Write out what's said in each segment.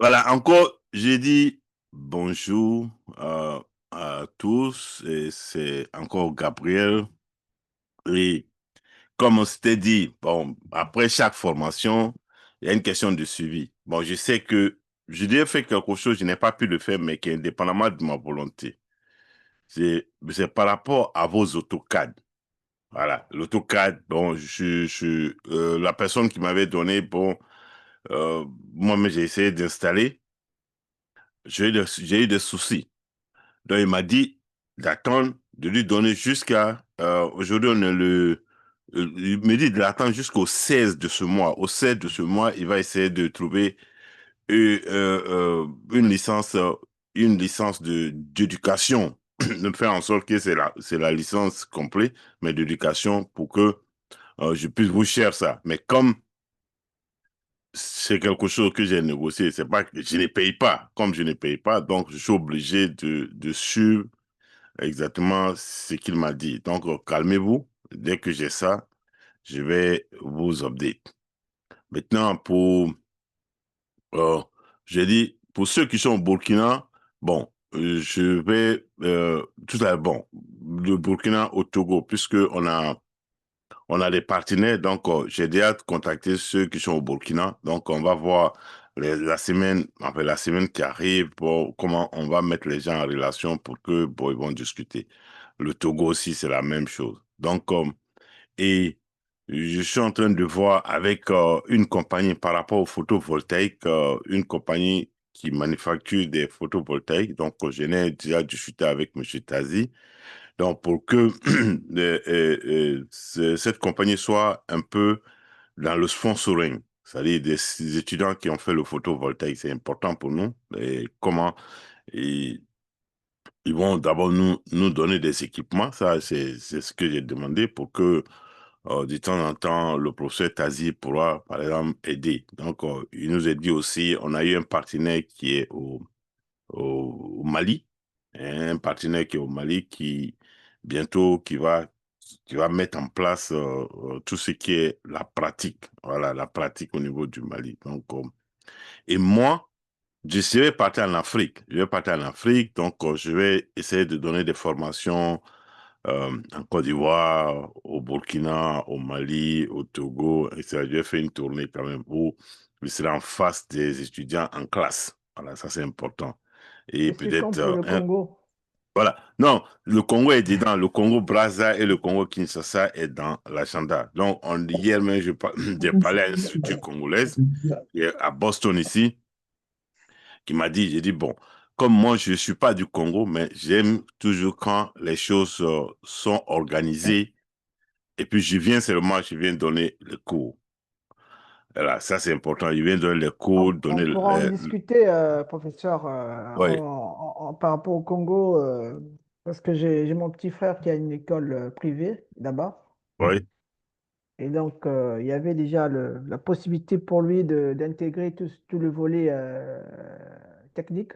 Voilà, encore, j'ai dit bonjour à tous, et c'est encore Gabriel. Et comme on s'était dit, bon, après chaque formation, il y a une question de suivi. Bon, je sais que je devais faire quelque chose, je n'ai pas pu le faire, mais qui est indépendamment de ma volonté. C'est par rapport à vos AutoCAD. Voilà, l'AutoCAD, bon, la personne qui m'avait donné, bon, moi-même, j'ai essayé d'installer. J'ai eu des soucis. Donc, il m'a dit d'attendre, de lui donner jusqu'à... aujourd'hui, on est il me dit de l'attendre jusqu'au 16 de ce mois. Au 16 de ce mois, il va essayer de trouver une licence d'éducation, de faire en sorte que c'est la licence complète, mais d'éducation pour que je puisse vous chercher ça. Mais comme c'est quelque chose que j'ai négocié, c'est pas que je ne paye pas. Comme je ne paye pas, donc je suis obligé de suivre exactement ce qu'il m'a dit. Donc, calmez-vous. Dès que j'ai ça, je vais vous update. Maintenant, euh, j'ai dit, pour ceux qui sont au Burkina, bon, je vais, tout à l'heure, bon, le Burkina au Togo, puisque on a des partenaires, donc j'ai déjà contacté ceux qui sont au Burkina. Donc on va voir la semaine, enfin, la semaine qui arrive, bon, comment on va mettre les gens en relation pour que bon, ils vont discuter. Le Togo aussi, c'est la même chose. Donc, et je suis en train de voir avec une compagnie par rapport aux photovoltaïques, une compagnie qui manufacture des photovoltaïques. Donc, je n'ai déjà discuté avec M. Tazi. Donc, pour que cette compagnie soit un peu dans le sponsoring, c'est-à-dire des étudiants qui ont fait le photovoltaïque, c'est important pour nous. Et comment ils, ils vont d'abord nous donner des équipements, ça c'est ce que j'ai demandé pour que de temps en temps, le professeur Tazi pourra, par exemple, aider. Donc, il nous a dit aussi, on a eu un partenaire qui est au Mali, un partenaire qui est au Mali qui bientôt qui va mettre en place tout ce qui est la pratique, voilà, la pratique au niveau du Mali. Donc, et moi, je serai parti en Afrique. Je vais partir en Afrique, donc je vais essayer de donner des formations en Côte d'Ivoire, au Burkina, au Mali, au Togo, etc. Je vais faire une tournée quand même où je serai en face des étudiants en classe. Voilà, ça c'est important. Et Et c'est quand peut-être, pour le Congo? voilà. Non, le Congo est dedans. Le Congo Brazza et le Congo Kinshasa est dans l'agenda. Donc, hier même, j'ai parlé à une structure congolaise qui est à Boston ici, qui m'a dit, j'ai dit, bon, comme moi, je ne suis pas du Congo, mais j'aime toujours quand les choses sont organisées. Et puis, je viens donner les cours. Voilà, ça, c'est important. Je viens donner les cours, On donner pourra en les... discuter, professeur, Oui, par rapport au Congo, parce que j'ai mon petit frère qui a une école privée là-bas. oui, Et donc, il y avait déjà la possibilité pour lui d'intégrer tout le volet technique.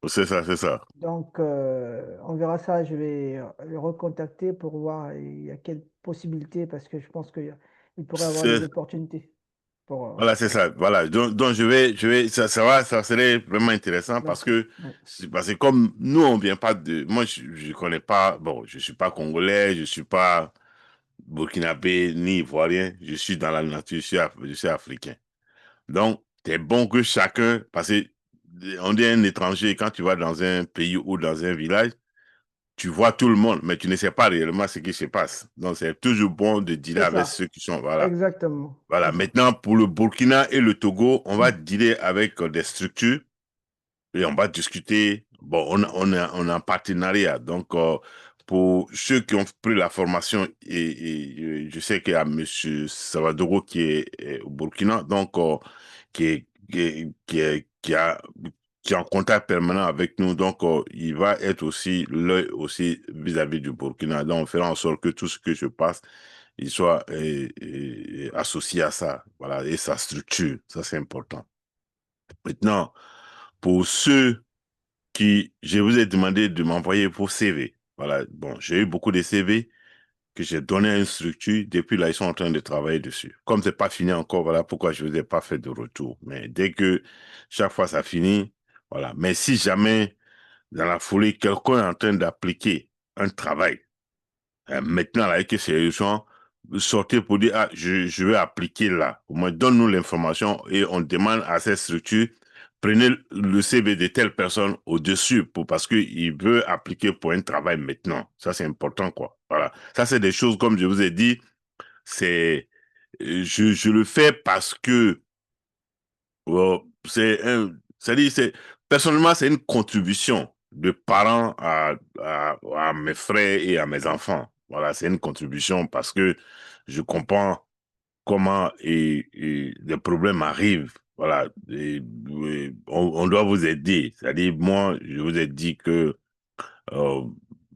c'est ça, c'est ça. Donc, on verra ça. Je vais le recontacter pour voir il y a quelle possibilité, parce que je pense qu'il pourrait avoir des C'est opportunités Voilà, c'est pour... ça. Voilà. Donc ça serait vraiment intéressant Ouais, ouais. parce que comme nous, on vient pas de, moi, je connais pas, bon, je suis pas congolais, je suis pas burkinabé ni ivoirien, je suis dans la nature, je suis africain. Donc, c'est bon que chacun, parce que on dit un étranger, quand tu vas dans un pays ou dans un village, tu vois tout le monde, mais tu ne sais pas réellement ce qui se passe. Donc, c'est toujours bon de dealer C'est avec ça, ceux qui sont, voilà. exactement. Voilà, C'est ça. maintenant pour le Burkina et le Togo, on va dealer avec des structures et on va discuter. Bon, on est en partenariat. Donc, pour ceux qui ont pris la formation, je sais qu'il y a Monsieur Savadogo est au Burkina, donc qui est en contact permanent avec nous. Donc, il va être aussi l'œil aussi vis-à-vis du Burkina. Donc, on fera en sorte que tout ce que je passe, il soit associé à ça. Voilà, et sa structure. Ça, c'est important. Maintenant, pour ceux je vous ai demandé de m'envoyer vos CV. Voilà, bon, j'ai eu beaucoup de CV. que j'ai donné à une structure. Depuis là, ils sont en train de travailler dessus. Comme c'est pas fini encore, voilà pourquoi je ne vous ai pas fait de retour. Mais dès que chaque fois ça finit, voilà. Mais si jamais, dans la foulée, quelqu'un est en train d'appliquer un travail, maintenant, là, que c'est urgent, sortez pour dire, ah, je vais appliquer là. Au moins, donne-nous l'information et on demande à cette structure, prenez le CV de telle personne au-dessus parce qu'il veut appliquer pour un travail maintenant. Ça, c'est important, quoi. Voilà. Ça, c'est des choses, comme je vous ai dit, c'est, je le fais parce que c'est-à-dire, personnellement, c'est une contribution de parents à mes frères et à mes enfants. Voilà, c'est une contribution parce que je comprends comment des problèmes arrivent. Voilà, on doit vous aider. C'est-à-dire, moi, je vous ai dit que euh,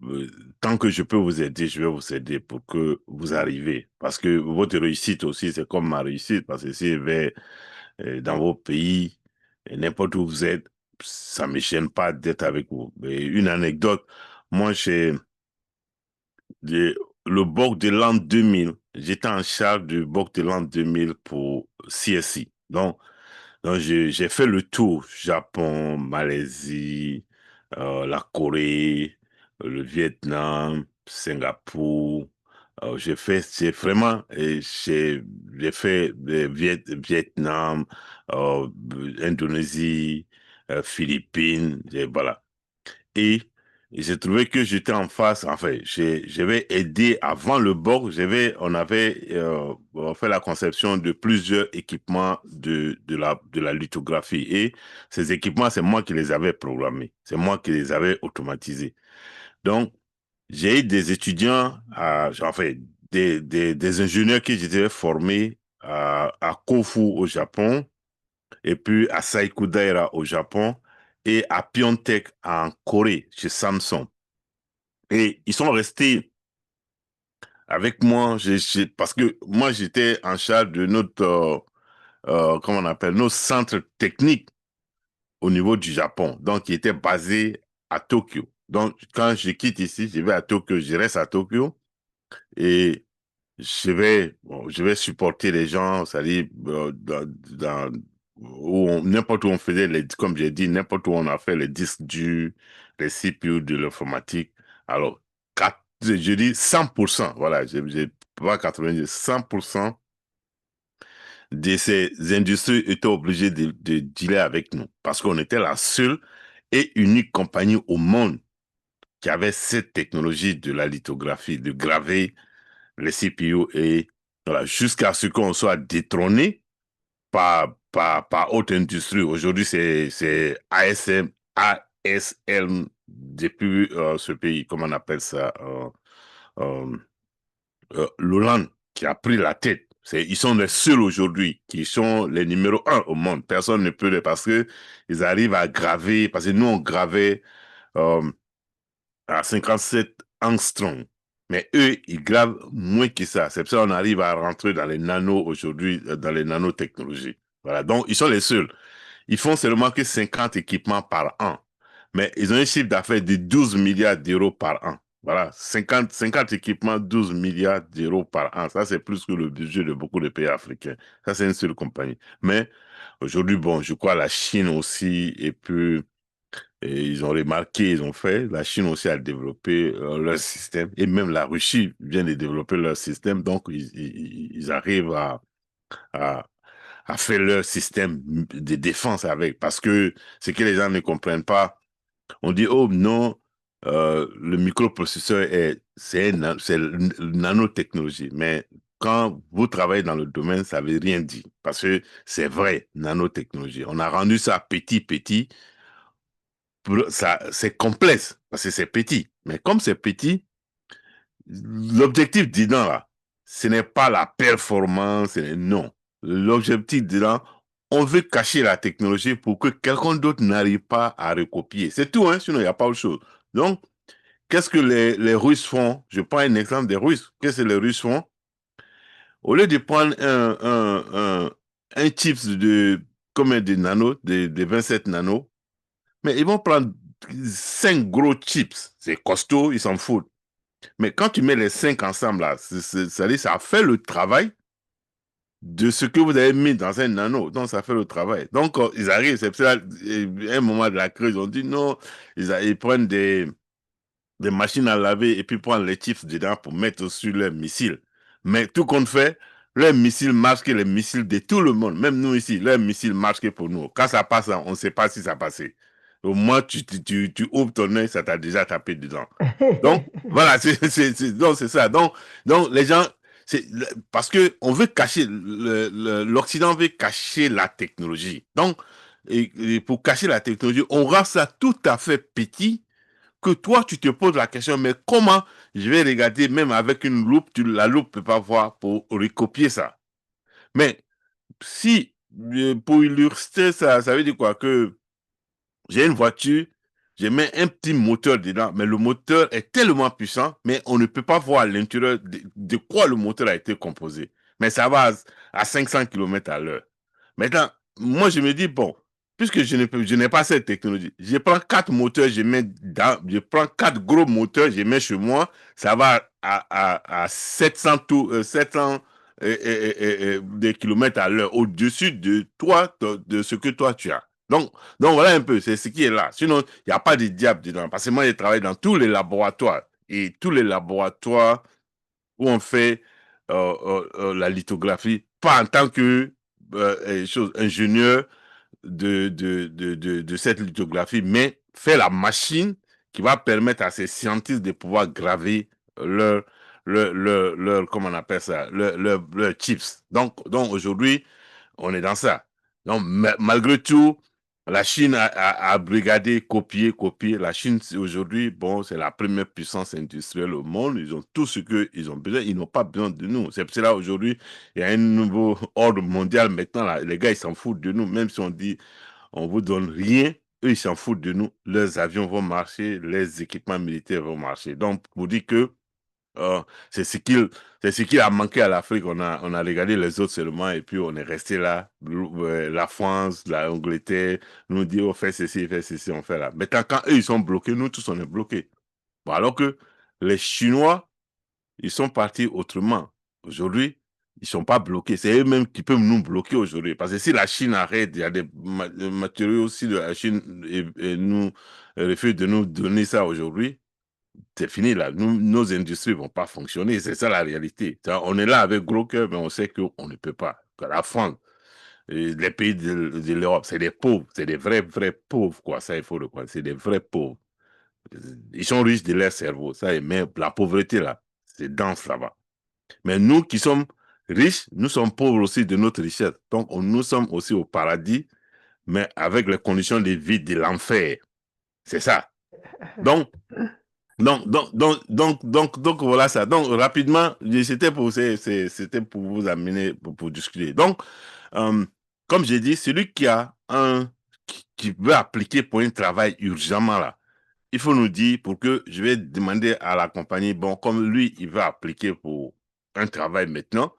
euh, tant que je peux vous aider, je vais vous aider pour que vous arrivez. Parce que votre réussite aussi, c'est comme ma réussite. Parce que si je vais dans vos pays, et n'importe où vous êtes, ça ne me gêne pas d'être avec vous. Et une anecdote, moi, j'ai- le BOC de l'an 2000, j'étais en charge du BOC de l'an 2000 pour CSI. Donc j'ai fait le tour, Japon, Malaisie, la Corée, le Vietnam, Singapour. J'ai vraiment, j'ai fait Vietnam, euh, Indonésie, Philippines, voilà. Et j'ai trouvé que j'étais en face, enfin, j'avais aidé avant le BOC, on avait fait la conception de plusieurs équipements de la lithographie. Et ces équipements, c'est moi qui les avais programmés, c'est moi qui les avais automatisés. Donc, j'ai eu des étudiants, enfin, des ingénieurs qui étaient formés à Kofu au Japon, et puis à Saiku Daira au Japon et à Pyeongtaek en Corée chez Samsung. Et ils sont restés avec moi parce que moi j'étais en charge de notre comment on appelle nos centres techniques au niveau du Japon, donc qui était basé à Tokyo. Donc quand je quitte ici, je vais à Tokyo, je reste à Tokyo et je vais supporter les gens, c'est-à-dire n'importe où on faisait comme j'ai dit, n'importe où on a fait les disques durs, les CPU de l'informatique. Alors, je dis 100%, voilà, j'ai pas 90, 100% de ces industries étaient obligées de dealer avec nous parce qu'on était la seule et unique compagnie au monde qui avait cette technologie de la lithographie, de graver les CPU et voilà, jusqu'à ce qu'on soit détrôné par haute industrie. Aujourd'hui, c'est ASL depuis ce pays, comment on appelle ça, euh, l'Hollande qui a pris la tête. Ils sont les seuls aujourd'hui qui sont les numéros un au monde. Personne ne peut les parce que ils arrivent à graver, parce que nous on gravait euh, à 57 angstrom. Mais eux, ils gravent moins que ça. C'est pour ça qu'on arrive à rentrer dans les nanos aujourd'hui, dans les nanotechnologies. Voilà. Donc, ils sont les seuls. Ils font seulement que 50 équipements par an. Mais ils ont un chiffre d'affaires de 12 milliards d'euros par an. Voilà. 50 équipements, 12 milliards d'euros par an. Ça, c'est plus que le budget de beaucoup de pays africains. Ça, c'est une seule compagnie. Mais aujourd'hui, bon, je crois la Chine aussi et puis et ils ont remarqué, ils ont fait. La Chine aussi a développé leur système. Et même la Russie vient de développer leur système. Donc, ils arrivent à, à faire leur système de défense avec. Parce que ce que les gens ne comprennent pas, on dit, oh non, le microprocesseur c'est nanotechnologie. Mais quand vous travaillez dans le domaine, ça ne veut rien dire. Parce que c'est vrai, nanotechnologie. On a rendu ça petit, petit ça, c'est complexe parce que c'est petit. Mais comme c'est petit, l'objectif dedans, là, ce n'est pas la performance, non. L'objectif dedans, on veut cacher la technologie pour que quelqu'un d'autre n'arrive pas à recopier. C'est tout, hein, sinon il n'y a pas autre chose. Donc, qu'est-ce que les Russes font? Je prends un exemple des Russes. Qu'est-ce que les Russes font? Au lieu de prendre un chips de combien de nanos, de 27 nanos, mais ils vont prendre 5 gros chips. C'est costaud, ils s'en foutent. Mais quand tu mets les cinq ensemble, là, c'est-à-dire ça fait le travail de ce que vous avez mis dans un nano. Donc, ça fait le travail. Donc, ils arrivent, c'est pour ça, à un moment de la crise, ils ont dit non, ils prennent des machines à laver et puis prendre les chips dedans pour mettre sur leurs missiles. Mais tout compte fait, leurs missiles marchent que les missiles de tout le monde. Même nous ici, leurs missiles marchent que pour nous. Quand ça passe, on ne sait pas si ça passé. Au moins, tu ouvres ton œil, ça t'a déjà tapé dedans. Donc, voilà, donc c'est ça. Donc, les gens, parce que on veut cacher, l'Occident veut cacher la technologie. Donc, et pour cacher la technologie, on rend ça tout à fait petit que toi, tu te poses la question, mais comment je vais regarder, même avec une loupe, la loupe ne peut pas voir pour recopier ça. Mais si, pour illustrer ça, ça veut dire quoi? Que j'ai une voiture, je mets un petit moteur dedans, mais le moteur est tellement puissant, mais on ne peut pas voir à l'intérieur de quoi le moteur a été composé. Mais ça va à 500 km à l'heure. Maintenant, moi, je me dis, bon, puisque je n'ai pas cette technologie, je prends quatre moteurs, je prends quatre gros moteurs, je mets chez moi, ça va à 700, 700 des kilomètres à l'heure, au-dessus de toi, de ce que toi tu as. Donc voilà un peu, c'est ce qui est là. Sinon, il n'y a pas de diable dedans. Parce que moi, j'ai travaillé dans tous les laboratoires. Et tous les laboratoires où on fait la lithographie, pas en tant que ingénieur de cette lithographie, mais fait la machine qui va permettre à ces scientifiques de pouvoir graver leur, comment on appelle ça, leur chips. Donc aujourd'hui, on est dans ça. Donc, malgré tout, la Chine a brigadé, copié, copié. La Chine, aujourd'hui, bon, c'est la première puissance industrielle au monde. Ils ont tout ce qu'ils ont besoin. Ils n'ont pas besoin de nous. C'est pour cela, aujourd'hui, il y a un nouveau ordre mondial. Maintenant, là, les gars, ils s'en foutent de nous. Même si on dit, on vous donne rien, eux, ils s'en foutent de nous. Leurs avions vont marcher, les équipements militaires vont marcher. Donc, pour dire que euh, c'est ce qu'il a manqué à l'Afrique. On a regardé les autres seulement et puis on est resté là. La France, l'Angleterre nous dit, on fait ceci, on fait là. Maintenant, quand eux, ils sont bloqués, nous tous, on est bloqués. Bon, alors que les Chinois, ils sont partis autrement. Aujourd'hui, ils ne sont pas bloqués. C'est eux-mêmes qui peuvent nous bloquer aujourd'hui. Parce que si la Chine arrête, il y a des matériaux aussi de la Chine et nous refuse de nous donner ça aujourd'hui, c'est fini là. Nos industries ne vont pas fonctionner. C'est ça la réalité. On est là avec gros cœur, mais on sait qu'on ne peut pas. Que la France, et les pays de l'Europe, c'est des pauvres. C'est des vrais, vrais pauvres, quoi. Ça, il faut le croire. C'est des vrais pauvres. Ils sont riches de leur cerveau. Ça, mais la pauvreté, là, c'est dense là-bas. Mais nous qui sommes riches, nous sommes pauvres aussi de notre richesse. Donc, nous sommes aussi au paradis, mais avec les conditions de vie de l'enfer. C'est ça. Donc, donc, voilà ça. Donc, rapidement, c'était pour vous amener, pour discuter. Donc, euh, comme j'ai dit, celui qui veut appliquer pour un travail urgemment là, il faut nous dire pour que je vais demander à la compagnie, bon, comme lui, il veut appliquer pour un travail maintenant,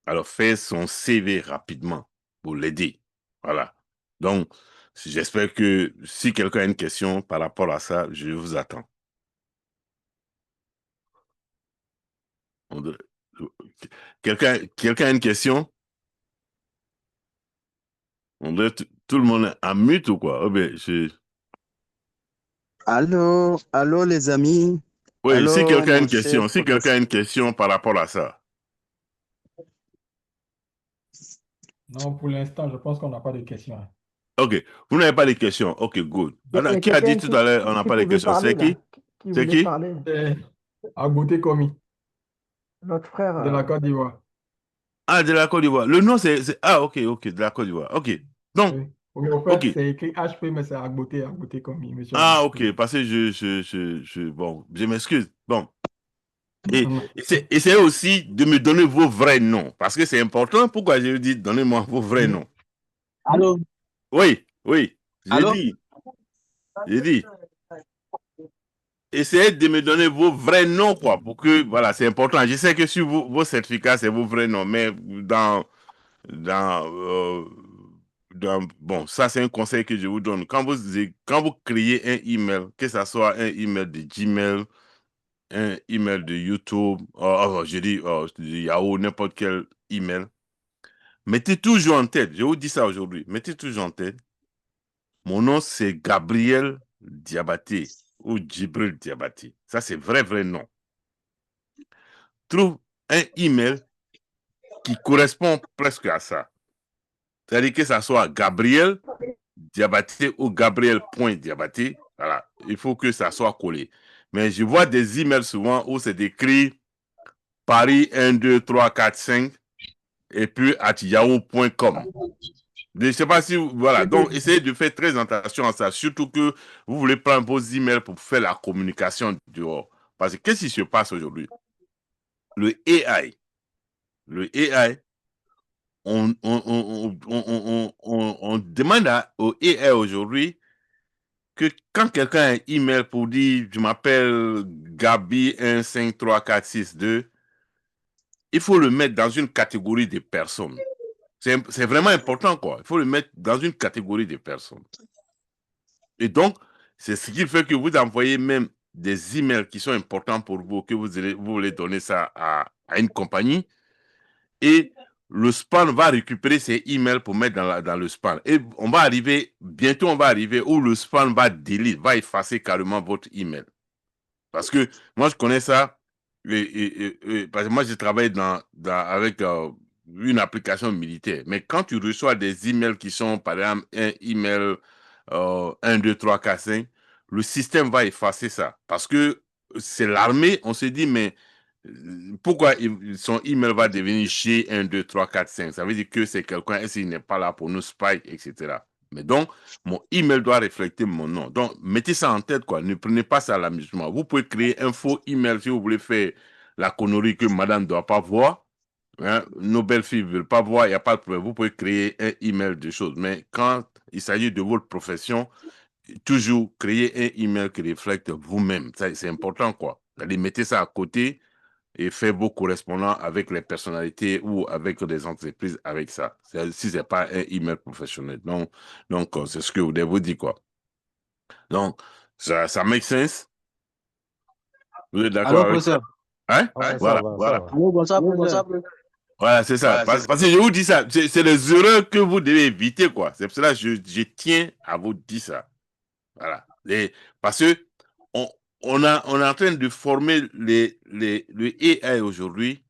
alors faire son CV rapidement pour l'aider. Voilà. Donc, j'espère que si quelqu'un a une question par rapport à ça, je vous attends. On doit- quelqu'un a une question? Tout le monde est en mute ou quoi? Allô, allô les amis. Oui, si Allô quelqu'un a mon une cher question, si quelqu'un professeur. a une question par rapport à ça. Non, pour l'instant, je pense qu'on n'a pas de questions. OK. Vous n'avez pas de questions. OK, good. Il y Attends, a qui a dit quelqu'un tout à l'heure on n'a qui pas de pouvait questions? parler C'est là, qui? qui C'est voulait qui? parler. C'est Agouté Komi Notre frère, de la Côte d'Ivoire. Ah, de la Côte d'Ivoire. Le nom, Ah, OK, OK, de la Côte d'Ivoire. OK. Donc, Oui. Oui, au OK. fait, c'est écrit HP, mais c'est Agouté Komi, monsieur Ah, Agouté. OK, parce que bon, je m'excuse. Bon. Et Non, non. essayez aussi de me donner vos vrais noms, parce que c'est important. Pourquoi je dis donnez-moi vos vrais noms? Allô, Oui, oui, j'ai allô. dit, j'ai dit. Essayez de me donner vos vrais noms, quoi, pour que, voilà, c'est important. Je sais que sur vos certificats, c'est vos vrais noms, mais dans, euh, bon, ça, c'est un conseil que je vous donne. Quand vous créez un email, que ce soit un email de Gmail, un email de YouTube, je dis Yahoo, n'importe quel email, mettez toujours en tête, je vous dis ça aujourd'hui, mettez toujours en tête, mon nom c'est Gabriel Diabaté ou Djibril Diabaté. Ça c'est vrai nom. Trouve un email qui correspond presque à ça. C'est-à-dire que ça soit Gabriel Diabaté ou Gabriel.Diabaté. Voilà, il faut que ça soit collé. Mais je vois des emails souvent où c'est écrit Paris 1, 2, 3, 4, 5 et puis @yahoo.com. Je ne sais pas si... Voilà, donc essayez de faire très attention à ça, surtout que vous voulez prendre vos emails pour faire la communication dehors. Parce que qu'est-ce qui se passe aujourd'hui? Le AI, on demande au AI aujourd'hui que quand quelqu'un a un email pour dire je m'appelle Gabi 153462, il faut le mettre dans une catégorie de personnes. C'est vraiment important, quoi. Il faut le mettre dans une catégorie de personnes. Et donc, c'est ce qui fait que vous envoyez même des emails qui sont importants pour vous, que vous voulez donner ça à une compagnie. Et le spam va récupérer ces emails pour mettre dans le spam. Et bientôt on va arriver où le spam va va effacer carrément votre email. Parce que moi, je connais ça. Parce que moi, je travaille avec une application militaire. Mais quand tu reçois des emails qui sont, par exemple, un email 1, 2, 3, 4, 5, le système va effacer ça. Parce que c'est l'armée, on se dit, mais pourquoi son email va devenir chez 1, 2, 3, 4, 5? Ça veut dire que c'est quelqu'un, et s'il n'est pas là pour nous spy, etc. Mais donc, mon email doit refléter mon nom. Donc, mettez ça en tête, quoi. Ne prenez pas ça à l'amusement. Vous pouvez créer un faux email si vous voulez faire la connerie que madame ne doit pas voir. Hein? Nos belles filles ne veulent pas voir, il n'y a pas de problème. Vous pouvez créer un email de choses. Mais quand il s'agit de votre profession, toujours créer un email qui reflète vous-même. C'est important, quoi. Allez, mettez ça à côté et faites vos correspondants avec les personnalités ou avec des entreprises avec ça. Si ce n'est pas un email professionnel. Donc c'est ce que vous devez vous dire, quoi. Donc, ça make sense? Vous êtes d'accord Allô, avec ça? professeur. Hein? Ouais, Voilà, ça va, voilà. ça va. Allô, bonsoir, professeur. Voilà, c'est ça. Parce que je vous dis ça, c'est les erreurs que vous devez éviter, quoi. C'est pour cela que je tiens à vous dire ça. Voilà. Parce que on est en train de former le AI aujourd'hui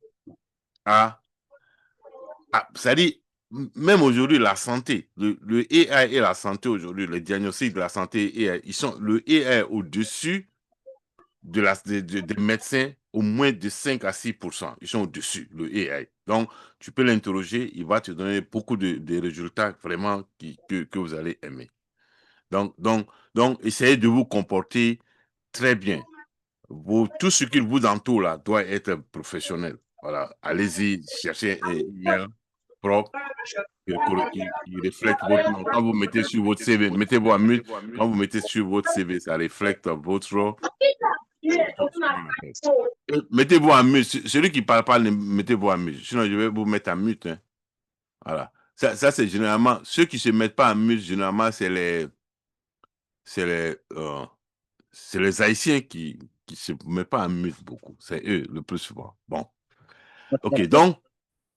c'est-à-dire, même aujourd'hui, la santé, le AI et la santé aujourd'hui, le diagnostic de la santé AI, le AI au-dessus des médecins, au moins de 5 à 6%. Ils sont au-dessus, le AI. Donc, tu peux l'interroger, il va te donner beaucoup de résultats vraiment que vous allez aimer. Donc, essayez de vous comporter très bien. Tout ce qui vous entoure là doit être professionnel. Voilà, allez-y, cherchez un email propre qui reflète votre nom. Quand vous mettez sur votre CV, mettez-vous en mute. Quand vous mettez sur votre CV, ça reflète votre... Mettez-vous en mute. Celui qui ne parle pas, mettez-vous en mute. Sinon, je vais vous mettre en mute. Hein. Voilà. Ça c'est généralement... Ceux qui ne se mettent pas en mute, généralement, c'est les Haïtiens qui ne se mettent pas en mute beaucoup. C'est eux, le plus souvent. Bon. OK, donc,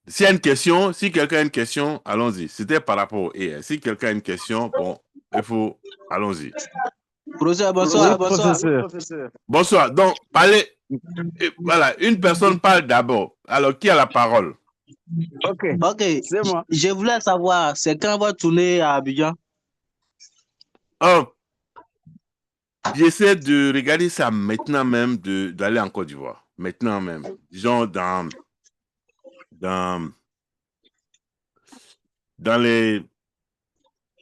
s'il y a une question, si quelqu'un a une question, allons-y. C'était par rapport au AI. Si quelqu'un a une question, bon, allons-y. Professeur, Oui, bonsoir. professeur. Bonsoir. Donc, voilà, une personne parle d'abord. Alors, qui a la parole? Ok, C'est moi. je voulais savoir, c'est quand on va tourner à Abidjan? Oh, j'essaie de regarder ça maintenant même, d'aller en Côte d'Ivoire. Maintenant même. Disons, dans le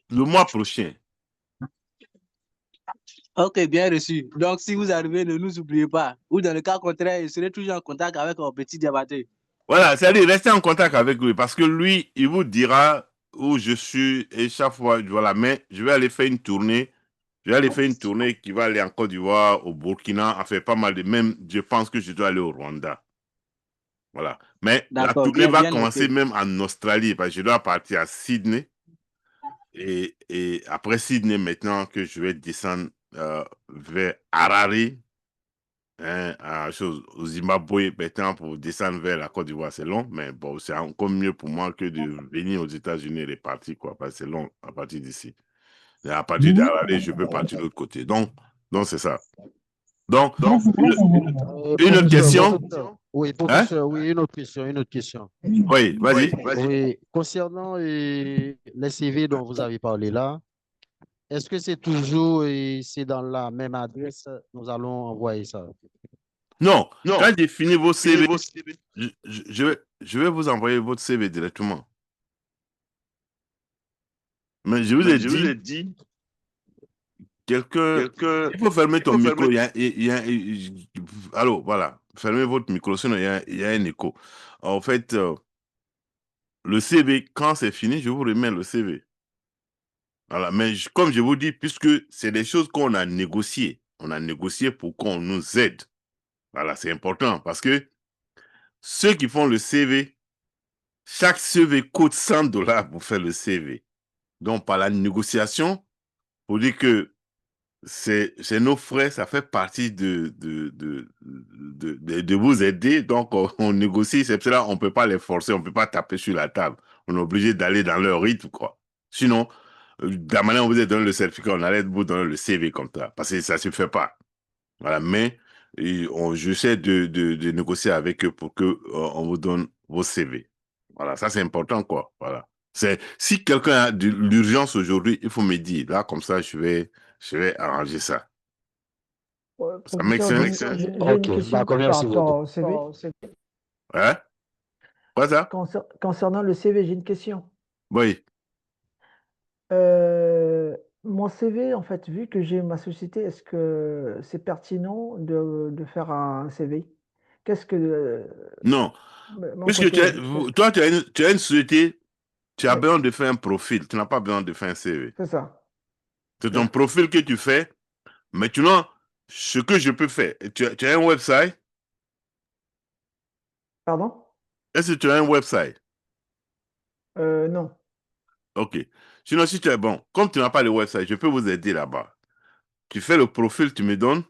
mois prochain. Ok, bien reçu. Donc, si vous arrivez, ne nous oubliez pas. Ou dans le cas contraire, je serai toujours en contact avec mon petit Diabaté. Voilà, c'est-à-dire restez en contact avec lui parce que lui, il vous dira où je suis et chaque fois, voilà, mais je vais aller faire une tournée. Je vais aller faire une tournée qui va aller en Côte d'Ivoire, au Burkina, en fait pas mal de même, je pense que je dois aller au Rwanda. Voilà. Mais la D'accord, tournée va bien commencer noté. même en Australie parce que je dois partir à Sydney. Et après Sydney, maintenant que je vais descendre vers Harare, hein, au Zimbabwe, maintenant, pour descendre vers la Côte d'Ivoire, c'est long, mais bon, c'est encore mieux pour moi que de venir aux États-Unis et repartir, quoi, parce que c'est long à partir d'ici. Et à partir d'Harare, je peux partir de l'autre côté. Donc c'est ça. Donc, une autre question? Oui, Hein? professeur, oui, une autre question, une autre question. Oui, vas-y. Oui, concernant les CV dont vous avez parlé là, est-ce que c'est toujours c'est dans la même adresse, nous allons envoyer ça? Non, quand j'ai fini vos CV, je vais vous envoyer votre CV directement. Mais je vous ai dit, quelqu'un, il faut fermer ton micro. Allô, voilà, fermez votre micro, sinon il y a un écho. En fait, le CV, quand c'est fini, je vous remets le CV. Voilà, mais comme je vous dis, puisque c'est des choses qu'on a négociées, on a négocié pour qu'on nous aide. Voilà, c'est important parce que ceux qui font le CV, chaque CV coûte $100 pour faire le CV. Donc, par la négociation, pour dire que c'est nos frais, ça fait partie de vous aider. Donc, on négocie. C'est pour cela qu'on ne peut pas les forcer, on ne peut pas taper sur la table. On est obligé d'aller dans leur rythme, quoi. Sinon, de la manière dont vous êtes donné le certificat, on allait vous donner le CV comme ça. Parce que ça ne se fait pas. Voilà. Mais j'essaie de négocier avec eux pour qu'on vous donne vos CV. Voilà. Ça, c'est important, quoi. Voilà. Si quelqu'un a de l'urgence aujourd'hui, il faut me dire. Là, comme ça, je vais arranger ça. Ça make Professeur, sense? j'ai une question D'accord, par merci rapport beaucoup. au CV. Hein? Quoi ça? Concernant le CV, j'ai une question. Oui. Mon CV, en fait, vu que j'ai ma société, est-ce que c'est pertinent de faire un CV? Qu'est-ce que Non. mon Puisque côté, toi, tu as une société, tu as oui, besoin de faire un profil. Tu n'as pas besoin de faire un CV. c'est ça. C'est ton profil que tu fais. Maintenant, ce que je peux faire, tu as un website? Pardon? Est-ce que tu as un website? Non. OK. Sinon, si tu es bon, comme tu n'as pas le website, je peux vous aider là-bas. Tu fais le profil, tu me donnes.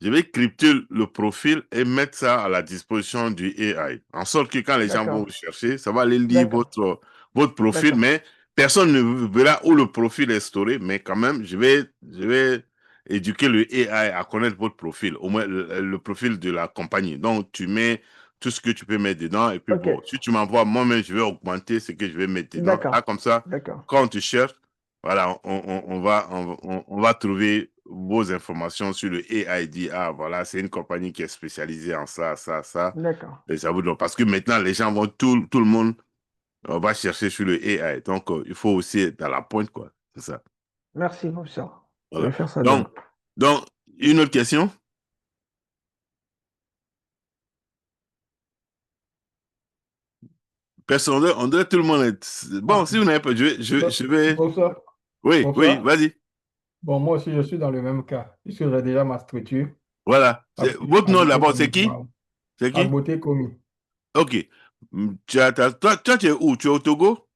Je vais crypter le profil et mettre ça à la disposition du AI. En sorte que quand les gens vont D'accord. vous chercher, ça va aller lire D'accord. votre profil, D'accord. mais personne ne verra où le profil est storé, mais quand même, je vais éduquer le AI à connaître votre profil, au moins le profil de la compagnie. Donc, tu mets tout ce que tu peux mettre dedans, et puis Ok. bon, si tu m'envoies, moi-même, je vais augmenter ce que je vais mettre dedans. Là, D'accord. comme ça, D'accord. quand tu cherches, voilà, on va trouver vos informations sur le AI. Dit, ah, voilà, c'est une compagnie qui est spécialisée en ça, ça, ça. D'accord. Et ça vous donne. Parce que maintenant, les gens vont, tout le monde va chercher sur le AI. Donc, il faut aussi être à la pointe, quoi. C'est ça. Merci, professeur. Je Voilà. vais faire ça demain. Donc, une autre question? Personne, on dirait tout le monde est. Bon, Ah, si vous n'avez pas, je vais. bonsoir. Oui, Bonsoir. vas-y. Bon, moi aussi, je suis dans le même cas, puisque j'ai déjà ma structure. Voilà. Votre nom Agboté d'abord, c'est commis. qui? Voilà. C'est qui? Agboté commis. Ok. Toi, tu es où? Tu es au Togo?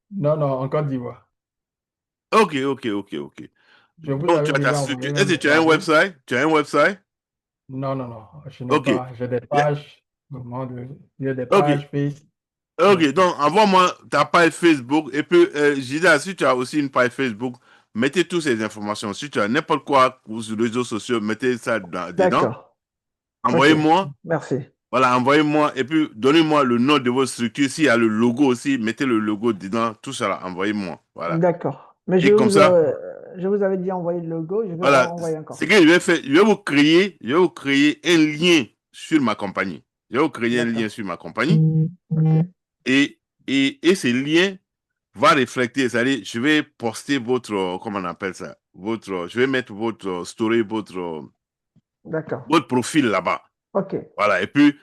Non, non, en Côte d'Ivoire. Ok. Je vous Donc, tu avais as ta déjà structure. envoyé Est-ce même que les tu as un tableaux. website? Tu as un website? Non, non, non, je n'ai Ok. pas. J'ai des pages, vraiment j'ai des Ok. pages Facebook. Ok. Oui. Donc, envoie-moi ta page Facebook. Et puis, Gida, si tu as aussi une page Facebook, mettez toutes ces informations. Si tu as n'importe quoi sur les réseaux sociaux, mettez ça dedans. D'accord. Ok. Envoyez-moi. Merci. Voilà, envoyez-moi. Et puis, donnez-moi le nom de votre structure. S'il y a le logo aussi, mettez le logo dedans. Tout ça, là, envoyez-moi. Voilà. D'accord. Mais Et comme ça, je vous avais dit envoyer le logo, je vais voilà, envoyer c'est encore. que je vais faire, je vais vous créer un lien sur ma compagnie. Je vais vous créer un lien D'accord. sur ma compagnie Ok. et ce lien va refléter, c'est-à-dire, je vais poster comment on appelle ça, je vais mettre votre story, D'accord. votre profil là-bas. Ok. Voilà, et puis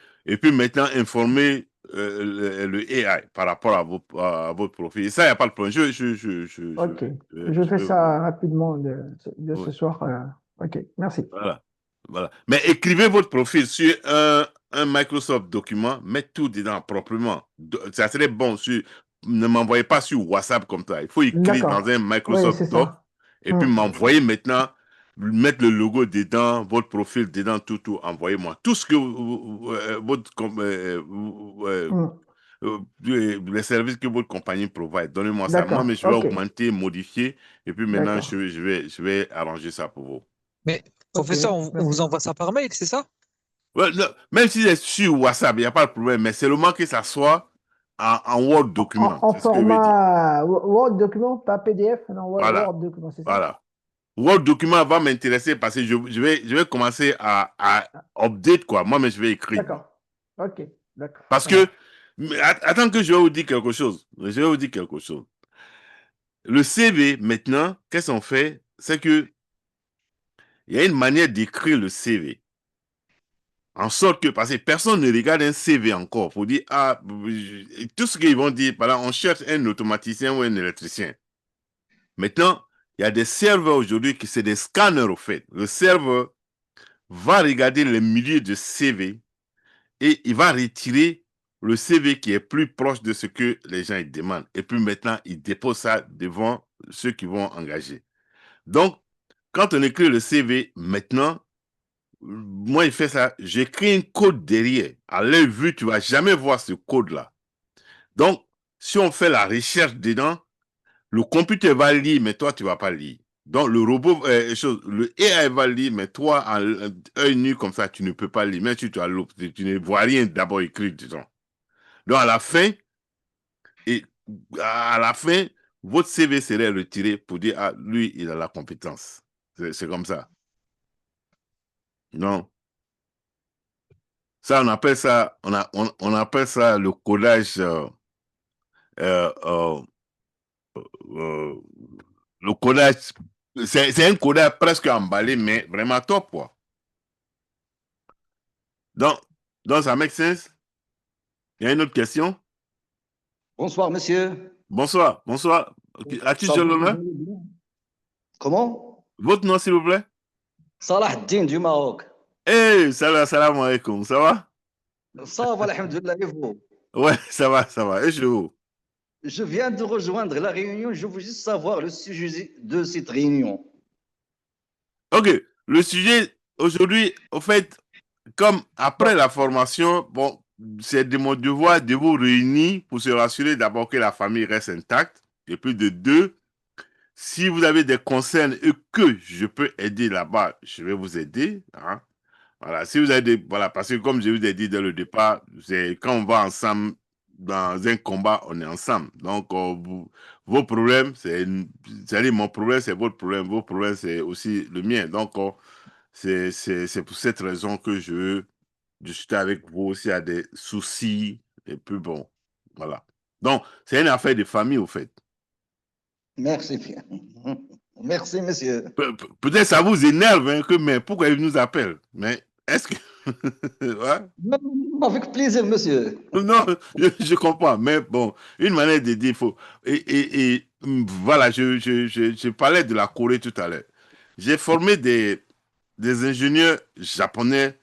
maintenant informer le AI par rapport à votre profil. Et ça, il n'y a pas de problème. Ok. Je Je fais vais ça rapidement de ouais. ce soir. Ok. Merci. Voilà. Voilà. Mais écrivez votre profil sur un Microsoft document, mettez tout dedans proprement. Ça serait bon. Ne m'envoyez pas sur WhatsApp comme ça. Il faut écrire dans D'accord. un Oui, Microsoft c'est Doc ça. et puis m'envoyer maintenant. mettre le logo dedans, votre profil dedans, tout, envoyez-moi. Tout ce que les services que votre compagnie provide, donnez-moi ça. Moi, mais D'accord, je vais ok, augmenter, modifier, et puis maintenant, d'accord. je vais arranger ça pour vous. Mais, Ok, professeur, on merci. vous envoie ça par mail, c'est ça? Ouais, non, même si c'est sur WhatsApp, il n'y a pas de problème, mais seulement que ça soit en Word document. En C'est ce que je veux dire. format Word document, pas PDF, non, Voilà, Word document, c'est ça? voilà. Word document va m'intéresser parce que je vais commencer à update, quoi. Moi, mais je vais écrire. D'accord, ok, d'accord. Parce ça que, marche. mais attends que je vais vous dire quelque chose. Je vais vous dire quelque chose. Le CV, maintenant, qu'est-ce qu'on fait? C'est que il y a une manière d'écrire le CV. En sorte que, parce que personne ne regarde un CV encore pour dire, ah, tout ce qu'ils vont dire, par là, on cherche un automaticien ou un électricien. Maintenant, il y a des serveurs aujourd'hui qui sont des scanners, au fait. Le serveur va regarder les milliers de CV et il va retirer le CV qui est plus proche de ce que les gens ils demandent. Et puis maintenant, il dépose ça devant ceux qui vont engager. Donc, quand on écrit le CV, maintenant, moi, il fait ça, j'écris un code derrière. À l'œil vu, tu ne vas jamais voir ce code-là. Donc, si on fait la recherche dedans, le computer va lire, mais toi, tu ne vas pas lire. Donc, le robot, le AI va lire, mais toi, à l'œil nu comme ça, tu ne peux pas lire. Même si tu ne vois rien d'abord écrit dedans. Donc, à la fin, votre CV serait retiré pour dire, ah, lui, il a la compétence. C'est comme ça. Non. Ça, on appelle ça le codage, euh, euh, le codage, c'est un codage presque emballé, mais vraiment top, quoi. Donc, ça make sense? Il y a une autre question? Bonsoir, monsieur. Bonsoir, bonsoir. As-tu Ça déjà va, le vous nom? allez bien? Comment? Votre nom, s'il vous plaît? Salah Din du Maroc. Hey, salam alaikum, ça va? Ça va, alhamdoulilah, et vous? Ouais, ça va, ça va. Et chez vous? Je viens de rejoindre la réunion. Je veux juste savoir le sujet de cette réunion. Ok, le sujet aujourd'hui, au fait, comme après la formation, bon, c'est de mon devoir de vous réunir pour se rassurer d'abord que la famille reste intacte, et puis de deux, si vous avez des concerns et que je peux aider là-bas, je vais vous aider. Hein. Voilà, si vous avez des, voilà, parce que comme je vous ai dit dès le départ, c'est quand on va ensemble dans un combat, on est ensemble. Donc, vos problèmes, c'est-à-dire mon problème, c'est votre problème, vos problèmes, c'est aussi le mien. Donc, c'est pour cette raison que je veux discuter avec vous aussi à des soucis. Et puis bon, voilà. Donc, c'est une affaire de famille, au fait. Merci bien. Merci, monsieur. Peut-être ça vous énerve, hein, mais pourquoi il nous appelle? Mais est-ce que... ouais? Non, avec plaisir, monsieur. Non, je comprends, mais bon, une manière de dire, il faut... voilà, je parlais de la Corée tout à l'heure. J'ai formé des ingénieurs japonais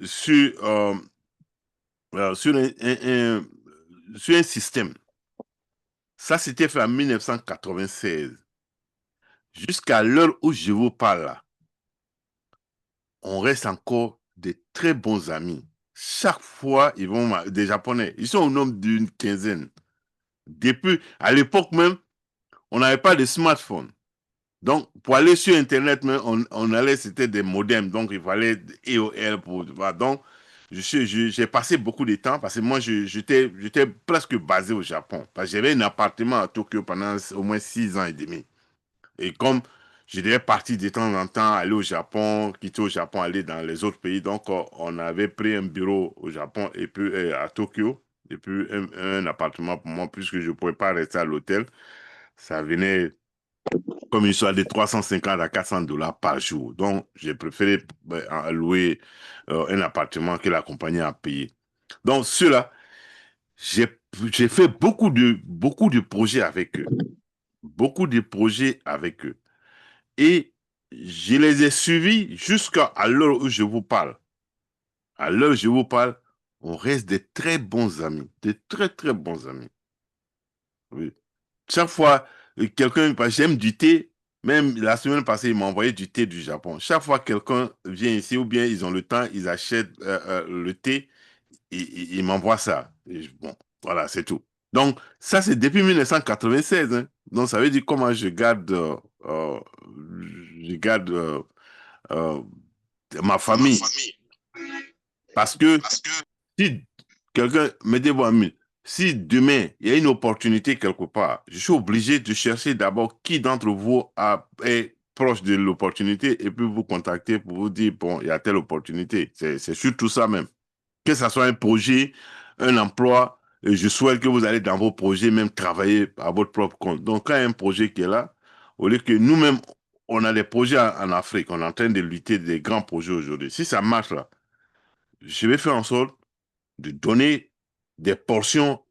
sur, sur un système. Ça, c'était fait en 1996. Jusqu'à l'heure où je vous parle là, on reste encore de très bons amis. Chaque fois, ils vont, des Japonais, ils sont au nombre d'une quinzaine. Depuis, à l'époque même, on n'avait pas de smartphone. Donc, pour aller sur Internet, on allait, c'était des modems. Donc, il fallait AOL pour... Voilà. Donc, j'ai passé beaucoup de temps parce que moi, j'étais presque basé au Japon. Parce que j'avais un appartement à Tokyo pendant au moins 6 ans et demi. Et comme je devais partir de temps en temps, aller au Japon, quitter au Japon, aller dans les autres pays. Donc, on avait pris un bureau au Japon et puis à Tokyo. Et puis, un appartement pour moi, puisque je ne pouvais pas rester à l'hôtel. Ça venait comme une soit de 350 à 400 dollars par jour. Donc, j'ai préféré louer un appartement que la compagnie a payé. Donc, ceux-là, j'ai fait beaucoup de projets avec eux. Beaucoup de projets avec eux. Et je les ai suivis jusqu'à l'heure où je vous parle. À l'heure où je vous parle, on reste de très bons amis. De très, très bons amis. Oui. Chaque fois, quelqu'un, j'aime du thé, Même la semaine passée, ils m'ont envoyé du thé du Japon. Chaque fois que quelqu'un vient ici ou bien ils ont le temps, ils achètent le thé, ils m'envoient ça. Bon, voilà, c'est tout. Donc, ça, c'est depuis 1996. Hein. Donc, ça veut dire comment euh, je garde euh, ma famille. Parce que si quelqu'un, mettez-vous en mille, si demain, il y a une opportunité quelque part, je suis obligé de chercher d'abord qui d'entre vous est proche de l'opportunité et puis vous contacter pour vous dire, bon, il y a telle opportunité. C'est surtout ça même. Que ce soit un projet, un emploi, et je souhaite que vous allez dans vos projets même travailler à votre propre compte. Donc, quand il y a un projet qui est là, au lieu que nous-mêmes, on a des projets en Afrique, on est en train de lutter des grands projets aujourd'hui. Si ça marche là, je vais faire en sorte de donner des portions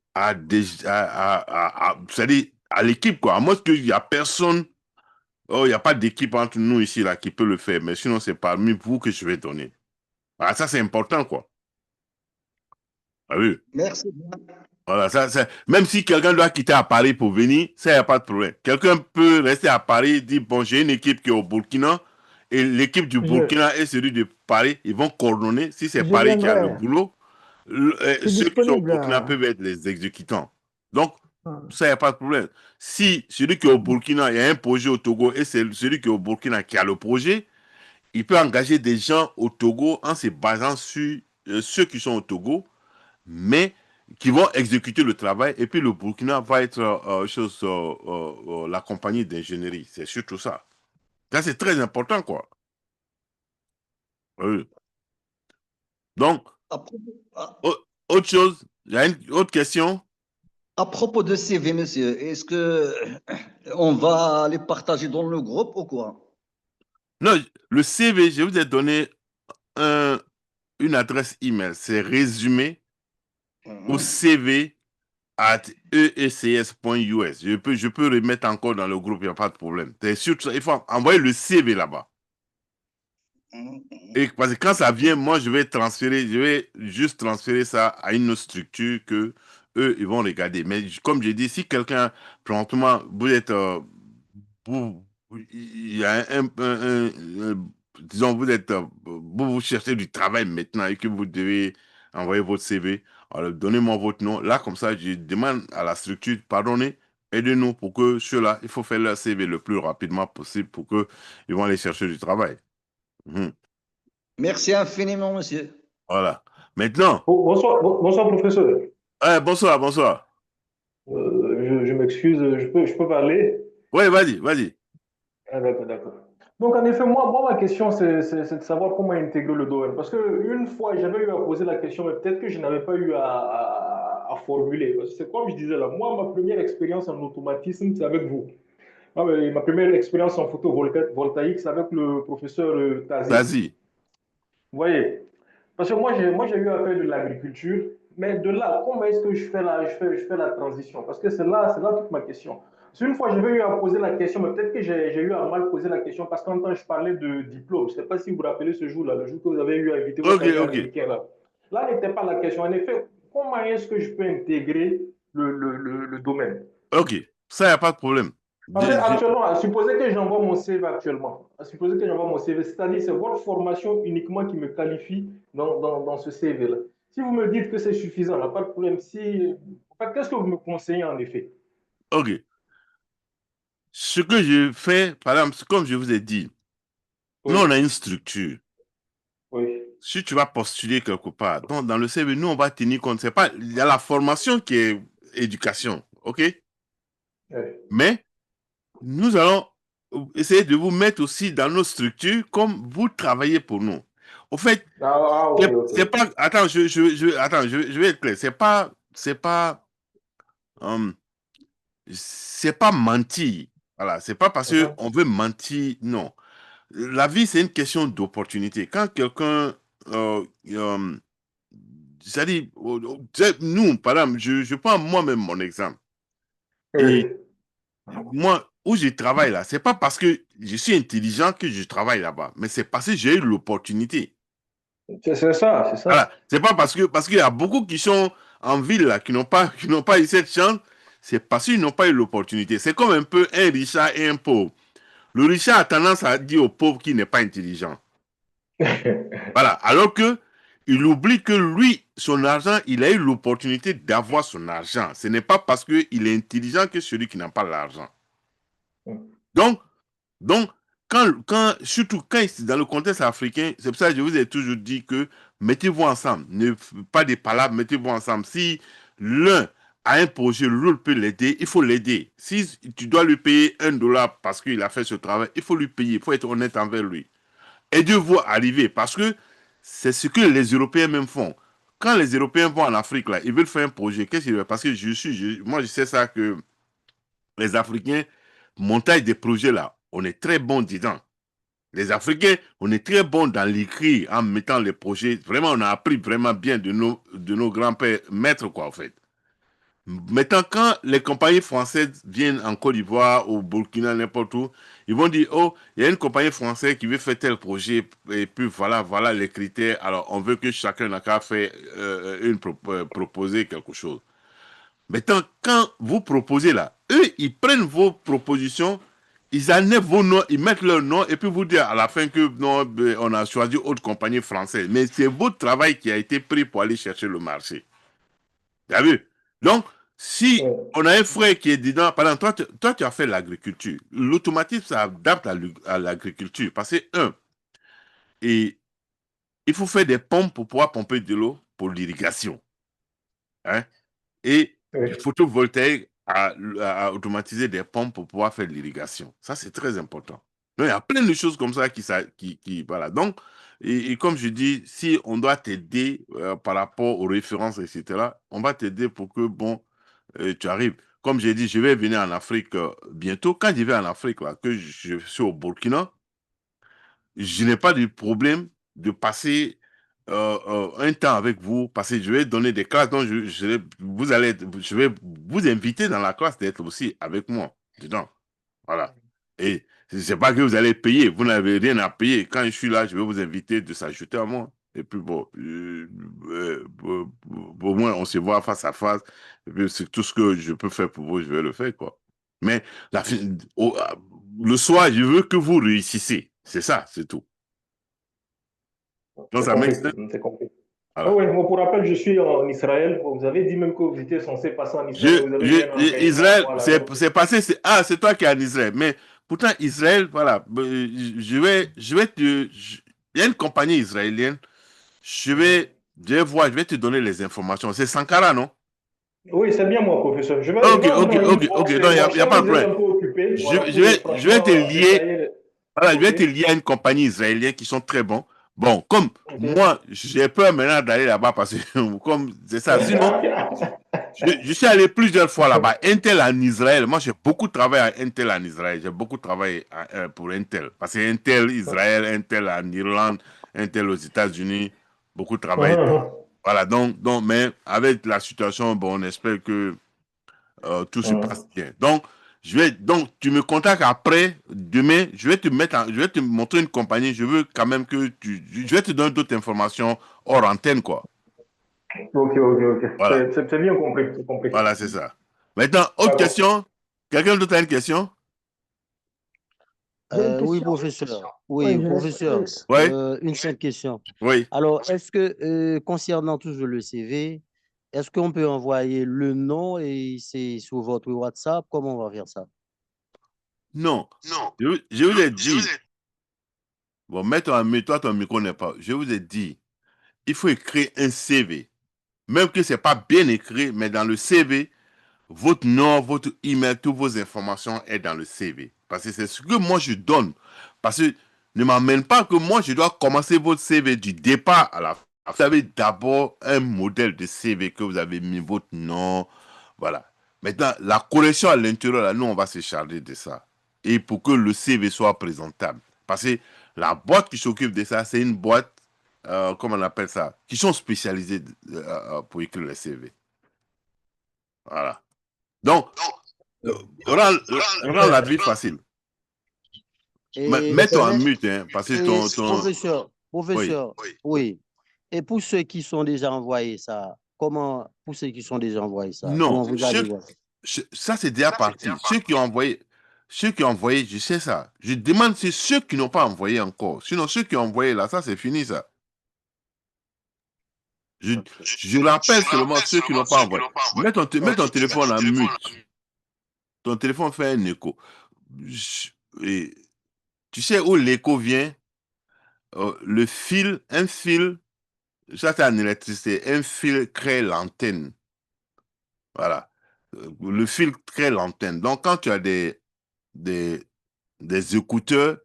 c'est-à-dire à l'équipe, quoi. À moins qu'il n'y a personne, oh, il n'y a pas d'équipe entre nous ici, là, qui peut le faire. Mais sinon, c'est parmi vous que je vais donner. Ah, ça, c'est important, quoi. Ah oui. Merci. Voilà, même si quelqu'un doit quitter à Paris pour venir, ça, il n'y a pas de problème. Quelqu'un peut rester à Paris, dire, bon, j'ai une équipe qui est au Burkina, et l'équipe du Je, Burkina et celui de Paris, ils vont coordonner. Si c'est je Paris qui a le viendrai. boulot, Je suis ceux qui sont au disponible. Burkina peuvent être les exécutants. Donc, Hein. ça, il n'y a pas de problème. Si celui qui est au Burkina, il y a un projet au Togo, et c'est celui qui est au Burkina qui a le projet, il peut engager des gens au Togo en se basant sur ceux qui sont au Togo, mais qui vont exécuter le travail, et puis le Burkina va être la compagnie d'ingénierie. C'est surtout ça. Ça, c'est très important, quoi. Oui. Donc, À propos, à- autre chose, il y a une autre question? à propos de CV, monsieur, est-ce que on va les partager dans le groupe ou quoi? Non, le CV, je vous ai donné une adresse email. C'est résumé au Mhm. CV at eecs.us. Je peux le mettre encore dans le groupe, il n'y a pas de problème. C'est surtout, il faut envoyer le CV là-bas. Mhm. Et parce que quand ça vient, moi, je vais juste transférer ça à une autre structure que eux, ils vont regarder. Mais comme j'ai dit, si quelqu'un, promptement, vous êtes, il y a disons, vous cherchez du travail maintenant et que vous devez envoyer votre CV, alors donnez-moi votre nom. Là, comme ça, je demande à la structure, pardonnez, aidez-nous pour que ceux-là, il faut faire leur CV le plus rapidement possible pour que ils vont aller chercher du travail. Mhm. Merci infiniment, monsieur. Voilà. Maintenant, Bonsoir, bonsoir, professeur. bonsoir, bonsoir. Je m'excuse, je peux parler? Oui, vas-y, vas-y. Ah, d'accord, d'accord. Donc, en effet, ma question, c'est de savoir comment intégrer le domaine. Parce qu'une fois, j'avais eu à poser la question, mais peut-être que je n'avais pas eu à formuler. Parce que c'est comme je disais là, moi, ma première expérience en automatisme, c'est avec vous. Ah, mais ma première expérience en photovoltaïque, c'est avec le professeur Tazi. Vas-y. Vous voyez? Parce que moi, j'ai eu à faire de l'agriculture, mais de là, comment est-ce que je fais la transition? Parce que c'est là toute ma question. C'est une fois, j'avais eu à poser la question, mais peut-être que j'ai eu à mal poser la question parce qu'en temps, je parlais de diplôme. Je ne sais pas si vous vous rappelez ce jour-là, le jour que vous avez eu à inviter Ok, votre ami ok, américain là. Là n'était pas la question. En effet, comment est-ce que je peux intégrer le domaine? ok. Ça, il n'y a pas de problème. Parce qu'actuellement, supposez que j'envoie mon CV actuellement. Supposez que j'envoie mon CV, c'est-à-dire c'est votre formation uniquement qui me qualifie dans ce CV-là. Si vous me dites que c'est suffisant, il n'y a pas de problème. Si, en fait, qu'est-ce que vous me conseillez en effet? Ok. Ce que je fais, par exemple, comme je vous ai dit, nous, on Oui, a une structure. oui, Si tu vas postuler quelque part, donc dans le CV, nous, on va tenir compte. C'est pas, il y a la formation qui est éducation, ok? oui. Mais nous allons essayer de vous mettre aussi dans nos structures comme vous travaillez pour nous. Au fait, Ok, ok, c'est ok. pas, attends, attends, je vais être clair. C'est pas mentir. Voilà, c'est pas parce Mhm. qu'on veut mentir, non. La vie, c'est une question d'opportunité. Quand quelqu'un, c'est-à-dire, nous, par exemple, je prends moi-même mon exemple. Et Oui, moi, où je travaille là, c'est pas parce que je suis intelligent que je travaille là-bas, mais c'est parce que j'ai eu l'opportunité. c'est ça, c'est Voilà, ça. c'est pas parce qu'il y a beaucoup qui sont en ville là, qui n'ont pas eu cette chance, c'est parce qu'ils n'ont pas eu l'opportunité. C'est comme un peu un Richard et un pauvre. Le Richard a tendance à dire au pauvre qu'il n'est pas intelligent. Voilà. Alors que il oublie que lui, son argent, il a eu l'opportunité d'avoir son argent. Ce n'est pas parce qu'il est intelligent que celui qui n'a pas l'argent. Donc, surtout quand dans le contexte africain, c'est pour ça que je vous ai toujours dit que mettez-vous ensemble. Pas des palabres, mettez-vous ensemble. Si l'un a un projet, l'autre peut l'aider, il faut l'aider. Si tu dois lui payer $1 parce qu'il a fait ce travail, il faut lui payer. Il faut être honnête envers lui. Aidez-vous à arriver parce que c'est ce que les Européens même font. Quand les Européens vont en Afrique, là, ils veulent faire un projet. Qu'est-ce qu'ils veulent? Parce que moi, je sais ça que les Africains montent des projets là. On est très bons dedans. Les Africains, on est très bons dans l'écrit en mettant les projets. Vraiment, on a appris vraiment bien de nos grands-pères maîtres, quoi, en fait. Maintenant, quand les compagnies françaises viennent en Côte d'Ivoire, au Burkina, n'importe où, ils vont dire, oh, il y a une compagnie française qui veut faire tel projet, et puis voilà les critères. Alors, on veut que chacun n'a qu'à faire proposer quelque chose. Maintenant, quand vous proposez là, eux, ils prennent vos propositions, ils enlèvent vos noms, ils mettent leur nom, et puis vous dire à la fin que non, on a choisi autre compagnie française. Mais c'est votre travail qui a été pris pour aller chercher le marché. Vous avez vu? Donc, si on a un frère qui est dedans, par exemple, toi, tu as fait l'agriculture. L'automatisme s'adapte à l'agriculture. Parce que, et il faut faire des pompes pour pouvoir pomper de l'eau pour l'irrigation. Hein? Et du photovoltaïque à automatiser des pompes pour pouvoir faire de l'irrigation. Ça, c'est très important. Donc, il y a plein de choses comme ça qui voilà. Donc, et comme je dis, si on doit t'aider par rapport aux références, etc., on va t'aider pour que, bon, tu arrives. Comme j'ai dit, je vais venir en Afrique bientôt. Quand je vais en Afrique, là, que je suis au Burkina, je n'ai pas de problème de passer un temps avec vous, parce que je vais donner des classes, donc je vais vous inviter dans la classe d'être aussi avec moi dedans. Voilà. Et c'est pas que vous allez payer, vous n'avez rien à payer. Quand je suis là, je vais vous inviter de s'ajouter à moi. Et puis bon, au moins on se voit face à face. Et puis c'est tout ce que je peux faire pour vous, je vais le faire, quoi. Mais le soir, je veux que vous réussissiez. C'est ça, c'est tout. Donc ça C'est compris. Voilà. Oui, moi, pour rappel, je suis en Israël. Vous avez dit même que vous étiez censé passer en Israël. Vous avez bien Israël, c'est passé. C'est toi qui es en Israël. Mais pourtant, Israël, voilà. Il y a une compagnie israélienne. Je vais te donner les informations. C'est Sankara, non? Oui, c'est bien moi, professeur. Je vais Ok. Non, il n'y a pas de problème. Je vais te lier. Voilà, je vais te lier à une compagnie israélienne qui sont très bons. Bon, comme moi, j'ai peur maintenant d'aller là-bas parce que, comme c'est ça. Sinon, je suis allé plusieurs fois là-bas. Intel en Israël. Moi, j'ai beaucoup travaillé à Intel en Israël. J'ai beaucoup travaillé pour Intel. Parce que Intel Israël, Intel en Irlande, Intel aux États-Unis. Beaucoup travaillé. Voilà, mais avec la situation, bon, on espère que tout se passe bien. Donc, tu me contactes après, demain, je vais te montrer une compagnie. Je veux quand même que je vais te donner d'autres informations hors antenne, quoi. Ok. Voilà. C'est bien compris. Voilà, c'est ça. Maintenant, autre question? Quelqu'un d'autre a une question? Oui, professeur. Oui, professeur. Une simple question. Oui. Alors, est-ce que, concernant toujours le CV, est-ce qu'on peut envoyer le nom et c'est sur votre WhatsApp? Comment on va faire ça? Non. Je vous ai dit. Bon, mets-toi, ton micro n'est pas. Je vous ai dit, il faut écrire un CV. Même que ce n'est pas bien écrit, mais dans le CV, votre nom, votre email, toutes vos informations sont dans le CV. Parce que c'est ce que moi je donne. Parce que ne m'amène pas que moi je dois commencer votre CV du départ à la fin. Vous avez d'abord un modèle de CV que vous avez mis votre nom. Voilà. Maintenant, la correction à l'intérieur, là, nous, on va se charger de ça. Et pour que le CV soit présentable. Parce que la boîte qui s'occupe de ça, c'est une boîte, comment on appelle ça, qui sont spécialisées pour écrire le CV. Voilà. Donc, rend la vie facile. Mets-toi en mute, hein, parce que Professeur, oui. Et pour ceux qui sont déjà envoyés ça, non, ça c'est déjà parti. Ceux qui ont envoyé, ceux qui ont envoyé, je sais ça. Je demande c'est ceux qui n'ont pas envoyé encore. Sinon, ceux qui ont envoyé là, ça c'est fini ça. Je rappelle seulement ceux qui n'ont pas envoyé. Mets ton téléphone en mute. Ton téléphone fait un écho. Et tu sais où l'écho vient? Le fil, un fil, ça c'est en électricité, un fil crée l'antenne. Voilà. Le fil crée l'antenne. Donc quand tu as des écouteurs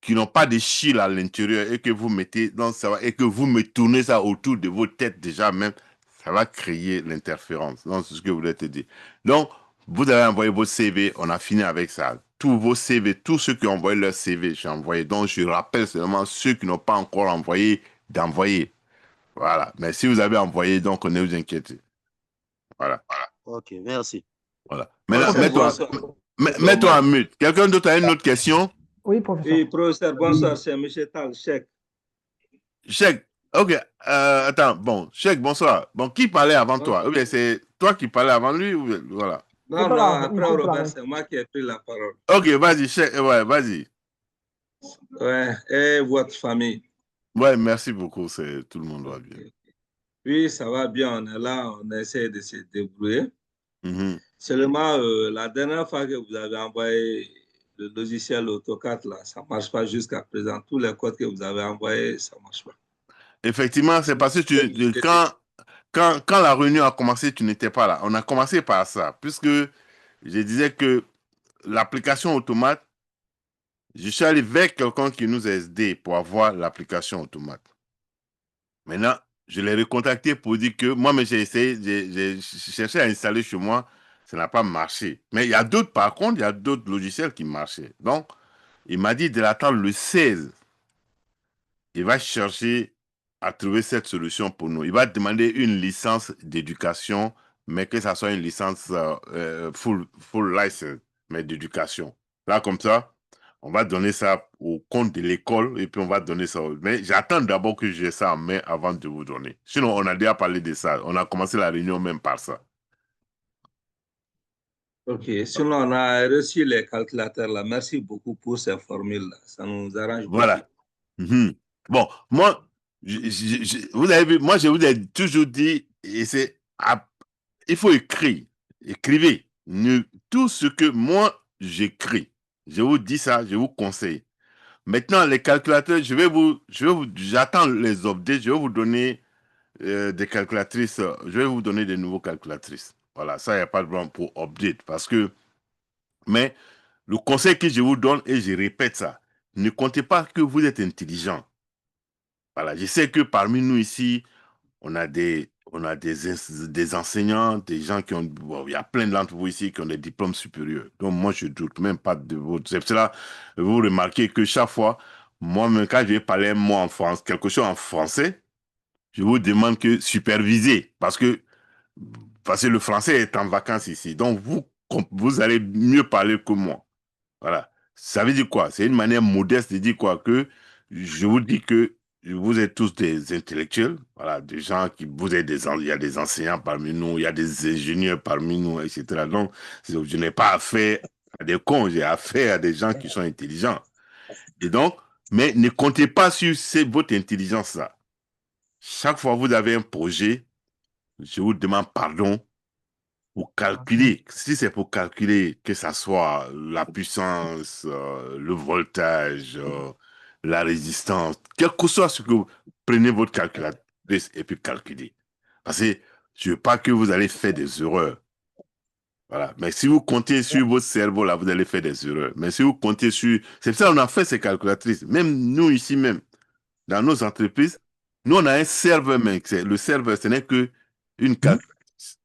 qui n'ont pas de fil à l'intérieur et que vous mettez dans ça et que vous me tournez ça autour de vos têtes déjà même, ça va créer l'interférence. Donc, c'est ce que je voulais te dire. Donc, vous avez envoyé vos CV, on a fini avec ça. Tous vos CV, tous ceux qui ont envoyé leur CV, j'ai envoyé. Donc, je rappelle seulement ceux qui n'ont pas encore envoyé, d'envoyer. Voilà. Mais si vous avez envoyé, donc, ne vous inquiétez. Voilà. Ok, merci. Voilà. Professeur, Maintenant, mets-toi en mute. Quelqu'un d'autre a une autre question? Oui, professeur. Oui, professeur, bonsoir, c'est M. Tal, chèque. Cheikh, ok. Attends, bon, Cheikh, bonsoir. Bon, qui parlait avant toi? Ou bien c'est toi qui parlais avant lui? Voilà. Non, non, après Robert, c'est moi qui ai pris la parole. Ok, vas-y, Cheikh, ouais, vas-y. Ouais, et votre famille? Ouais, merci beaucoup, tout le monde va bien. Oui, ça va bien, on est là, on essaie de se débrouiller. Mhm. Seulement, la dernière fois que vous avez envoyé le logiciel AutoCAD, là, ça ne marche pas jusqu'à présent. Tous les codes que vous avez envoyés, ça ne marche pas. Effectivement, c'est parce que quand la réunion a commencé, tu n'étais pas là. On a commencé par ça, puisque je disais que l'application automate, je suis allé vers quelqu'un qui nous a aidé pour avoir l'application automate. Maintenant, je l'ai recontacté pour dire que moi, j'ai essayé, j'ai cherché à installer chez moi, ça n'a pas marché. Mais il y a d'autres, par contre, il y a d'autres logiciels qui marchaient. Donc, il m'a dit de l'attendre le 16. Il va chercher à trouver cette solution pour nous. Il va demander une licence d'éducation, mais que ça soit une licence full license, mais d'éducation. Là, comme ça, on va donner ça au compte de l'école et puis on va donner ça. Mais j'attends d'abord que j'ai ça en main avant de vous donner. Sinon, on a déjà parlé de ça. On a commencé la réunion même par ça. OK. Sinon, on a reçu les calculateurs là. Merci beaucoup pour ces formules-là. Ça nous arrange Voilà. Mhm. Bon, moi, vous avez vu, moi, je vous ai toujours dit, et c'est, il faut écrire. Écrivez. Tout ce que moi, j'écris. Je vous dis ça, je vous conseille. Maintenant, les calculateurs, j'attends les updates, je vais vous donner des calculatrices, je vais vous donner des nouveaux calculatrices. Voilà, ça, il n'y a pas de problème pour update. Mais le conseil que je vous donne, et je répète ça, ne comptez pas que vous êtes intelligent. Voilà, je sais que parmi nous ici, on a des enseignants, des gens qui ont, bon, il y a plein d'entre vous ici qui ont des diplômes supérieurs. Donc moi, je ne doute même pas de vous. C'est cela, vous remarquez que chaque fois, moi-même, quand je vais parler moi en France, quelque chose en français, je vous demande que superviser, parce que le français est en vacances ici. Donc vous allez mieux parler que moi. Voilà. Ça veut dire quoi? C'est une manière modeste de dire quoi? Que je vous dis que vous êtes tous des intellectuels, voilà, des gens qui, il y a des enseignants parmi nous, il y a des ingénieurs parmi nous, etc. Donc, je n'ai pas affaire à des cons, j'ai affaire à des gens qui sont intelligents. Et donc, mais ne comptez pas sur votre intelligence-là. Chaque fois que vous avez un projet, je vous demande pardon pour calculer, si c'est pour calculer que ça soit la puissance, le voltage, la résistance, quel que soit ce que vous prenez votre calculatrice et puis calculez. Parce que je ne veux pas que vous allez faire des erreurs. Voilà. Mais si vous comptez sur votre cerveau, là, vous allez faire des erreurs. Mais si vous comptez sur... C'est pour ça qu'on a fait ces calculatrices. Même nous ici même, dans nos entreprises, nous, on a un serveur, mais le serveur, ce n'est que une calculatrice.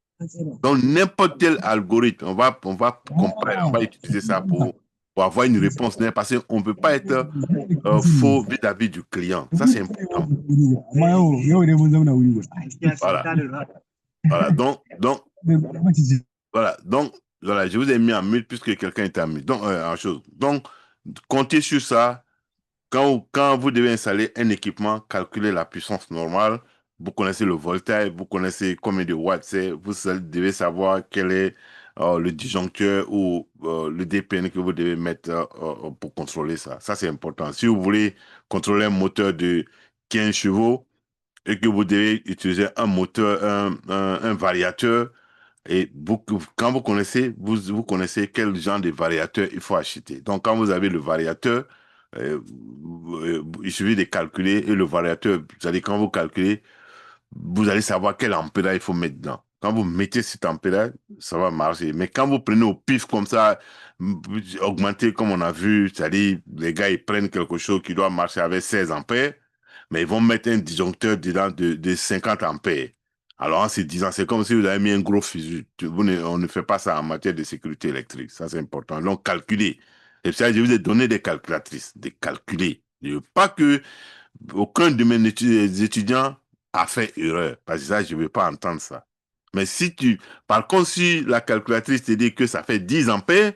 Donc, n'importe quel algorithme, on va comparer, on va utiliser ça pour avoir une réponse, parce qu'on ne peut pas être faux vis-à-vis du client. Ça, c'est important. Voilà. Voilà. Voilà, je vous ai mis en mute puisque quelqu'un est en mute. Donc, comptez sur ça. Quand vous devez installer un équipement, calculez la puissance normale. Vous connaissez le voltage, vous connaissez combien de watts c'est, vous devez savoir quelle est le disjoncteur ou le DPN que vous devez mettre pour contrôler ça. Ça, c'est important. Si vous voulez contrôler un moteur de 15 chevaux et que vous devez utiliser un moteur, un variateur, et quand vous connaissez, vous connaissez quel genre de variateur il faut acheter. Donc, quand vous avez le variateur, il suffit de calculer et le variateur, c'est-à-dire quand vous calculez, vous allez savoir quel ampérage il faut mettre dedans. Quand vous mettez cet ampérage, ça va marcher. Mais quand vous prenez au pif comme ça, augmenter comme on a vu, c'est-à-dire les gars, ils prennent quelque chose qui doit marcher avec 16 ampères, mais ils vont mettre un disjoncteur dedans de 50 ampères. Alors en se disant, c'est comme si vous avez mis un gros fusil. On ne fait pas ça en matière de sécurité électrique. Ça, c'est important. Donc, calculer. Et ça, je vous ai donné des calculatrices, des calculer. Je veux pas que aucun de mes étudiants a fait erreur. Parce que ça, je ne veux pas entendre ça. Mais par contre, si la calculatrice te dit que ça fait 10 ampères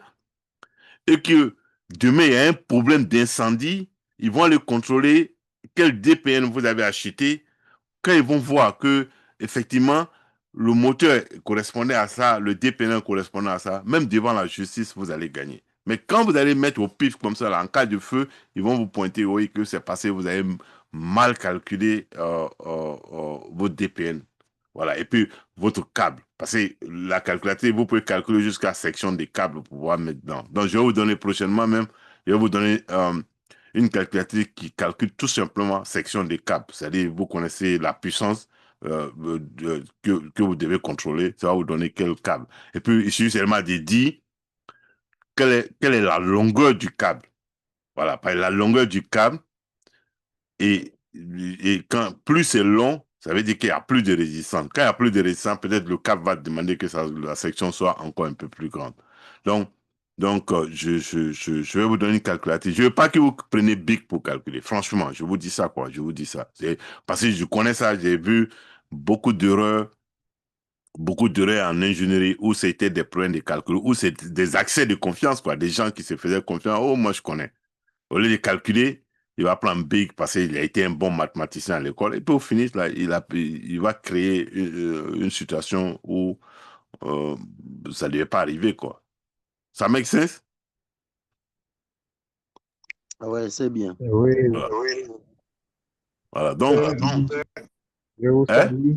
et que demain, il y a un problème d'incendie, ils vont aller contrôler quel DPN vous avez acheté. Quand ils vont voir que, effectivement, le moteur correspondait à ça, le DPN correspondait à ça, même devant la justice, vous allez gagner. Mais quand vous allez mettre au pif comme ça, là, en cas de feu, ils vont vous pointer, oui, que c'est passé, vous avez mal calculé votre DPN. Voilà. Et puis, votre câble. Parce que la calculatrice, vous pouvez calculer jusqu'à section des câbles pour pouvoir mettre dedans. Donc, je vais vous donner prochainement même, je vais vous donner une calculatrice qui calcule tout simplement section des câbles. C'est-à-dire, vous connaissez la puissance que vous devez contrôler. Ça va vous donner quel câble. Et puis, il suffit seulement de dire quelle est la longueur du câble. Voilà. Par la longueur du câble, et quand plus c'est long, ça veut dire qu'il y a plus de résistance. Quand il y a plus de résistance, peut-être le câble va demander que la section soit encore un peu plus grande. Donc je vais vous donner une calculatrice. Je ne veux pas que vous preniez Bic pour calculer. Franchement, je vous dis ça, quoi. Je vous dis ça. Parce que je connais ça, j'ai vu beaucoup d'erreurs en ingénierie où c'était des problèmes de calcul, où c'est des accès de confiance, quoi. Des gens qui se faisaient confiance. Oh, moi, je connais. Au lieu de calculer, il va prendre Big parce qu'il a été un bon mathématicien à l'école. Et puis au finish, là, il va créer une situation où ça ne devait pas arriver, quoi. Ça make sense? Ouais, c'est bien. Oui, Voilà. Voilà. Donc, je vous hein? salue.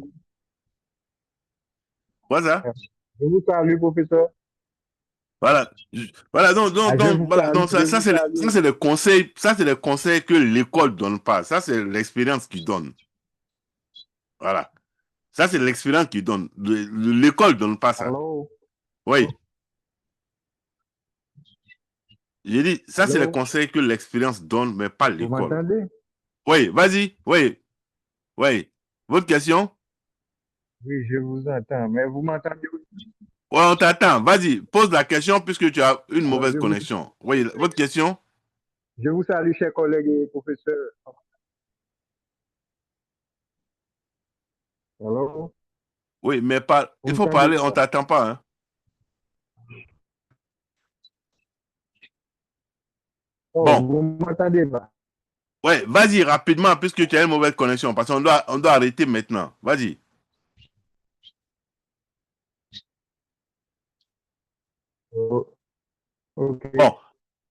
What's that? Je vous salue, professeur. Voilà. Voilà, donc ça, c'est les conseils, que l'école ne donne pas. Ça, c'est l'expérience qui donne. Voilà. Ça, c'est l'expérience qui donne. L'école ne donne pas ça. Allô? Oui. J'ai dit, ça, c'est Allô? les conseils que l'expérience donne, mais pas Vous l'école. m'entendez? Oui, vas-y. Oui. Oui. Votre question? Oui, je vous entends, mais vous m'entendez aussi? Oui, on t'attend. Vas-y, pose la question puisque tu as une Alors, mauvaise connexion. Oui, votre question? je vous salue, chers collègues et professeurs. Allô? Oui, mais Vous il faut m'entendez parler, on ne pas? t'attend pas. Hein? Oh, Bon, vous m'entendez pas? ouais, vas-y rapidement puisque tu as une mauvaise connexion parce qu'on doit arrêter maintenant. Vas-y. Oh, ok.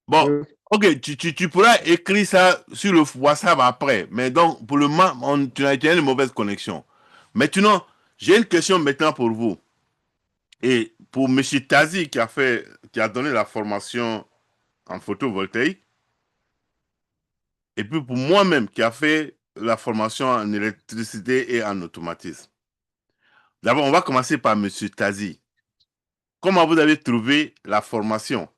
Bon, ok, tu pourras écrire ça sur le WhatsApp après. Mais donc, pour le moment, tu as une mauvaise connexion. Maintenant, j'ai une question maintenant pour vous. Et pour M. Tazi qui a donné la formation en photovoltaïque, et puis pour moi-même qui a fait la formation en électricité et en automatisme. D'abord, on va commencer par M. Tazi. Comment vous avez trouvé la formation?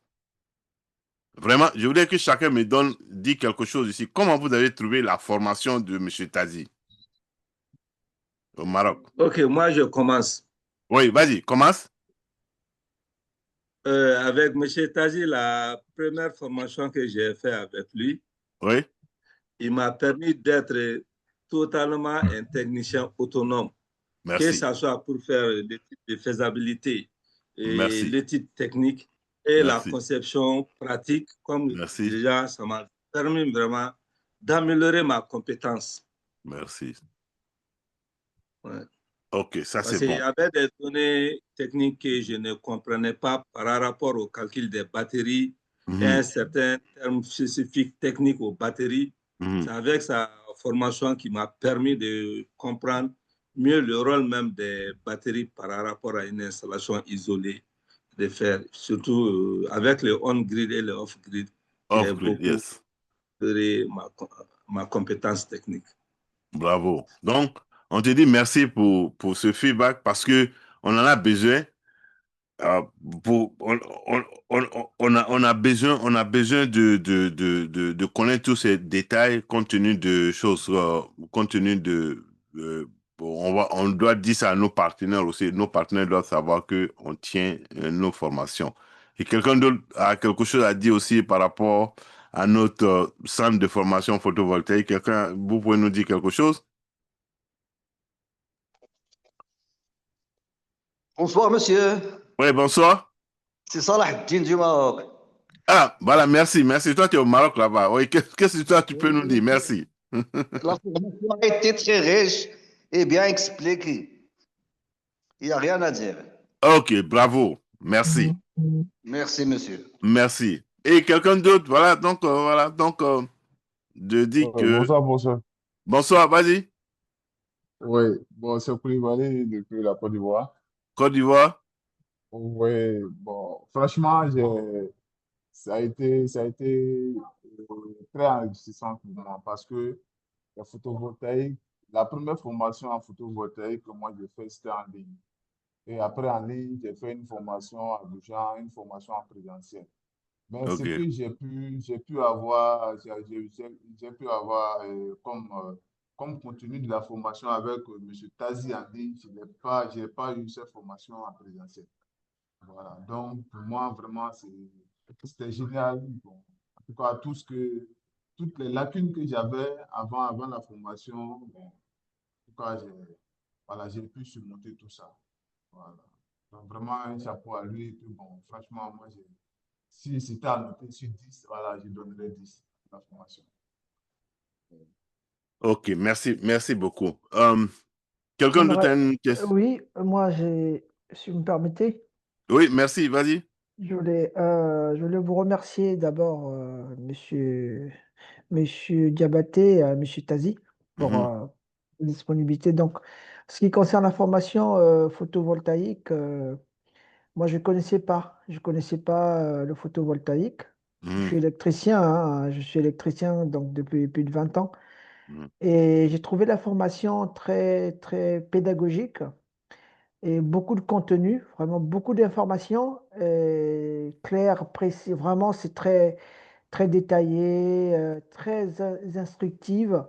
Vraiment, je voudrais que chacun dit quelque chose ici. Comment vous avez trouvé la formation de M. Tazi au Maroc? Ok, moi je commence. Oui, vas-y, commence. Avec M. Tazi, la première formation que j'ai faite avec lui, oui, il m'a permis d'être totalement un technicien autonome. Merci. Que ce soit pour faire l'étude de faisabilité et Merci. l'étude technique et Merci. la conception pratique, comme Merci. déjà ça m'a permis vraiment d'améliorer ma compétence. Merci. Ouais. Ok, ça Parce c'est qu'il bon. y avait des données techniques que je ne comprenais pas par rapport au calcul des batteries et un certain terme spécifique technique aux batteries. C'est avec sa formation qui m'a permis de comprendre mieux le rôle même des batteries par rapport à une installation isolée de faire, surtout avec le on-grid et le off-grid, qui a Off-grid, beaucoup yes. amélioré ma compétence technique. Bravo. Donc, on te dit merci pour ce feedback parce que on en a besoin. euh, on a besoin de connaître tous ces détails compte tenu de choses, compte tenu de, on doit dire ça à nos partenaires aussi. Nos partenaires doivent savoir que on tient nos formations. Et quelqu'un d'autre a quelque chose à dire aussi par rapport à notre centre de formation photovoltaïque. Quelqu'un, vous pouvez nous dire quelque chose? Bonsoir, monsieur. Oui, bonsoir. C'est Salah Din du Maroc. Ah, voilà, merci, merci. Toi, tu es au Maroc là-bas. Oui, qu'est-ce que toi, tu peux nous dire? Merci. La formation a été très riche et bien expliquée. Il n'y a rien à dire. Ok, bravo. Merci. Merci, monsieur. Merci. Et quelqu'un d'autre, voilà, donc, je dis que... Bonsoir, bonsoir. Bonsoir, vas-y. Oui, bon, c'est Koulibaly depuis la Côte d'Ivoire. Côte d'Ivoire. Oui, bon, franchement, ça a été très enrichissant pour moi parce que la photovoltaïque, la première formation en photovoltaïque que moi j'ai fait, c'était en ligne. Et après, en ligne, j'ai fait une formation à Abidjan, une formation en présentiel. Mais ce Ok. que j'ai pu avoir, j'ai pu avoir comme contenu de la formation avec M. Tazi en ligne, je n'ai pas eu cette formation en présentiel. Voilà. Donc, pour moi, vraiment, c'était génial. Bon, en tout cas, toutes les lacunes que j'avais avant la formation, bon, en tout cas, voilà, j'ai pu surmonter tout ça. Voilà. Donc, vraiment, un chapeau à lui. Et puis, bon, franchement, moi, si c'était à noter sur 10, voilà, je donnerais 10 à la formation. Ok, merci beaucoup. Quelqu'un d'autre a J'aimerais, une question? oui, moi, si vous me permettez, Oui, merci, vas-y. je voulais vous remercier d'abord, monsieur Diabaté, monsieur Tazi, pour Mhm, la disponibilité. Donc, ce qui concerne la formation photovoltaïque, moi, je connaissais pas le photovoltaïque. Je suis mhm, électricien, hein, je suis électricien donc depuis plus de 20 ans. mhm. Et j'ai trouvé la formation très, très pédagogique et beaucoup de contenu, vraiment beaucoup d'informations claires, précises. Vraiment, c'est très, très détaillé, très instructive.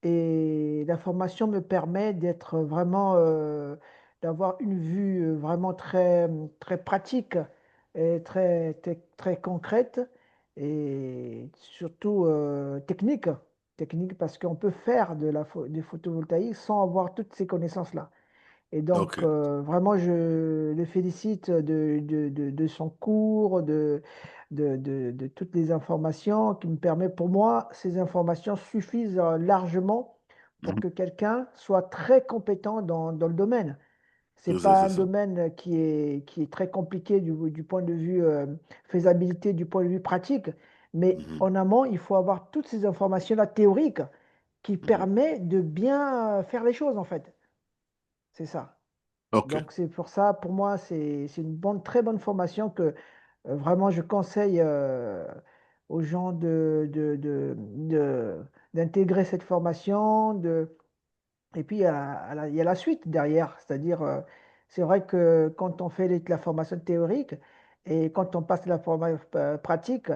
Et la formation me permet d'être vraiment, d'avoir une vue vraiment très, très pratique et très, très, très concrète et surtout technique. Technique parce qu'on peut faire du photovoltaïque sans avoir toutes ces connaissances-là. Et donc, Ok, vraiment, je le félicite de son cours, de toutes les informations qui me permettent, pour moi, ces informations suffisent largement pour mhm. que quelqu'un soit très compétent dans le domaine. C'est pas C'est un ça. domaine qui est très compliqué du point de vue faisabilité, du point de vue pratique, mais Mhm, en amont, il faut avoir toutes ces informations-là théoriques qui mhm. permettent de bien faire les choses, en fait. C'est ça. Ok. Donc c'est pour ça, pour moi, c'est une très bonne formation que vraiment je conseille aux gens d'intégrer cette formation. Et puis il y a la suite derrière. C'est-à-dire, c'est vrai que quand on fait la formation théorique et quand on passe la formation pratique,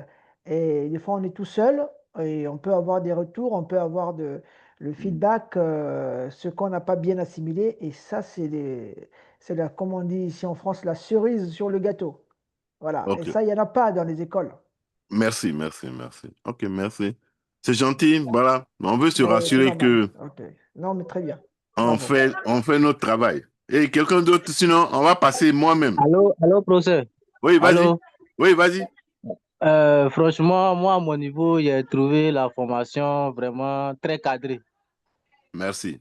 et des fois on est tout seul et on peut avoir des retours, on peut avoir le Mhm. feedback, ce qu'on n'a pas bien assimilé. Et ça, comme on dit ici en France, la cerise sur le gâteau. Voilà. Et Ok. ça, il n'y en a pas dans les écoles. Merci. Ok, merci. C'est gentil, voilà. On veut se Mais c'est rassurer normal. que OK. Non, mais très bien. on Bravo. fait, on fait notre travail. Et quelqu'un d'autre, sinon, on va passer moi-même. Allô, professeur. Oui, vas-y. Allô. Oui, vas-y. Franchement, moi, à mon niveau, j'ai trouvé la formation vraiment très cadrée. Merci.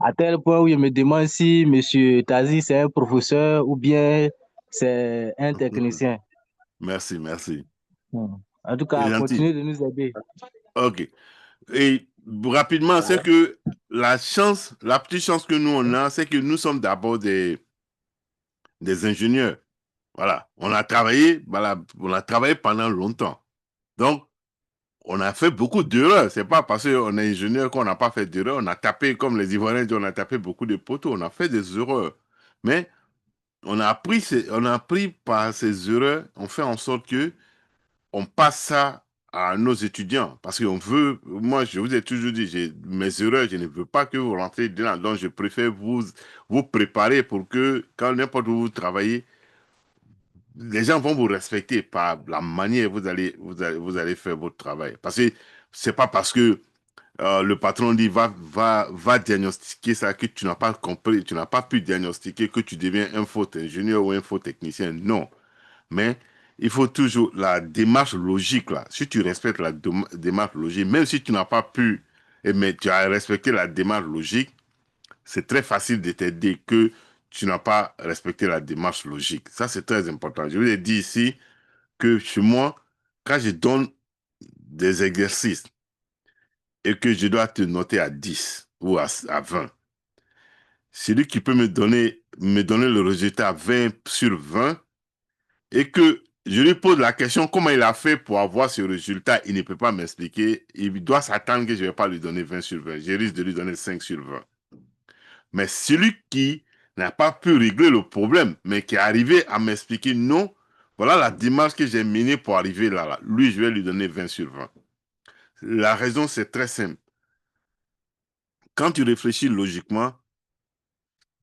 À tel point où je me demande si M. Tazi, c'est un professeur ou bien c'est un technicien. Merci, merci. En tout C'est cas, gentil. continuez de nous aider. OK. Et rapidement, c'est que la petite chance que nous, on a, c'est que nous sommes d'abord des ingénieurs. Voilà. On a travaillé pendant longtemps. Donc, on a fait beaucoup d'erreurs. C'est pas parce qu'on est ingénieur qu'on n'a pas fait d'erreurs. On a tapé, comme les Ivoiriens disent, on a tapé beaucoup de poteaux. On a fait des erreurs. Mais on a appris par ces erreurs. On fait en sorte que on passe ça à nos étudiants. Parce qu'on veut, moi, je vous ai toujours dit, mes erreurs, je ne veux pas que vous rentrez dedans. Donc, je préfère vous préparer pour que, quand n'importe où vous travaillez, les gens vont vous respecter par la manière dont vous allez faire votre travail. Parce que c'est pas parce que le patron dit va diagnostiquer ça que tu n'as pas compris, tu n'as pas pu diagnostiquer que tu deviens un faux ingénieur ou un faux technicien. Non. Mais il faut toujours la démarche logique là. Si tu respectes la démarche logique, même si tu n'as pas pu, mais tu as respecté la démarche logique, c'est très facile de t'aider que tu n'as pas respecté la démarche logique. Ça, c'est très important. Je vous ai dit ici que chez moi, quand je donne des exercices et que je dois te noter à 10 ou à 20, celui qui peut me donner le résultat à 20 sur 20 et que je lui pose la question comment il a fait pour avoir ce résultat, il ne peut pas m'expliquer. Il doit s'attendre que je ne vais pas lui donner 20 sur 20. Je risque de lui donner 5 sur 20. Mais celui qui n'a pas pu régler le problème, mais qui est arrivé à m'expliquer non, voilà la démarche que j'ai menée pour arriver là. Lui, je vais lui donner 20 sur 20. La raison, c'est très simple. Quand tu réfléchis logiquement,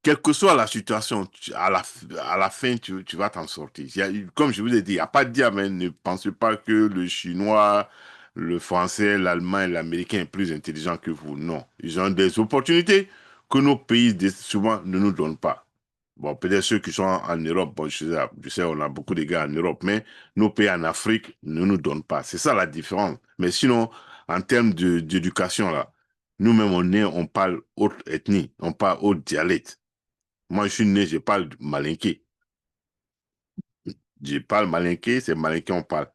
quelle que soit la situation, à la fin, tu vas t'en sortir. Comme je vous ai dit, il n'y a pas de diable. Ne pensez pas que le chinois, le français, l'allemand et l'américain est plus intelligent que vous. Non. Ils ont des opportunités que nos pays souvent ne nous donnent pas. Bon, peut-être ceux qui sont en Europe, bon, je sais, on a beaucoup de gars en Europe, mais nos pays en Afrique ne nous donnent pas. C'est ça la différence. Mais sinon, en termes d'éducation, là, nous-mêmes, on parle autre ethnie, on parle autre dialecte. Moi, je suis né, je parle malinké. Je parle malinké, c'est malinké on parle.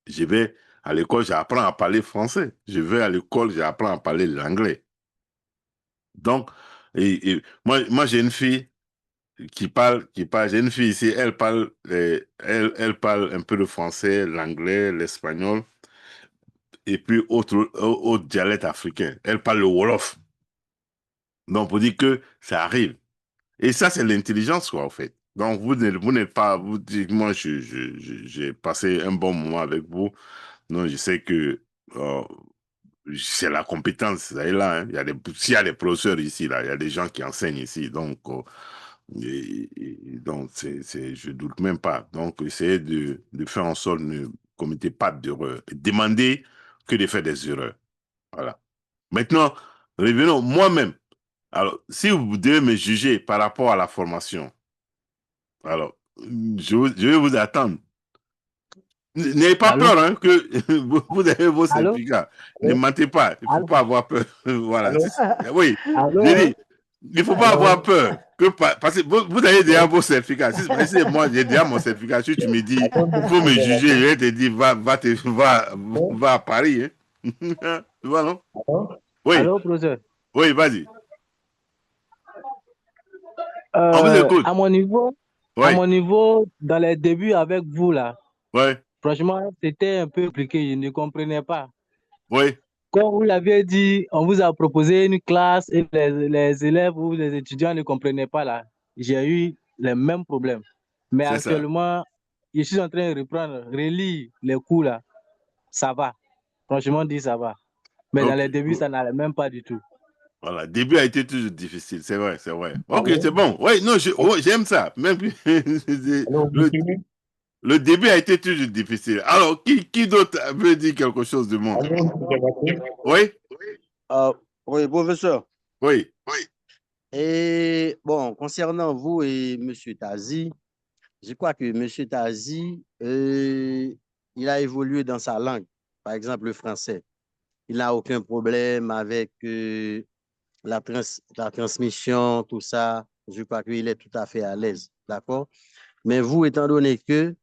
Je vais à l'école, j'apprends à parler français. Je vais à l'école, j'apprends à parler l'anglais. Donc, moi j'ai une fille j'ai une fille ici, elle parle un peu le français, l'anglais, l'espagnol, et puis autre dialecte africain. Elle parle le Wolof. Donc, pour dire que ça arrive. Et ça, c'est l'intelligence, quoi, en fait. Donc, vous n'êtes pas, vous dites, moi, j'ai passé un bon moment avec vous. Donc, je sais que c'est la compétence, ça est là. Hein. S'il y a des professeurs ici, là, il y a des gens qui enseignent ici. Donc, donc je doute même pas. Donc, essayez de faire en sorte de ne commettez pas d'erreurs. Demandez que de faire des erreurs. Voilà. Maintenant, revenons moi-même. Alors, si vous devez me juger par rapport à la formation, alors, je vais vous attendre. N'ayez pas Allô? peur hein, que vous avez vos Allô? certificats. Ne mentez pas. Il ne faut Allô? pas avoir peur. Voilà. Allô? Oui, Allô? j'ai dit, il ne faut pas Allô? avoir peur. Parce que vous avez déjà vos certificats. Si moi, j'ai déjà mon certificat. Si tu me dis, il faut me juger, je vais te dire, va à Paris. Hein. Tu vois, non? Oui, Allô, professeur? oui, vas-y. On vous écoute. À Oui, mon niveau, dans les débuts avec vous, là, oui, franchement, c'était un peu compliqué, je ne comprenais pas. oui. Comme vous l'avez dit, on vous a proposé une classe et les élèves ou les étudiants ne comprenaient pas là. J'ai eu les mêmes problèmes. Mais C'est ça. actuellement, je suis en train de reprendre, relire les cours là. Ça va. Franchement dit, ça va. Mais dans Ok. les débuts, ça n'allait même pas du tout. Voilà, le début a été toujours difficile, c'est vrai, c'est vrai. Ok, Allô? c'est bon. Oui, non, j'aime ça. Même Allô, vous le, suivez? le début a été toujours difficile. Alors, qui d'autre veut dire quelque chose de moi? Allô, c'est Baptiste? Oui, Oui, professeur. oui, Et bon, concernant vous et M. Tazi, je crois que M. Tazi, il a évolué dans sa langue, par exemple le français. Il n'a aucun problème avec la transmission, tout ça, je crois qu'il est tout à fait à l'aise. D'accord? Mais vous, étant donné que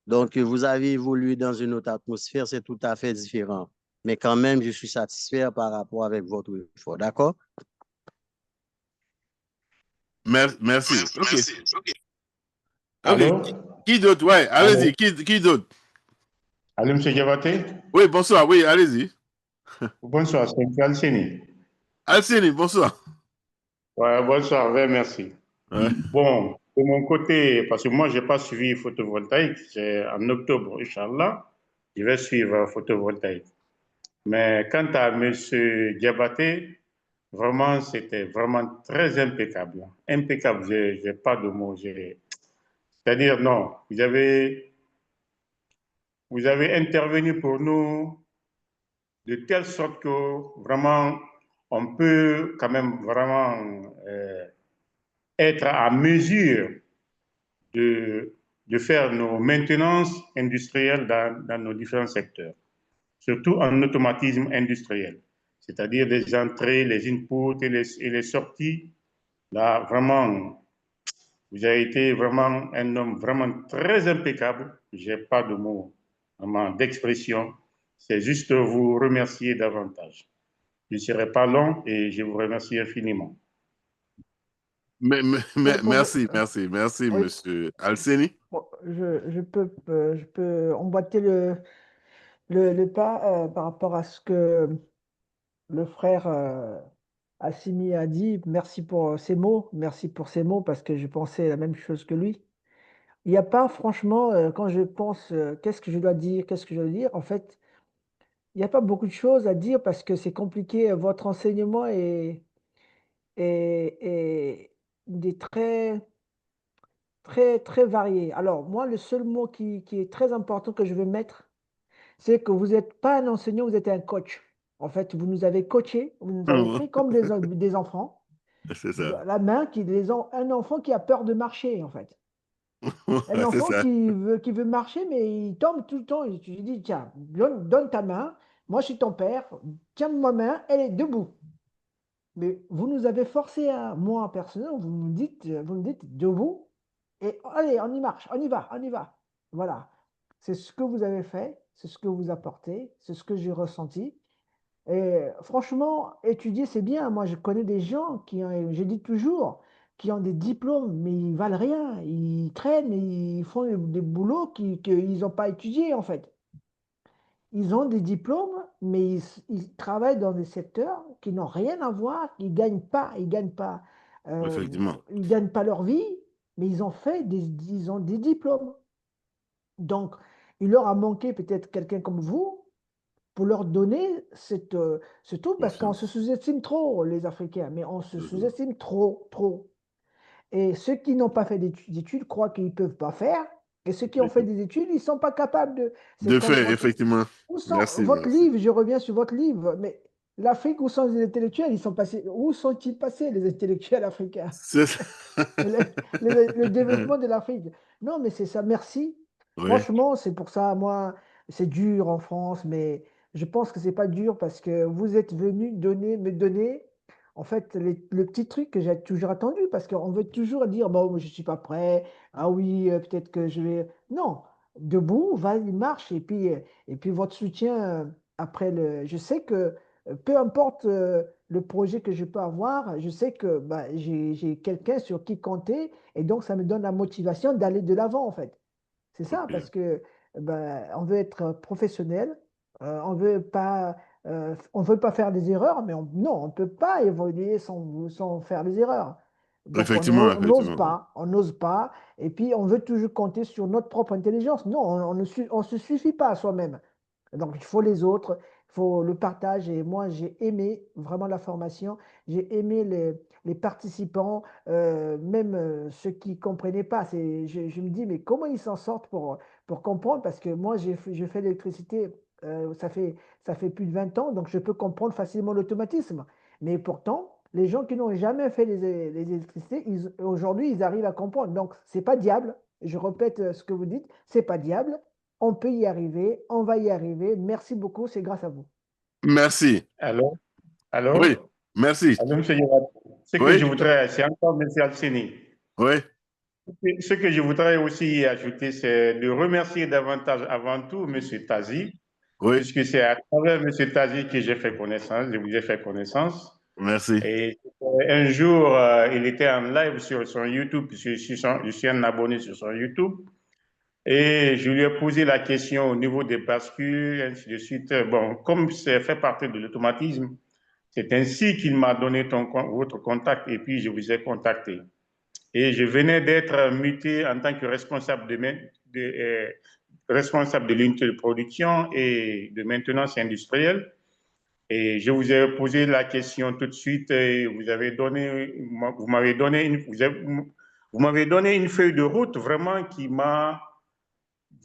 donc, vous avez évolué dans une autre atmosphère, c'est tout à fait différent. Mais quand même, je suis satisfait par rapport avec votre effort. D'accord? Merci. OK. Allô? OK. Qui d'autre? Ouais, allez-y. Allô? Qui d'autre? Allô, M. Diabaté? Oui, bonsoir. Oui, allez-y. Bonsoir, c'est M. Alcini. Alcini, bonsoir. Ouais, bonsoir, ouais, merci. Ouais. Bon, de mon côté, parce que moi, je n'ai pas suivi photovoltaïque, c'est en octobre, Inch'Allah, je vais suivre photovoltaïque. Mais quant à M. Diabaté, vraiment, c'était vraiment très impeccable. Impeccable, je n'ai pas de mots. C'est-à-dire, non, vous avez intervenu pour nous de telle sorte que vraiment, on peut quand même vraiment être à mesure de, de faire nos maintenances industrielles dans nos différents secteurs, surtout en automatisme industriel, c'est-à-dire les entrées, les inputs et les sorties. Là, vraiment, vous avez été vraiment un homme vraiment très impeccable. Je n'ai pas de mots, vraiment, d'expression. C'est juste vous remercier davantage. Je ne serai pas long et je vous remercie infiniment. Merci, Oui. monsieur Alcini. Bon, je peux emboîter le pas par rapport à ce que le frère Assimi a dit. Merci pour ces mots. Merci pour ces mots parce que je pensais la même chose que lui. Il n'y a pas, franchement, quand je pense, qu'est-ce que je dois dire, qu'est-ce que je dois dire, en fait, il n'y a pas beaucoup de choses à dire parce que c'est compliqué. Votre enseignement est des très varié. Alors, moi, le seul mot qui est très important que je veux mettre, c'est que vous n'êtes pas un enseignant, vous êtes un coach. En fait, vous nous avez coachés, vous nous avez pris comme des enfants, C'est ça. la main, un enfant qui a peur de marcher, en fait. Un C'est enfant ça. qui veut marcher, mais il tombe tout le temps. Et tu lui dis, tiens, donne ta main, moi je suis ton père, tiens ma main, elle est debout. Mais vous nous avez forcé à, moi personnellement, vous me dites debout, et allez, on y marche, on y va, on y va. Voilà. C'est ce que vous avez fait, c'est ce que vous apportez, c'est ce que j'ai ressenti. Et franchement, étudier, c'est bien. Moi, je connais des gens qui ont, je dis toujours, qui ont des diplômes, mais ils valent rien. Ils traînent, ils font des boulots qu'ils n'ont pas étudiés, en fait. Ils ont des diplômes, mais ils travaillent dans des secteurs qui n'ont rien à voir, euh, Effectivement. ils gagnent pas leur vie, mais ils ont des diplômes. Donc, il leur a manqué peut-être quelqu'un comme vous pour leur donner ce tout, parce qu'on se sous-estime trop, les Africains, mais on se sous-estime trop, trop. Et ceux qui n'ont pas fait d'études croient qu'ils ne peuvent pas faire, et ceux qui ont fait des études, ils ne sont pas capables de. C'est De comme fait, effectivement. Merci, votre merci. livre, je reviens sur votre livre, mais l'Afrique, où sont les intellectuels? Où sont-ils passés, les intellectuels africains? Le développement de l'Afrique. Non, mais c'est ça, merci. Oui, Franchement, c'est pour ça, moi, c'est dur en France, mais je pense que c'est pas dur parce que vous êtes venu me donner, en fait, le petit truc que j'ai toujours attendu, parce qu'on veut toujours dire, bon, je suis pas prêt, ah oui, peut-être que je vais. Non, debout, vas-y, marche, et puis votre soutien après Je sais que peu importe le projet que je peux avoir, je sais que bah, j'ai quelqu'un sur qui compter, et donc ça me donne la motivation d'aller de l'avant, en fait. C'est ça, ok. parce que on veut être professionnel, on veut pas faire des erreurs, mais non, on ne peut pas évoluer sans faire des erreurs. Donc Effectivement, effectivement. on n'ose pas, et puis on veut toujours compter sur notre propre intelligence. Non, on se suffit pas à soi-même. Donc il faut les autres, il faut le partage, et moi j'ai aimé vraiment la formation, j'ai aimé les participants, même ceux qui ne comprenaient pas. Je me dis, mais comment ils s'en sortent pour comprendre? Parce que moi, j'ai fait l'électricité, ça fait plus de 20 ans, donc je peux comprendre facilement l'automatisme. Mais pourtant, les gens qui n'ont jamais fait les électricités, aujourd'hui, ils arrivent à comprendre. Donc, c'est pas diable. Je répète ce que vous dites, c'est pas diable. On peut y arriver, on va y arriver. Merci beaucoup, c'est grâce à vous. Merci. Allô? Allô? Oui. Merci. Alors, monsieur Yabate, ce que Oui. je voudrais, c'est encore M. Alceni. Oui. Ce que je voudrais aussi ajouter, c'est de remercier davantage avant tout M. Tazi, Oui. puisque c'est à travers M. Tazi que j'ai fait connaissance, je vous ai fait connaissance. Merci. Et un jour, il était en live sur son YouTube, puisque je suis un abonné sur son YouTube, et je lui ai posé la question au niveau des bascules, ainsi de suite. Bon, comme c'est fait partie de l'automatisme, c'est ainsi qu'il m'a donné votre contact, et puis je vous ai contacté. Et je venais d'être muté en tant que responsable responsable de l'unité de production et de maintenance industrielle. Et je vous ai posé la question tout de suite et vous m'avez donné une feuille de route vraiment qui m'a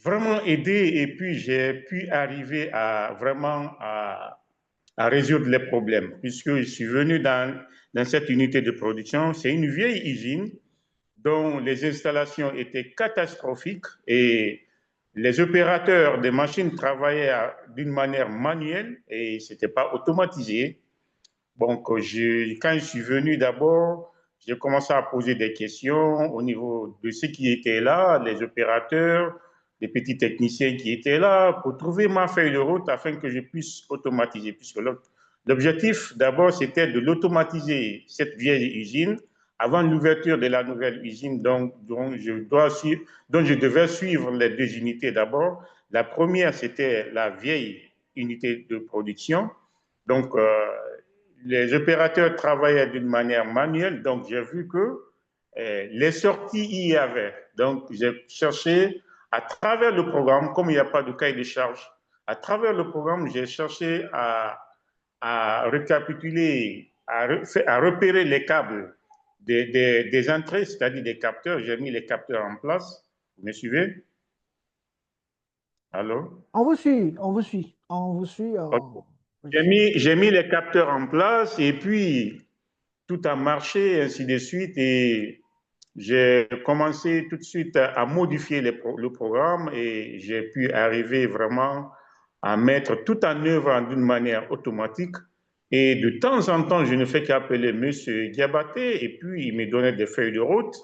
vraiment aidé, et puis j'ai pu arriver à vraiment à résoudre les problèmes, puisque je suis venu dans cette unité de production. C'est une vieille usine dont les installations étaient catastrophiques et les opérateurs des machines travaillaient d'une manière manuelle et ce n'était pas automatisé. Donc, quand je suis venu d'abord, j'ai commencé à poser des questions au niveau de ceux qui étaient là, les opérateurs, les petits techniciens qui étaient là, pour trouver ma feuille de route afin que je puisse automatiser. Puisque l'objectif, d'abord, c'était de l'automatiser, cette vieille usine, avant l'ouverture de la nouvelle usine dont je devais suivre les deux unités d'abord. La première, c'était la vieille unité de production. Donc, les opérateurs travaillaient d'une manière manuelle, donc j'ai vu que les sorties il y avait. Donc, j'ai cherché à travers le programme, comme il n'y a pas de cahier de charge, à travers le programme, j'ai cherché à récapituler, à repérer les câbles des entrées, c'est-à-dire des capteurs. J'ai mis les capteurs en place. Vous me suivez? Allô? On vous suit, on vous suit, on vous suit. Okay. J'ai mis les capteurs en place et puis tout a marché, ainsi de suite. Et j'ai commencé tout de suite à modifier le programme et j'ai pu arriver vraiment à mettre tout en œuvre d'une manière automatique. Et de temps en temps, je ne fais qu'appeler M. Diabaté et puis il me donnait des feuilles de route.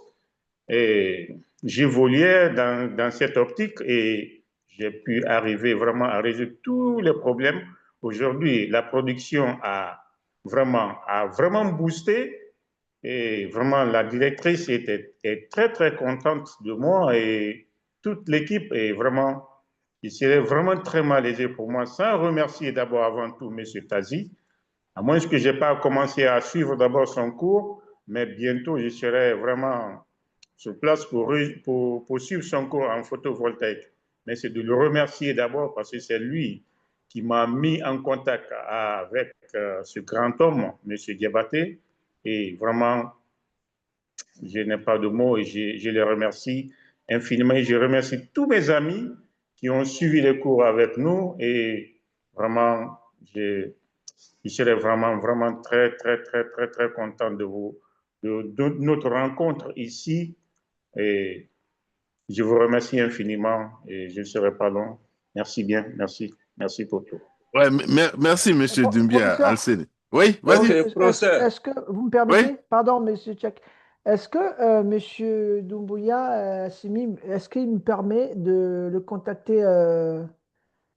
Et j'évoluais dans cette optique et j'ai pu arriver vraiment à résoudre tous les problèmes. Aujourd'hui, la production a vraiment boosté et vraiment la directrice est très, très contente de moi et toute l'équipe est vraiment, il serait vraiment très malaisé pour moi, sans remercier d'abord avant tout M. Tazi, à moins que je n'ai pas commencé à suivre d'abord son cours, mais bientôt je serai vraiment sur place pour suivre son cours en photovoltaïque. Mais c'est de le remercier d'abord parce que c'est lui qui m'a mis en contact avec ce grand homme, M. Diabaté. Et vraiment, je n'ai pas de mots et je les remercie infiniment. Et je remercie tous mes amis qui ont suivi les cours avec nous. Et vraiment, je serais vraiment très, très, très, très, très content de notre rencontre ici. Et je vous remercie infiniment et je ne serai pas long. Merci bien, merci. Merci pour tout. Ouais, merci, M. Doumbia Alceni. Oui, vas-y. Ok, professeur. Est-ce que vous me permettez? Oui. Pardon, M. Tchèque. Est-ce que M. Doumbouya Simi, est-ce qu'il me permet de le contacter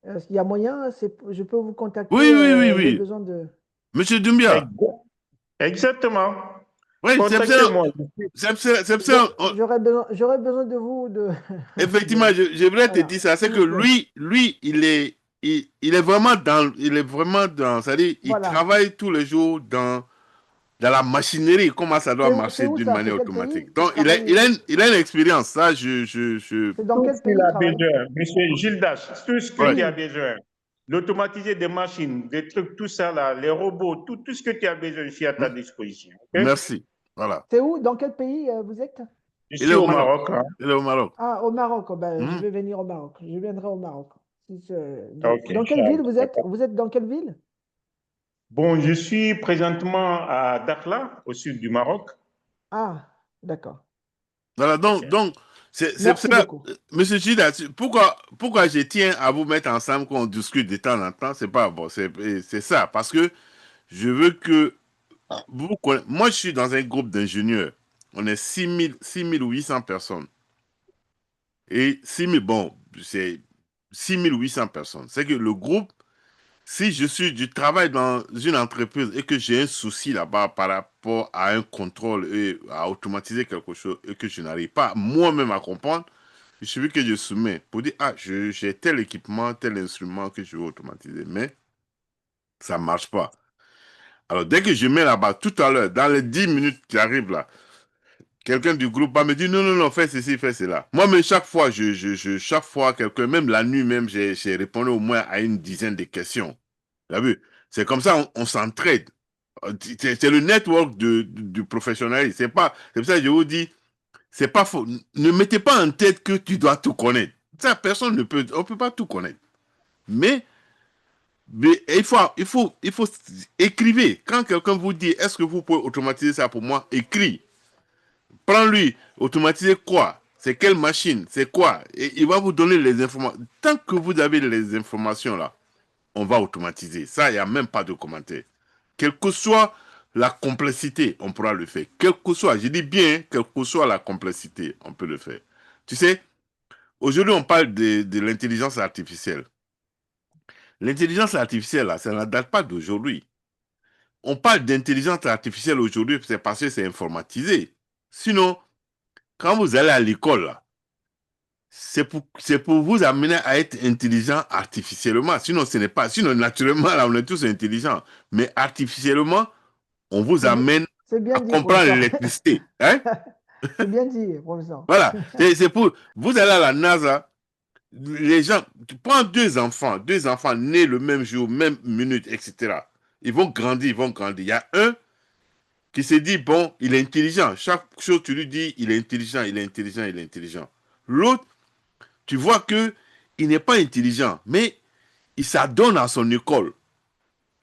il y a moyen, je peux vous contacter. Oui. J'ai besoin de. M. Doumbia. Exactement. Oui, c'est ça. J'aurais besoin de vous. Effectivement, je voulais te dire ça, c'est que lui, il est vraiment dans, c'est-à-dire, il travaille tous les jours dans la machinerie, comment ça doit marcher d'une manière automatique. Donc, il a une expérience, ça, C'est dans quel pays il a besoin, M. Gildas, tout ce que tu as besoin, l'automatiser des machines, des trucs, tout ça là, les robots, tout ce que tu as besoin, je suis à ta disposition. Okay? Merci. Voilà. C'est où? Dans quel pays vous êtes? Je suis au Maroc. Hein. Il est au Maroc. Ah, au Maroc. Je vais venir au Maroc. Je viendrai au Maroc. Okay, dans quelle ville vous êtes? Vous êtes dans quelle ville? Bon, je suis présentement à Dakhla, au sud du Maroc. Ah, d'accord. Voilà, donc c'est ça, M. Chida, pourquoi je tiens à vous mettre ensemble qu'on discute de temps en temps, c'est pas bon, c'est ça, parce que je veux que Moi, je suis dans un groupe d'ingénieurs. On est 6800 personnes. Et 6000, bon, c'est 6800 personnes. C'est que le groupe, si je travaille dans une entreprise et que j'ai un souci là-bas par rapport à un contrôle et à automatiser quelque chose et que je n'arrive pas moi-même à comprendre, il suffit que je soumets pour dire, ah, j'ai tel équipement, tel instrument que je veux automatiser, mais ça ne marche pas. Alors, dès que je mets là-bas, tout à l'heure, dans les 10 minutes qui arrivent là, quelqu'un du groupe va me dire non, non, non, fais ceci, fais cela. Moi, mais chaque fois, chaque fois, quelqu'un, même la nuit même, j'ai répondu au moins à une dizaine de questions. Tu as vu? C'est comme ça, on s'entraide. C'est le network du professionnel. C'est pour ça que je vous dis, c'est pas faux. Ne mettez pas en tête que tu dois tout connaître. Ça, personne ne peut, on peut pas tout connaître. Mais il faut écrivez. Quand quelqu'un vous dit, est-ce que vous pouvez automatiser ça pour moi? Écris. Prends-lui, automatiser quoi? C'est quelle machine? C'est quoi? Et il va vous donner les informations. Tant que vous avez les informations là, on va automatiser. Ça, il n'y a même pas de commentaire. Quelle que soit la complexité, on pourra le faire. Quelle que soit, je dis bien, quelle que soit la complexité, on peut le faire. Tu sais, aujourd'hui, on parle de l'intelligence artificielle. L'intelligence artificielle, là, ça ne date pas d'aujourd'hui. On parle d'intelligence artificielle aujourd'hui, c'est parce que c'est informatisé. Sinon, quand vous allez à l'école, là, c'est pour vous amener à être intelligent artificiellement. Sinon, ce n'est pas. Sinon, naturellement, là, on est tous intelligents. Mais artificiellement, on vous amène C'est bien à dit, comprendre professeur. l'électricité. Hein? C'est bien dit, professeur. Voilà. C'est pour. Vous allez à la NASA, les gens. Tu prends deux enfants nés le même jour, même minute, etc. Ils vont grandir, ils vont grandir. Il y a un qui se dit, bon, il est intelligent. Chaque chose, tu lui dis, il est intelligent, il est intelligent, il est intelligent. L'autre, tu vois que il n'est pas intelligent, mais il s'adonne à son école.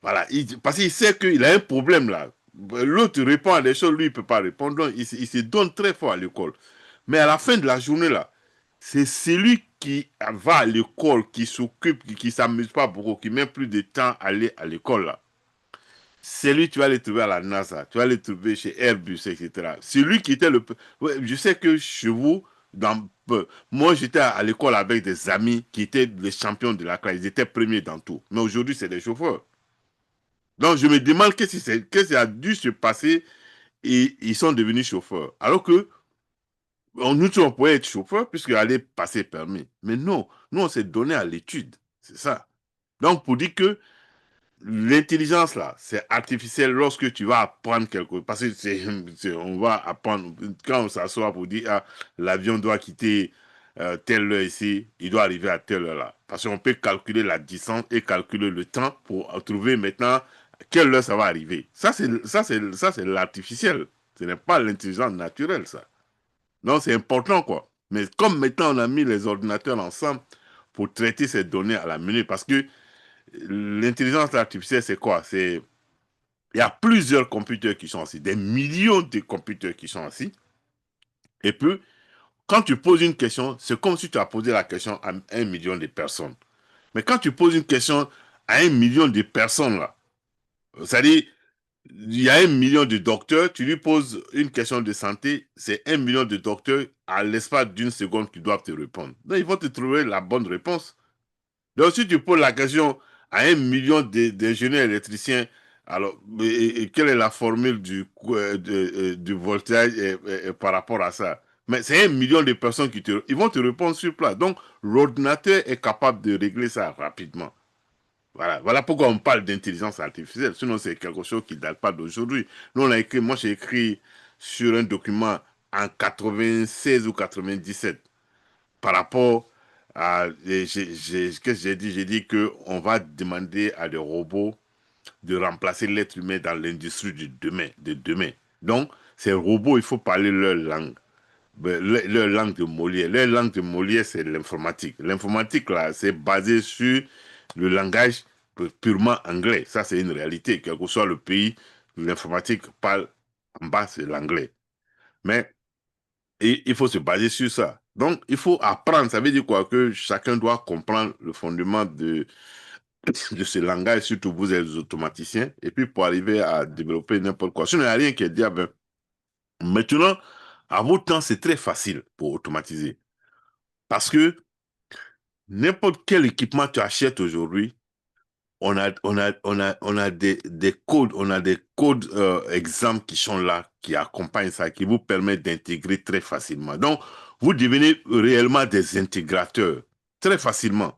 Voilà, parce qu'il sait qu'il a un problème là. L'autre répond à des choses, lui, il ne peut pas répondre. Donc, il se donne très fort à l'école. Mais à la fin de la journée là, c'est celui qui va à l'école, qui s'occupe, qui ne s'amuse pas beaucoup, qui met plus de temps à aller à l'école là. C'est lui, tu vas le trouver à la NASA, tu vas le trouver chez Airbus, etc. C'est lui qui était le... Ouais, je sais que chez vous, moi j'étais à l'école avec des amis qui étaient les champions de la classe, ils étaient premiers dans tout. Mais aujourd'hui, c'est des chauffeurs. Donc je me demande qu'est-ce qui a dû se passer et ils sont devenus chauffeurs. Alors que nous, on pouvait être chauffeur puisqu'il allait passer permis. Mais non, nous, on s'est donné à l'étude. C'est ça. Donc pour dire que l'intelligence, là, c'est artificiel lorsque tu vas apprendre quelque chose. Parce que on va apprendre, quand on s'assoit pour dire, ah, l'avion doit quitter telle heure ici, il doit arriver à telle heure là. Parce qu'on peut calculer la distance et calculer le temps pour trouver maintenant quelle heure ça va arriver. Ça, c'est l'artificiel. Ce n'est pas l'intelligence naturelle, ça. Donc, c'est important, quoi. Mais comme maintenant, on a mis les ordinateurs ensemble pour traiter ces données à la minute, parce que l'intelligence artificielle, c'est quoi? Il y a plusieurs computers qui sont assis, des millions de computers qui sont assis. Et puis, quand tu poses une question, c'est comme si tu as posé la question à 1 million de personnes. Mais quand tu poses une question à 1 million de personnes, là, c'est-à-dire, il y a 1 million de docteurs, tu lui poses une question de santé, c'est 1 million de docteurs, à l'espace d'une seconde, qui doivent te répondre. Donc, ils vont te trouver la bonne réponse. Donc, si tu poses la question à 1 million d'ingénieurs électriciens, alors, et quelle est la formule du voltage par rapport à ça? Mais c'est 1 million de personnes ils vont te répondre sur place. Donc, l'ordinateur est capable de régler ça rapidement. Voilà pourquoi on parle d'intelligence artificielle. Sinon, c'est quelque chose qui ne date pas d'aujourd'hui. Nous, moi, j'ai écrit sur un document en 96 ou 97 par rapport à, qu'est-ce que j'ai dit? J'ai dit qu'on va demander à des robots de remplacer l'être humain dans l'industrie de demain. Donc, ces robots, il faut parler leur langue. Leur langue de Molière. Leur langue de Molière, c'est l'informatique. L'informatique, là, c'est basé sur le langage purement anglais. Ça, c'est une réalité. Quel que soit le pays, l'informatique parle en bas, c'est l'anglais. Mais il faut se baser sur ça. Donc, il faut apprendre. Ça veut dire quoi? Que chacun doit comprendre le fondement de ce langage, surtout vous êtes automaticien, et puis pour arriver à développer n'importe quoi. Sinon, il n'y a rien qui est diable. Maintenant, à votre temps, c'est très facile pour automatiser. Parce que n'importe quel équipement que tu achètes aujourd'hui, on a des codes exemples qui sont là, qui accompagnent ça, qui vous permettent d'intégrer très facilement. Donc, vous devenez réellement des intégrateurs très facilement.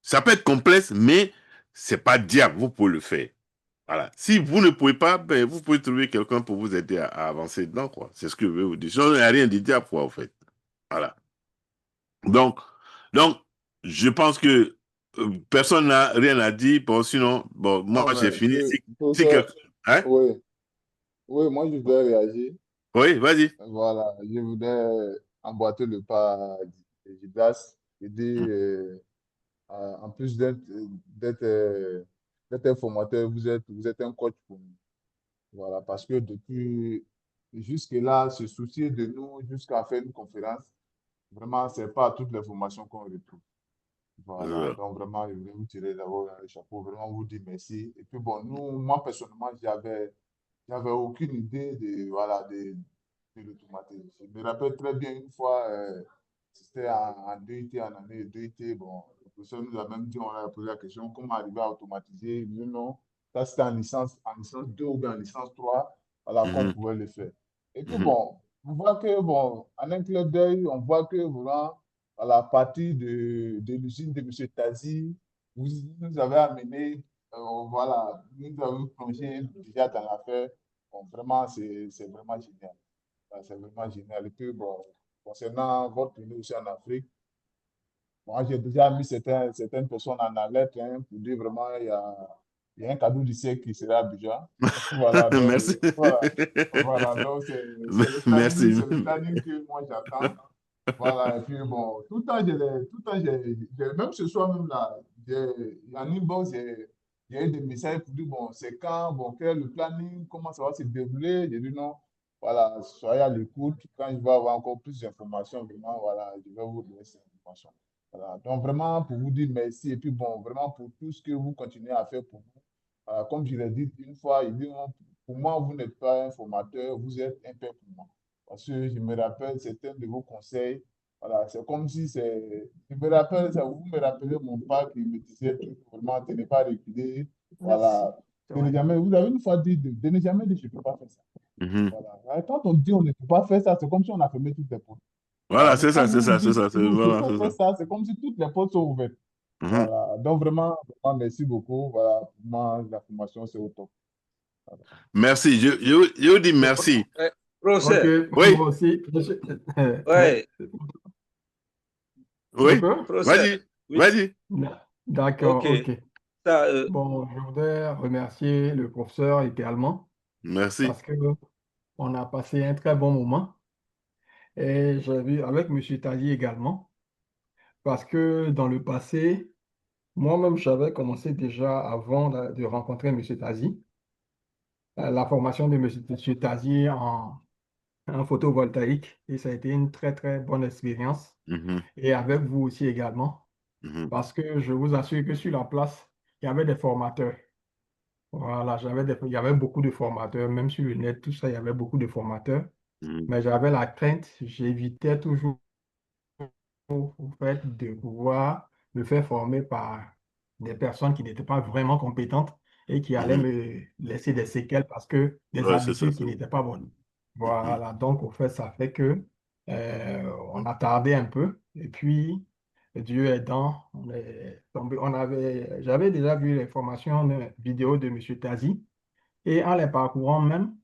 Ça peut être complexe, mais c'est pas diable, vous pouvez le faire. Voilà. Si vous ne pouvez pas, ben, vous pouvez trouver quelqu'un pour vous aider à avancer dedans, quoi. C'est ce que je veux vous dire. Il n'y a rien de diable, quoi, en fait. Voilà. Donc, donc, je pense que personne n'a rien à dire. Bon, sinon, bon, moi, Non, j'ai mais fini. pour Si ça, quelqu'un... Hein? oui, oui, moi je voudrais réagir. Oui, vas-y. Voilà, je voudrais emboîter le pas à Gildas et dire, en plus d'être, d'être un formateur, vous êtes un coach pour nous. Voilà, parce que depuis jusque-là, se soucier de nous jusqu'à faire une conférence, vraiment, ce n'est pas toutes les formations qu'on retrouve. Voilà, donc vraiment, je voulais vous tirer d'abord le chapeau, vraiment vous dire merci. Et puis bon, moi personnellement, j'avais aucune idée de, voilà, de l'automatisme. Je me rappelle très bien une fois, c'était en 2IT, en année 2IT, bon, le professeur nous a même dit, on a posé la question, comment arriver à automatiser? Il dit non, ça c'était en licence 2 ou bien en licence 3, voilà, qu'on pouvait le faire. Et puis bon, on voit que, bon, en un clin d'œil, on voit que vraiment, à la partie de l'usine de M. Tazi, vous nous avez amené, voilà, nous avons plongé déjà dans l'affaire. Bon, vraiment, c'est vraiment génial. C'est vraiment génial. Et puis, bon, concernant votre tournée aussi en Afrique, moi, j'ai déjà mis certaines personnes en alerte, hein, pour dire vraiment, il y a un cadeau du siècle qui sera à Abidjan. Voilà, donc, Merci. voilà, donc Merci. c'est le planning que moi j'attends. Voilà, et puis bon, tout le temps, même ce soir même là, en inbox, il y a eu des messages pour dire, bon, c'est quand, bon, quel est le planning, comment ça va se dérouler. J'ai dit non, voilà, soyez à l'écoute. Quand je vais avoir encore plus d'informations, vraiment, voilà, je vais vous donner ces informations. Voilà, donc vraiment pour vous dire merci et puis bon, vraiment pour tout ce que vous continuez à faire pour nous. Comme je l'ai dit une fois, il dit, non, pour moi, vous n'êtes pas un formateur, vous êtes un père pour moi. Parce que je me rappelle certains de vos conseils. Voilà, c'est comme si c'est. Je me rappelle, ça, vous me rappelez mon père qui me disait vraiment de ne pas reculer. Voilà. De ne jamais, vous avez une fois dit de ne jamais dire je ne peux pas faire ça. Voilà. Quand on dit on ne peut pas faire ça, c'est comme si on a fermé toutes les portes. Voilà, c'est Quand ça, c'est vous ça, c'est dites ça. je Voilà, peux c'est faire ça. ça, c'est comme si toutes les portes sont ouvertes. Voilà. Donc vraiment, vraiment, merci beaucoup. Voilà, pour moi, la formation, c'est au top. Voilà. Merci. Je vous dis merci. Professeur. Ok, Oui, moi aussi. Ouais. oui. Je peux? Professeur. Vas-y, Oui. vas-y. D'accord, Ok. ok. Ça, Bon, je voudrais remercier le professeur également Merci. parce que on a passé un très bon moment. Et j'ai vu avec M. Tali également parce que dans le passé, moi-même, j'avais commencé déjà avant de rencontrer M. Tazi, la formation de M. Tazi en photovoltaïque et ça a été une très, très bonne expérience. Et avec vous aussi également, parce que je vous assure que sur la place, il y avait des formateurs. Voilà, il y avait beaucoup de formateurs, même sur le net, tout ça, il y avait beaucoup de formateurs. Mais j'avais la crainte, j'évitais toujours au fait de pouvoir me faire former par des personnes qui n'étaient pas vraiment compétentes et qui allaient me laisser des séquelles parce que des Ouais, c'est ça. habitudes qui n'étaient pas bonnes. Voilà, donc au fait, ça fait que on a tardé un peu et puis Dieu aidant, j'avais déjà vu les formations vidéo de M. Tazi et en les parcourant même,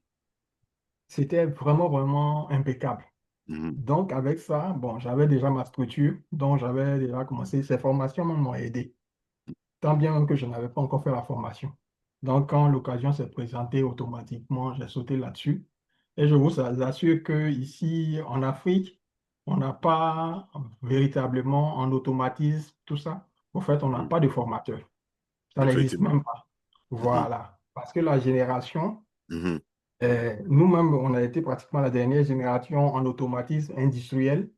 c'était vraiment, vraiment impeccable. Donc, avec ça, bon, j'avais déjà ma structure, donc j'avais déjà commencé. Ces formations m'ont aidé, tant bien même que je n'avais pas encore fait la formation. Donc, quand l'occasion s'est présentée, automatiquement, j'ai sauté là-dessus. Et je vous assure qu'ici, en Afrique, on n'a pas véritablement en automatisme tout ça. En fait, on n'a pas de formateur. Ça n'existe Effectivement. même pas. Voilà. Parce que la génération, Mhm. nous-mêmes, on a été pratiquement la dernière génération en automatisme industriel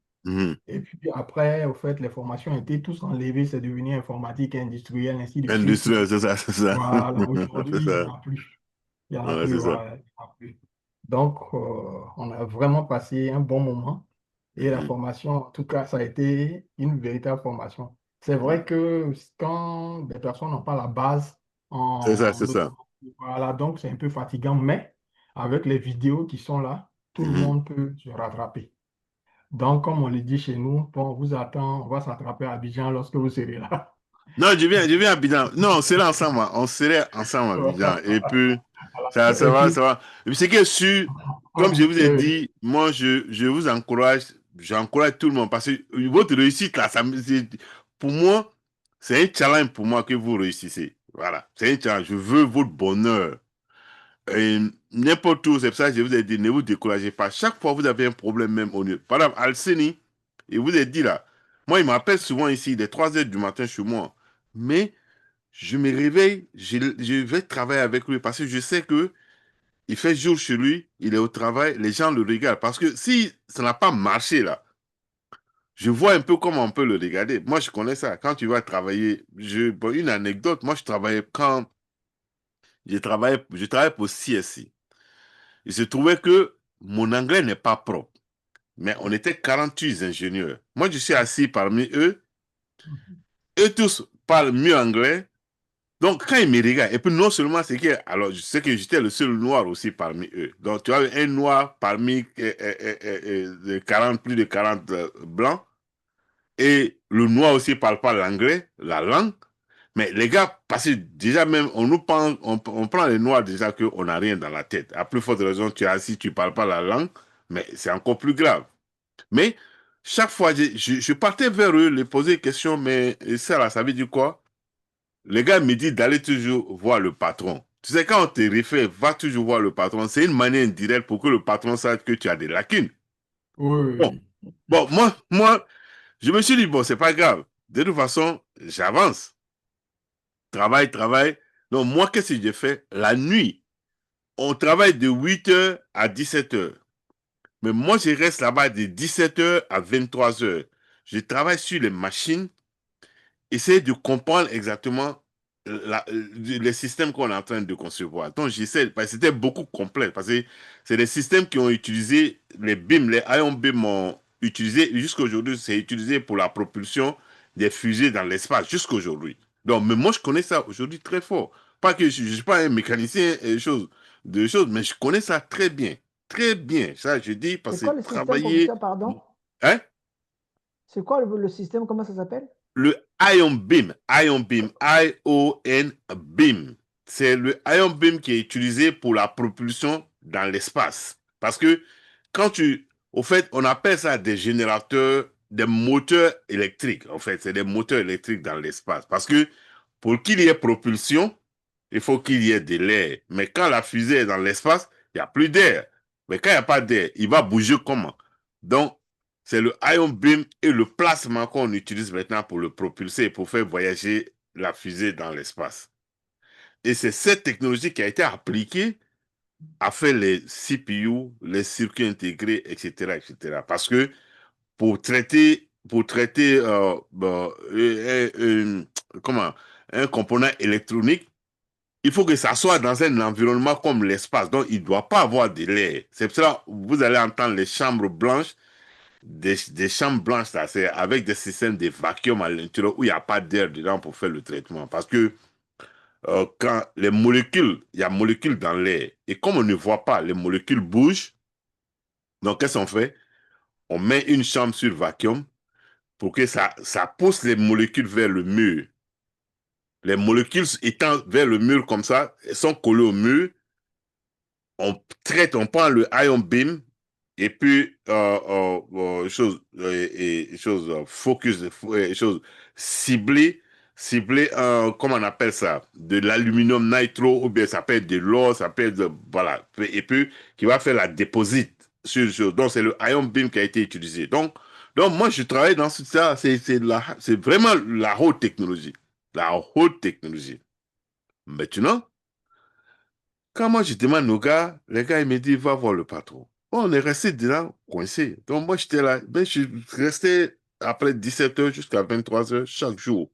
Et puis après, au fait, les formations étaient tous enlevées, c'est devenu informatique, industrielle, ainsi de suite. Industriel, c'est ça, c'est ça. Voilà, C'est aujourd'hui, il n'y en ça. a plus. Il n'y en a Ouais, plus, c'est ça. ouais, il y en a plus. Donc, on a vraiment passé un bon moment. Et la formation, en tout cas, ça a été une véritable formation. C'est vrai que quand des personnes n'ont pas la base C'est ça, en c'est ça. voilà, donc c'est un peu fatigant, mais avec les vidéos qui sont là, tout le monde peut se rattraper. Donc, comme on le dit chez nous, bon, on vous attend, on va s'attraper à Abidjan lorsque vous serez là. Non, je viens à Abidjan. Non, on serait ensemble, hein. On serait ensemble à Abidjan. Et puis, ça Et va, puis, ça va. Et puis, c'est que sûr, comme je vous ai oui, dit, moi, je vous encourage, j'encourage tout le monde parce que votre réussite, là, pour moi, c'est un challenge pour moi que vous réussissez. Voilà, c'est un challenge. Je veux votre bonheur. Et n'importe où, c'est pour ça que je vous ai dit, ne vous découragez pas. Chaque fois, vous avez un problème, même au lieu. Par exemple, Alceni, il vous a dit là, moi, il m'appelle souvent ici, il est 3 heures du matin chez moi. Mais je me réveille, je vais travailler avec lui parce que je sais que il fait jour chez lui, il est au travail, les gens le regardent. Parce que si ça n'a pas marché là, je vois un peu comment on peut le regarder. Moi, je connais ça. Quand tu vas travailler, bon, une anecdote, moi, je travaillais quand je travaillais pour CSI. Il se trouvait que mon anglais n'est pas propre. Mais on était 48 ingénieurs. Moi, je suis assis parmi eux. Eux tous parlent mieux anglais. Donc, quand ils me regardent, et puis non seulement c'est que, alors je sais que j'étais le seul noir aussi parmi eux. Donc, tu as un noir parmi 40, plus de 40 blancs, et le noir aussi ne parle pas l'anglais, la langue. Mais les gars, parce que déjà même, on prend les noirs déjà qu'on n'a rien dans la tête. À plus forte raison, tu es assis, tu ne parles pas la langue, mais c'est encore plus grave. Mais chaque fois, je partais vers eux, les poser des questions, mais ça là, ça veut dire quoi? Les gars me disent d'aller toujours voir le patron. Tu sais, quand on te réfère, va toujours voir le patron. C'est une manière indirecte pour que le patron sache que tu as des lacunes. Bon, oui, bon moi, je me suis dit, bon, c'est pas grave. De toute façon, j'avance. Travail, travail. Donc, moi, qu'est-ce que j'ai fait? La nuit, on travaille de 8 heures à 17 heures. Mais moi, je reste là-bas de 17 heures à 23 heures. Je travaille sur les machines, essayer de comprendre exactement les systèmes qu'on est en train de concevoir. Donc, j'essaie, parce que c'était beaucoup complexe, parce que c'est des systèmes qui ont utilisé les BIM, les ion BIM ont utilisé, jusqu'à aujourd'hui, c'est utilisé pour la propulsion des fusées dans l'espace, jusqu'à aujourd'hui. Donc, mais moi, je connais ça aujourd'hui très fort. Pas que je ne suis pas un mécanicien de choses, mais je connais ça très bien. Très bien. Ça, je dis, parce C'est que quoi le système, travailler. professeur, pardon? Hein? C'est quoi le système, comment ça s'appelle? Le Ion Beam, I-O-N Beam, c'est le Ion Beam qui est utilisé pour la propulsion dans l'espace. Parce que au fait, on appelle ça des générateurs, des moteurs électriques. En fait, c'est des moteurs électriques dans l'espace. Parce que pour qu'il y ait propulsion, il faut qu'il y ait de l'air. Mais quand la fusée est dans l'espace, il n'y a plus d'air. Mais quand il n'y a pas d'air, il va bouger comment? Donc, c'est le ion beam et le plasma qu'on utilise maintenant pour le propulser, pour faire voyager la fusée dans l'espace. Et c'est cette technologie qui a été appliquée à faire les CPU, les circuits intégrés, etc., etc. Parce que pour traiter comment, un component électronique, il faut que ça soit dans un environnement comme l'espace. Donc, il ne doit pas avoir de l'air. C'est pour ça que vous allez entendre les chambres blanches, des chambres blanches, là, c'est avec des systèmes de vacuum à l'intérieur où il n'y a pas d'air dedans pour faire le traitement. Parce que quand les molécules, il y a molécules dans l'air. Et comme on ne voit pas, les molécules bougent. Donc, qu'est-ce qu'on fait? On met une chambre sur vacuum pour que ça pousse les molécules vers le mur. Les molécules étant vers le mur comme ça, elles sont collées au mur. On traite, on prend le ion beam et puis focus, chose ciblée, comment on appelle ça, de l'aluminium nitro ou bien ça peut être de l'or, ça peut être voilà, et puis qui va faire la déposite sur. Donc c'est le ion beam qui a été utilisé. Donc moi je travaille dans ça, c'est vraiment la haute technologie, la haute technologie. Maintenant, quand moi je demande aux gars, les gars ils me disent va voir le patron. On est resté déjà coincé. Donc, moi, j'étais là. Ben, je suis resté après 17h jusqu'à 23h chaque jour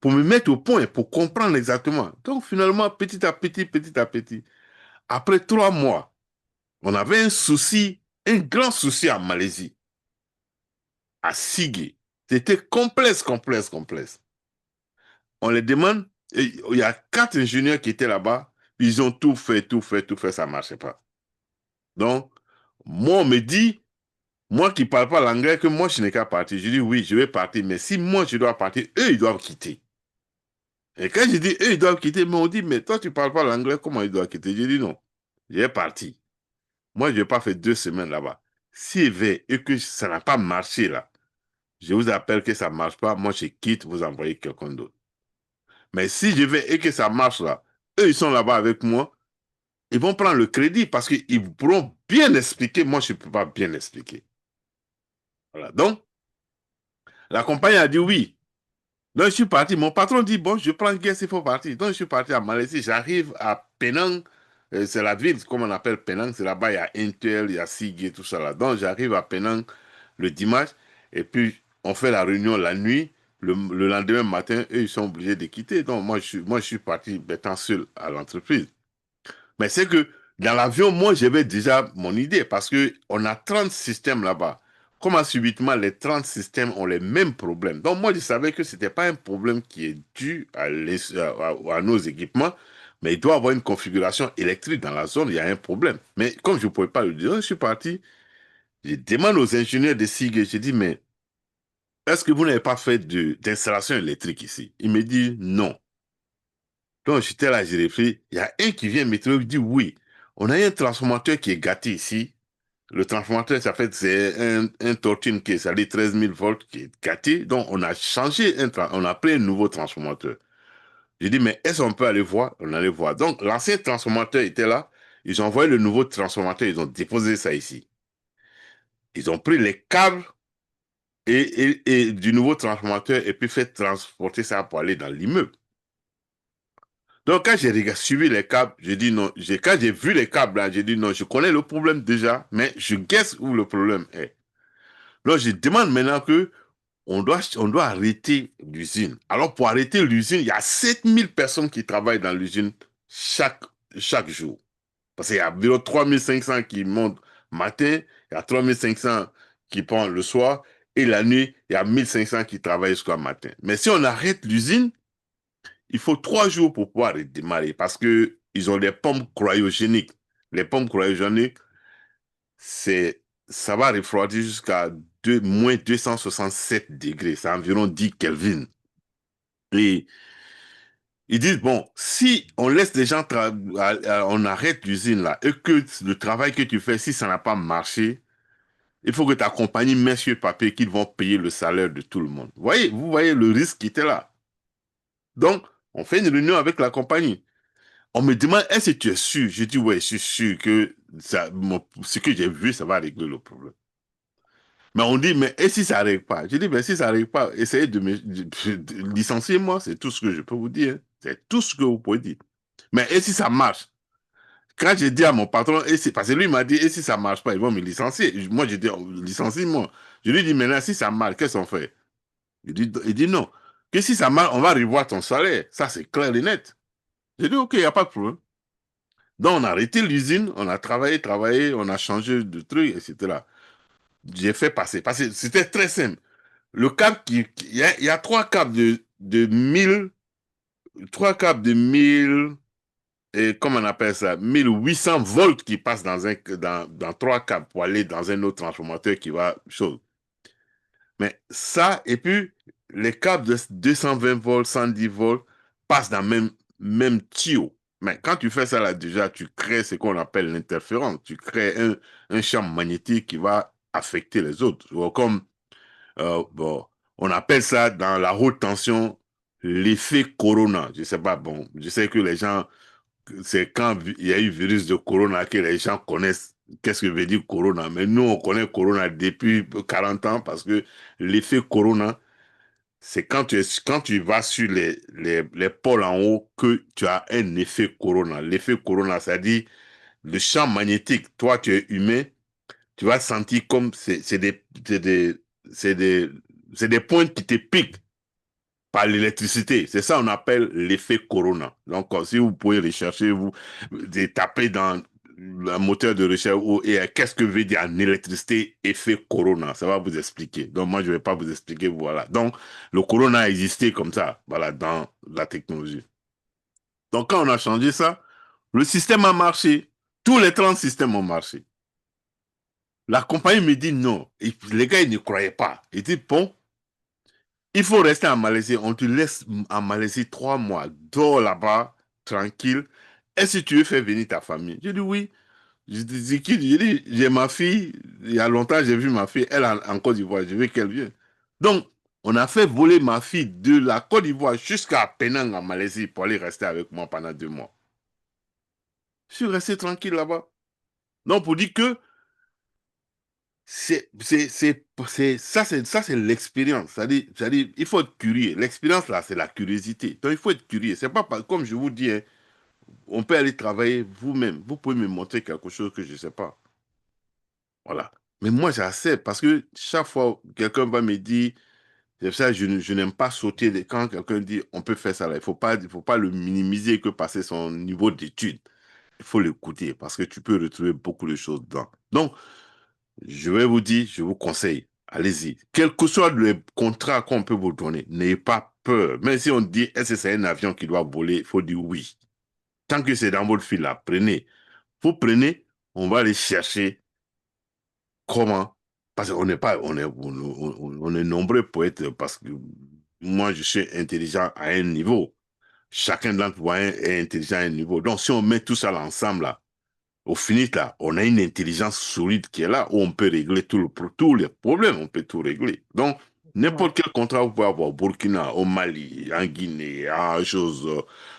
pour me mettre au point, pour comprendre exactement. Donc, finalement, petit à petit, après 3 mois, on avait un souci, un grand souci en Malaisie, à Sigé. C'était complexe. On les demande, et il y a 4 ingénieurs qui étaient là-bas, ils ont tout fait, ça ne marchait pas. Donc, moi, on me dit, moi qui ne parle pas l'anglais, que moi, je n'ai qu'à partir. Je dis, oui, je vais partir, mais si moi, je dois partir, eux, ils doivent quitter. Et quand je dis, eux, ils doivent quitter, mais on dit, mais toi, tu ne parles pas l'anglais, comment ils doivent quitter? Je dis, non, je vais partir. Moi, je n'ai pas fait 2 semaines là-bas. S'il veut et que ça n'a pas marché là, je vous appelle que ça ne marche pas, moi, je quitte, vous envoyez quelqu'un d'autre. Mais si je vais et que ça marche là, eux, ils sont là-bas avec moi, ils vont prendre le crédit parce qu'ils pourront bien expliquer. Moi, je ne peux pas bien expliquer. Voilà. Donc, la compagnie a dit oui. Donc, je suis parti. Mon patron dit, bon, je prends guess, il faut partir. Donc, je suis parti à Malaisie. J'arrive à Penang. C'est la ville, comme on appelle Penang. C'est là-bas, il y a Intel, il y a Seagate, tout ça là. Donc, j'arrive à Penang le dimanche. Et puis, on fait la réunion la nuit. Le lendemain matin, eux, ils sont obligés de quitter. Donc, moi, je suis parti étant seul à l'entreprise. Mais c'est que dans l'avion, moi, j'avais déjà mon idée parce qu'on a 30 systèmes là-bas. Comment subitement les 30 systèmes ont les mêmes problèmes. Donc, moi, je savais que ce n'était pas un problème qui est dû à nos équipements, mais il doit y avoir une configuration électrique dans la zone, il y a un problème. Mais comme je ne pouvais pas le dire, je suis parti, je demande aux ingénieurs de SIG, je dis, mais est-ce que vous n'avez pas fait d'installation électrique ici? Il me dit non. Donc, j'étais là, j'ai réfléchi. Il y a un qui vient me trouver, il dit oui. On a un transformateur qui est gâté ici. Le transformateur, ça fait, c'est un Tortune qui est, ça dit 13 000 volts qui est gâté. Donc, on a changé, on a pris un nouveau transformateur. J'ai dit, mais est-ce qu'on peut aller voir? On allait voir. Donc, l'ancien transformateur était là. Ils ont envoyé le nouveau transformateur, ils ont déposé ça ici. Ils ont pris les câbles et du nouveau transformateur et puis fait transporter ça pour aller dans l'immeuble. Donc, quand j'ai suivi les câbles, j'ai dit non. Quand j'ai vu les câbles là, j'ai dit non, je connais le problème déjà, mais je guesse où le problème est. Donc, je demande maintenant que on doit arrêter l'usine. Alors, pour arrêter l'usine, il y a 7000 personnes qui travaillent dans l'usine chaque jour. Parce qu'il y a environ 3500 qui montent matin, il y a 3500 qui prennent le soir, et la nuit, il y a 1500 qui travaillent jusqu'au matin. Mais si on arrête l'usine, il faut 3 jours pour pouvoir redémarrer parce qu'ils ont des pompes cryogéniques. Les pompes cryogéniques, ça va refroidir jusqu'à moins 267 degrés. C'est environ 10 Kelvin. Et ils disent, bon, si on laisse les gens, on arrête l'usine là, et que le travail que tu fais, si ça n'a pas marché, il faut que ta compagnie mette sur papier qu'ils vont payer le salaire de tout le monde. Vous voyez le risque qui était là. Donc, on fait une réunion avec la compagnie. On me demande, est-ce que tu es sûr? Je dis, ouais, je suis sûr que ce que j'ai vu, ça va régler le problème. Mais on dit, mais et si ça ne règle pas? Je dis, mais si ça ne règle pas, essayez de me licencier moi, c'est tout ce que je peux vous dire. C'est tout ce que vous pouvez dire. Mais et si ça marche? Quand j'ai dit à mon patron, parce que lui m'a dit, et si ça ne marche pas, ils vont me licencier. Moi, j'ai dit, licenciez-moi. Je lui dis, maintenant, si ça marche, qu'est-ce qu'on fait? Il dit non. Que si ça marche, on va revoir ton salaire. Ça, c'est clair et net. J'ai dit, OK, il n'y a pas de problème. Donc, on a arrêté l'usine, on a travaillé, on a changé de truc, etc. J'ai fait passer. Parce que c'était très simple. Le câble il y a 3 câbles de 1000, 3 câbles de 1000, et comment on appelle ça, 1800 volts qui passent dans 3 câbles pour aller dans un autre transformateur qui va chose. Mais ça, et puis les câbles de 220 volts, 110 volts passent dans le même tuyau. Mais quand tu fais ça là, déjà, tu crées ce qu'on appelle l'interférence. Tu crées un champ magnétique qui va affecter les autres. Comme, bon, on appelle ça dans la haute tension l'effet corona. Je sais pas, bon, je sais que les gens, c'est quand il y a eu le virus de corona que les gens connaissent qu'est-ce que veut dire corona. Mais nous, on connaît corona depuis 40 ans parce que l'effet corona, c'est quand tu vas sur les pôles en haut que tu as un effet corona. L'effet corona, c'est-à-dire le champ magnétique, toi, tu es humain, tu vas sentir comme c'est des pointes qui te piquent par l'électricité. C'est ça qu'on appelle l'effet Corona. Donc, si vous pouvez rechercher, vous tapez dans le moteur de recherche et qu'est-ce que veut dire en électricité effet Corona. Ça va vous expliquer. Donc, moi, je ne vais pas vous expliquer. Voilà. Donc, le Corona a existé comme ça, voilà, dans la technologie. Donc, quand on a changé ça, le système a marché. Tous les 30 systèmes ont marché. La compagnie me dit non. Et les gars, ils ne croyaient pas. Ils disent, bon, il faut rester en Malaisie. On te laisse en Malaisie 3 mois. Dors là-bas, tranquille. Est-ce que tu veux faire venir ta famille? Je dis oui. Je dis, j'ai ma fille. Il y a longtemps, j'ai vu ma fille. Elle est en Côte d'Ivoire. Je veux qu'elle vienne. Donc, on a fait voler ma fille de la Côte d'Ivoire jusqu'à Penang en Malaisie pour aller rester avec moi pendant 2 mois. Je suis resté tranquille là-bas. Donc, pour dire que ça, c'est l'expérience. C'est-à-dire, il faut être curieux. L'expérience, là, c'est la curiosité. Donc, il faut être curieux. C'est pas comme je vous dis, hein, on peut aller travailler vous-même. Vous pouvez me montrer quelque chose que je ne sais pas. Voilà. Mais moi, j'accepte parce que chaque fois, quelqu'un va me dire, c'est ça, je n'aime pas sauter. Quand quelqu'un dit, on peut faire ça, là, il ne faut pas le minimiser que passer son niveau d'études. Il faut l'écouter parce que tu peux retrouver beaucoup de choses dedans. Donc, je vais vous dire, je vous conseille, allez-y. Quel que soit le contrat qu'on peut vous donner, n'ayez pas peur. Même si on dit, est-ce que c'est un avion qui doit voler, il faut dire oui. Tant que c'est dans votre fil là, prenez. Vous prenez, on va aller chercher comment. Parce qu'on n'est pas, on est nombreux pour être, parce que moi, je suis intelligent à un niveau. Chacun d'entre vous est intelligent à un niveau. Donc, si on met tout ça ensemble là, au final, là, on a une intelligence solide qui est là où on peut régler tous les problèmes, on peut tout régler. Donc, n'importe quel contrat vous pouvez avoir au Burkina, au Mali, en Guinée,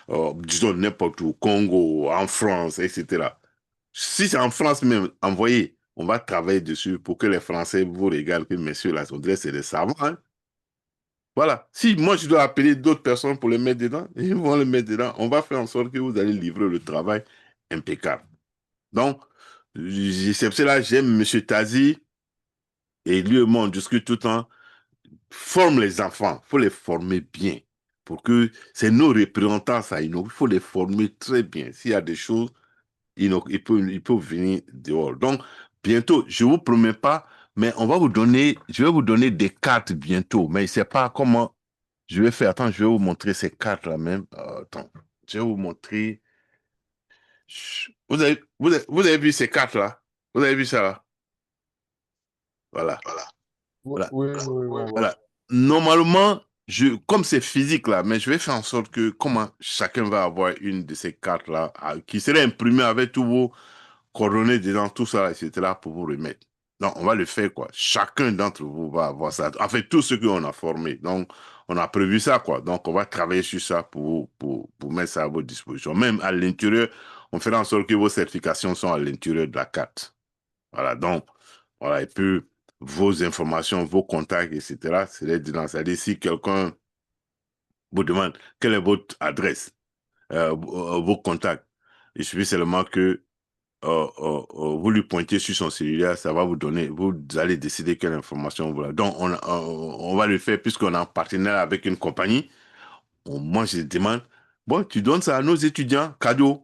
disons n'importe où, au Congo, en France, etc. Si c'est en France même, envoyez, on va travailler dessus pour que les Français vous regardent que messieurs, là, on dirait que c'est des savants. Hein? Voilà. Si moi, je dois appeler d'autres personnes pour les mettre dedans, ils vont les mettre dedans. On va faire en sorte que vous allez livrer le travail impeccable. Donc, c'est pour cela que j'aime M. Tazi et lui, mon discours tout le temps, forme les enfants, il faut les former bien pour que c'est nos représentants, ça, il faut les former très bien. S'il y a des choses, il peut venir dehors. Donc, bientôt, je ne vous promets pas, mais je vais vous donner des cartes bientôt, mais je ne sais pas comment je vais faire. Attends, je vais vous montrer ces cartes-là même. Attends, je vais vous montrer. Vous avez vu ces cartes-là? Vous avez vu ça là? Voilà. Voilà. Oui, oui, oui, oui. Voilà. Normalement, comme c'est physique là, mais je vais faire en sorte que comment chacun va avoir une de ces cartes-là qui serait imprimée avec tous vos coordonnées dedans, tout ça, etc. pour vous remettre. Donc, on va le faire quoi. Chacun d'entre vous va avoir ça. En fait, tous ceux qu'on a formés. Donc, on a prévu ça quoi. Donc, on va travailler sur ça pour mettre ça à votre disposition. Même à l'intérieur, on fera en sorte que vos certifications sont à l'intérieur de la carte. Voilà, donc, voilà, et puis vos informations, vos contacts, etc., c'est dedans. C'est-à-dire, si quelqu'un vous demande quelle est votre adresse, vos contacts, il suffit seulement que vous lui pointez sur son cellulaire, ça va vous donner, vous allez décider quelle information vous. Donc, on va le faire puisqu'on est en partenariat avec une compagnie. Moi, je demande, bon, tu donnes ça à nos étudiants, cadeau.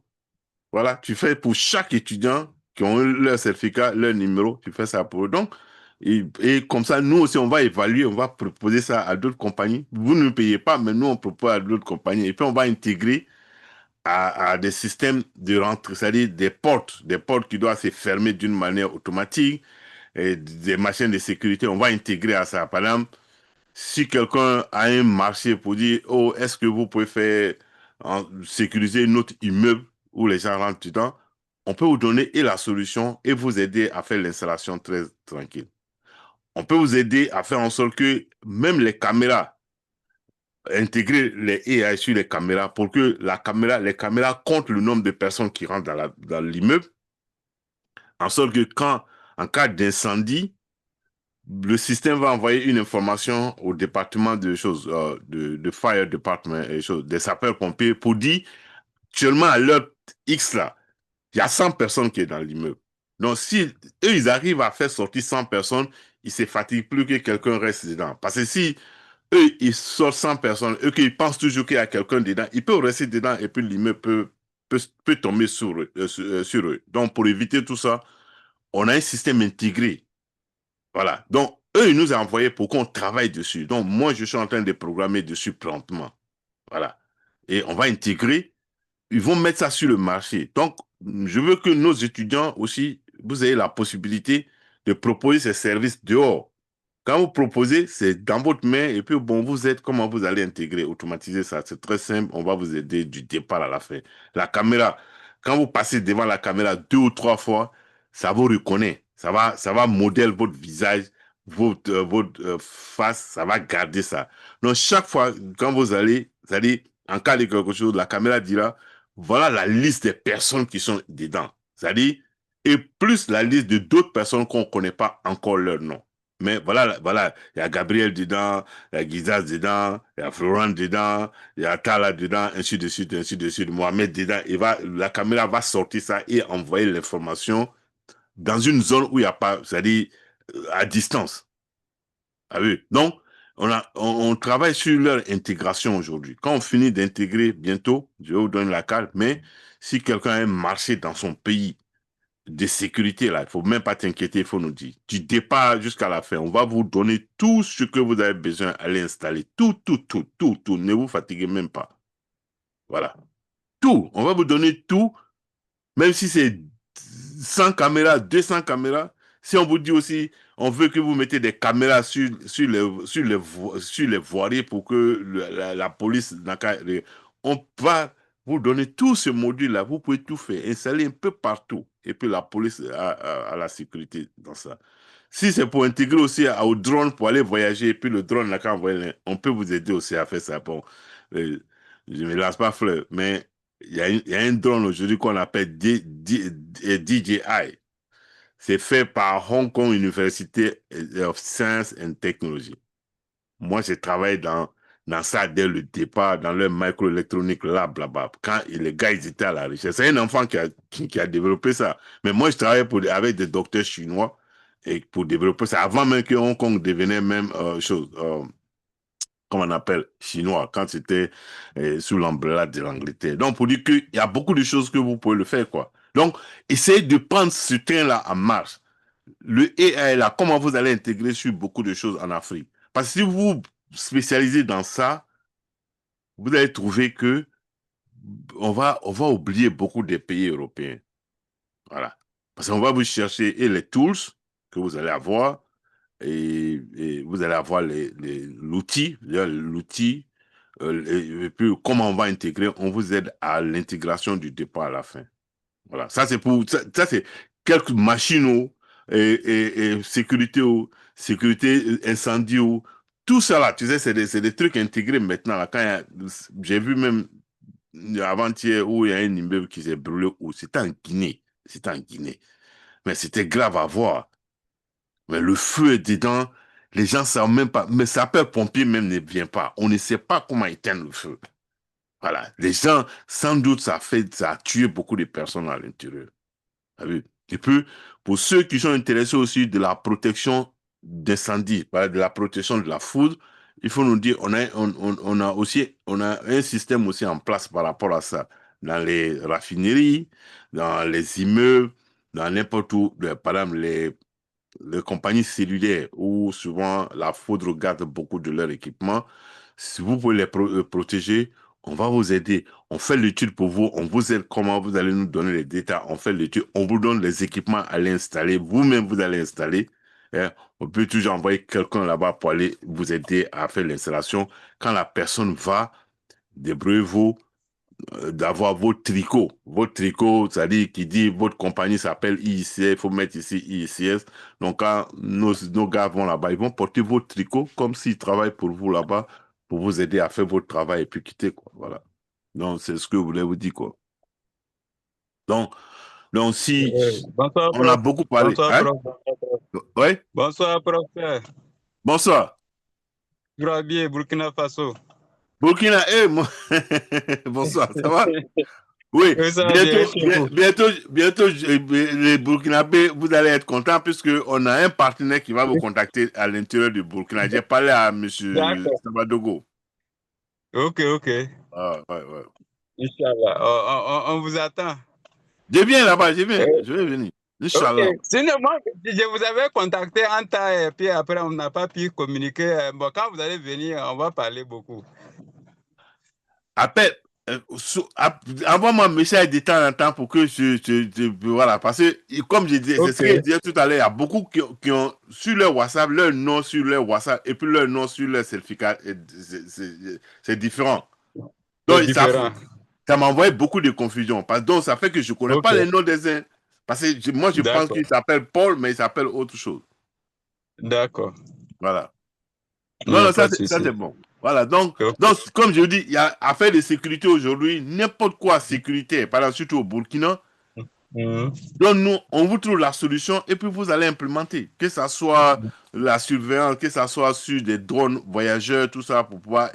Voilà, tu fais pour chaque étudiant qui ont eu leur certificat, leur numéro, tu fais ça pour eux. Donc, et comme ça, nous aussi, on va évaluer, on va proposer ça à d'autres compagnies. Vous ne payez pas, mais nous, on propose à d'autres compagnies. Et puis, on va intégrer à des systèmes de rentrée, c'est-à-dire des portes qui doivent se fermer d'une manière automatique, et des machines de sécurité. On va intégrer à ça. Par exemple, si quelqu'un a un marché pour dire, oh, est-ce que vous pouvez faire sécuriser notre immeuble où les gens rentrent dedans, on peut vous donner et la solution et vous aider à faire l'installation très tranquille. On peut vous aider à faire en sorte que même les caméras, intégrer les AI sur les caméras pour que les caméras comptent le nombre de personnes qui rentrent dans l'immeuble, en sorte que en cas d'incendie, le système va envoyer une information au département de choses, de fire department et choses, des sapeurs-pompiers pour dire, seulement à l'heure X là, il y a 100 personnes qui sont dans l'immeuble. Donc, si eux, ils arrivent à faire sortir 100 personnes, ils ne se fatiguent plus que quelqu'un reste dedans. Parce que si eux, ils sortent 100 personnes, eux, qu'ils pensent toujours qu'il y a quelqu'un dedans, ils peuvent rester dedans et puis l'immeuble peut tomber sur eux. Donc, pour éviter tout ça, on a un système intégré. Voilà. Donc, eux, ils nous ont envoyé pour qu'on travaille dessus. Donc, moi, je suis en train de programmer dessus promptement. Voilà. Et on va intégrer, ils vont mettre ça sur le marché. Donc, je veux que nos étudiants aussi, vous ayez la possibilité de proposer ces services dehors. Quand vous proposez, c'est dans votre main et puis bon, vous êtes comment vous allez intégrer, automatiser ça. C'est très simple, on va vous aider du départ à la fin. La caméra, quand vous passez devant la caméra 2 ou 3 fois, ça vous reconnaît. Ça va modèle votre visage, votre face, ça va garder ça. Donc, chaque fois, quand vous allez, en cas de quelque chose, la caméra dira, voilà la liste des personnes qui sont dedans. C'est-à-dire, et plus la liste de d'autres personnes qu'on ne connaît pas encore leur nom. Mais voilà, il y a Gabriel dedans, il y a Gizas dedans, il y a Florent dedans, il y a Tala dedans, ainsi de suite, Mohamed dedans. La caméra va sortir ça et envoyer l'information dans une zone où il n'y a pas, c'est-à-dire à distance. Ah oui. Donc, on travaille sur leur intégration aujourd'hui. Quand on finit d'intégrer bientôt, je vais vous donner la carte, mais si quelqu'un a un marché dans son pays, de sécurité, là, il ne faut même pas t'inquiéter, il faut nous dire. Du départ jusqu'à la fin, on va vous donner tout ce que vous avez besoin à l'installer. Tout. Ne vous fatiguez même pas. Voilà. Tout. On va vous donner tout, même si c'est 100 caméras, 200 caméras. Si on vous dit aussi, on veut que vous mettez des caméras sur les voiries pour que la police... On va vous donner tout ce module-là. Vous pouvez tout faire, installer un peu partout. Et puis la police a la sécurité dans ça. Si c'est pour intégrer aussi au drone pour aller voyager, et puis le drone, là, quand on peut vous aider aussi à faire ça. Bon, je ne me lance pas fleur, mais il y a un drone aujourd'hui qu'on appelle DJI. C'est fait par Hong Kong University of Science and Technology. Moi, j'ai travaillé dans ça dès le départ, dans leur microélectronique lab là-bas. Quand les gars, ils étaient à la recherche. C'est un enfant qui a développé ça. Mais moi, je travaillais avec des docteurs chinois et pour développer ça. Avant même que Hong Kong devenait même comme on appelle, chinois, quand c'était sous l'embrella de l'Angleterre. Donc, pour dire qu'il y a beaucoup de choses que vous pouvez le faire, quoi. Donc, essayez de prendre ce train-là en marche. Le AI, là, comment vous allez intégrer sur beaucoup de choses en Afrique. Parce que si vous spécialisez dans ça, vous allez trouver que on va oublier beaucoup des pays européens. Voilà. Parce qu'on va vous chercher et les tools que vous allez avoir, et vous allez avoir l'outil, et puis comment on va intégrer, on vous aide à l'intégration du départ à la fin. Voilà, ça c'est c'est quelques machines et sécurité incendie tout ça là, tu sais, c'est des trucs intégrés maintenant. Là, j'ai vu même avant-hier où il y a un immeuble qui s'est brûlé, c'était en Guinée, mais c'était grave à voir. Mais le feu est dedans, les gens ne savent même pas. Mais sapeur-pompier même ne vient pas. On ne sait pas comment éteindre le feu. Voilà. Les gens, sans doute, ça a tué beaucoup de personnes à l'intérieur. Et puis, pour ceux qui sont intéressés aussi de la protection d'incendie, de la protection de la foudre, il faut nous dire, on a un système aussi en place par rapport à ça. Dans les raffineries, dans les immeubles, dans n'importe où, par exemple, les compagnies cellulaires où souvent la foudre garde beaucoup de leur équipement, si vous pouvez les protéger, on va vous aider. On fait l'étude pour vous, on vous aide comment vous allez nous donner les détails, on fait l'étude, on vous donne les équipements à l'installer, vous-même vous allez installer. On peut toujours envoyer quelqu'un là-bas pour aller vous aider à faire l'installation. Quand la personne va, débrouillez-vous d'avoir votre tricot, c'est-à-dire qui dit votre compagnie s'appelle IICS, il faut mettre ici IICS. Donc quand nos gars vont là-bas, ils vont porter votre tricot comme s'ils travaillent pour vous là-bas, pour vous aider à faire votre travail et puis quitter, quoi. Voilà. Donc c'est ce que je voulais vous dire, quoi. Donc si Bonsoir, on a prof. beaucoup parlé. Bonsoir, Hein? prof. Oui? Bonsoir, professeur. Bonsoir. Grabier, Burkina Faso. Burkina, moi. Bonsoir, ça va? Oui, Oui, ça va bien chez vous. bientôt, les Burkinabés, vous allez être contents puisqu'on a un partenaire qui va vous contacter à l'intérieur du Burkina. J'ai parlé à M. D'accord. Sabadogo. Ok. Ah, ouais. Inch'Allah. On vous attend. Je viens là-bas, je vais venir. Ok. Inch'Allah. Sinon, moi, je vous avais contacté en temps et puis après, on n'a pas pu communiquer. Bon, quand vous allez venir, on va parler beaucoup. Appelle, envoie-moi un message de temps en temps pour que voilà, parce que, comme je disais, c'est ce que je disais tout à l'heure, il y a beaucoup qui ont sur leur WhatsApp, leur nom sur leur WhatsApp et puis leur nom sur leur certificat, c'est différent. Donc, C'est différent. ça m'a envoyé beaucoup de confusion. Donc, ça fait que je ne connais pas les noms des uns. Parce que moi, je pense qu'il s'appelle Paul, mais il s'appelle autre chose. D'accord. Voilà. Non, ça c'est bon. Voilà, donc, comme je vous dis, il y a affaire de sécurité aujourd'hui, n'importe quoi sécurité, par exemple, surtout au Burkina. Donc, nous, on vous trouve la solution et puis vous allez implémenter, que ce soit la surveillance, que ce soit sur des drones voyageurs, tout ça, pour pouvoir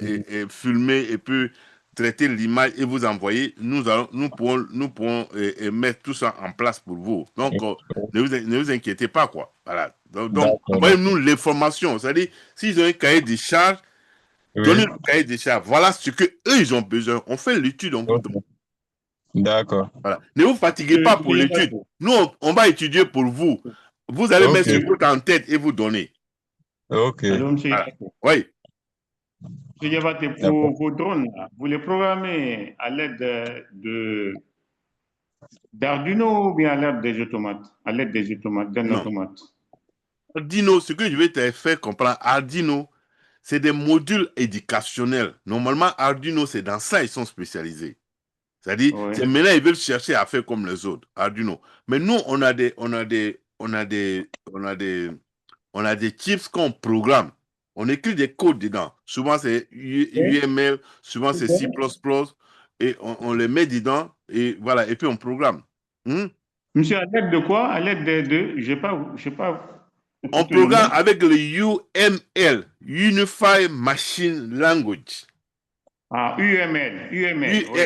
filmer et puis traiter l'image et vous envoyer. Nous pourrons mettre tout ça en place pour vous. Donc, ne vous inquiétez pas, quoi. Voilà. Donc envoyez-nous l'information. C'est-à-dire, s'ils ont un cahier de charges, donnez le cahier de charges. Voilà ce qu'eux, ils ont besoin. On fait l'étude, on vous donne. D'accord. Voilà. Ne vous fatiguez pas pour l'étude. Nous, on va étudier pour vous. Vous allez mettre ce truc en tête et vous donner. Ok. Alors, monsieur, voilà. Oui. Monsieur Diabaté, pour vos drones, vous les programmez à l'aide d'Arduino ou bien à l'aide des automates? À l'aide des automates, d'un automate? Arduino, ce que je vais te faire comprendre, Arduino, c'est des modules éducationnels. Normalement, Arduino, c'est dans ça ils sont spécialisés. C'est-à-dire, c'est maintenant ils veulent chercher à faire comme les autres, Arduino. Mais nous, on a des chips qu'on programme. On écrit des codes dedans. Souvent, c'est UML, souvent, c'est C++, et on les met dedans, et voilà, et puis on programme. Monsieur, à l'aide de quoi? À l'aide je sais pas. On programme avec le UML, Unified Machine Language. Ah, UML. Oui,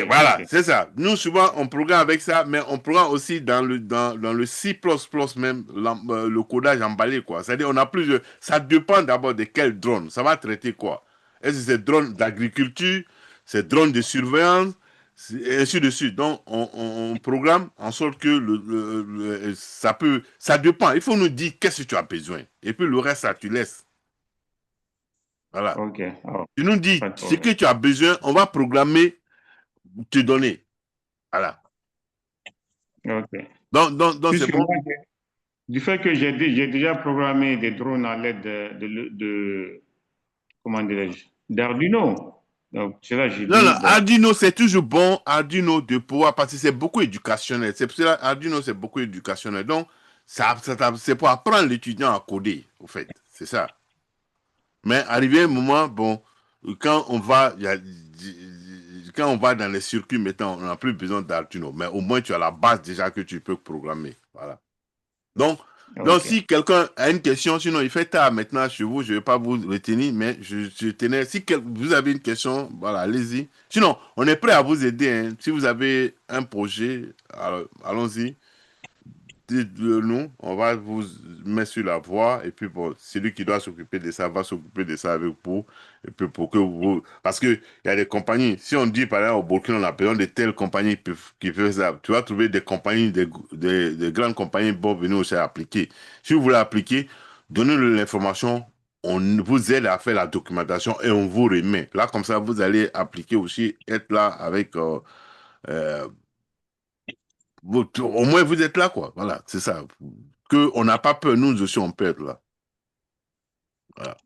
voilà, c'est ça. Nous, souvent, on programme avec ça, mais on programme aussi dans le C++ même, le codage emballé, quoi. C'est-à-dire, on a plusieurs. Ça dépend d'abord de quel drone. Ça va traiter quoi? Est-ce que c'est drone d'agriculture, c'est drone de surveillance, et ainsi de suite. Donc, on programme en sorte que ça dépend. Il faut nous dire qu'est-ce que tu as besoin. Et puis, le reste, ça, tu laisses. Voilà. Tu nous dis ce que tu as besoin, on va programmer, te donner. Voilà. Ok. Donc c'est bon. Du fait que j'ai déjà programmé des drones à l'aide comment dirais-je, d'Arduino. Donc, c'est là j'ai dit. Non, Arduino, c'est toujours bon, Arduino, de pouvoir, parce que c'est beaucoup éducationnel. C'est pour ça Arduino, c'est beaucoup éducationnel. Donc, c'est pour apprendre l'étudiant à coder, au fait. C'est ça. Mais arrivé un moment, bon, quand on va dans les circuits, maintenant, on n'a plus besoin d'Arduino. Mais au moins, tu as la base déjà que tu peux programmer. Voilà. Donc, si quelqu'un a une question, sinon il fait tard maintenant chez vous, je ne vais pas vous retenir, mais je tenais, si vous avez une question, voilà, allez-y. Sinon, on est prêt à vous aider. Hein. Si vous avez un projet, allons-y. Dites-le nous, on va vous mettre sur la voie et puis bon, celui qui doit s'occuper de ça va s'occuper de ça avec vous et puis pour que vous, parce que il y a des compagnies, si on dit par exemple au Burkina on a besoin de telles compagnies qui font ça, tu vas trouver des compagnies, des grandes compagnies vont venir aussi appliquer. Si vous voulez appliquer, donnez-nous l'information, on vous aide à faire la documentation et on vous remet. Là comme ça vous allez appliquer aussi, être là avec au moins vous êtes là, quoi. Voilà, c'est ça. On n'a pas peur, nous aussi, on peut être là. Voilà.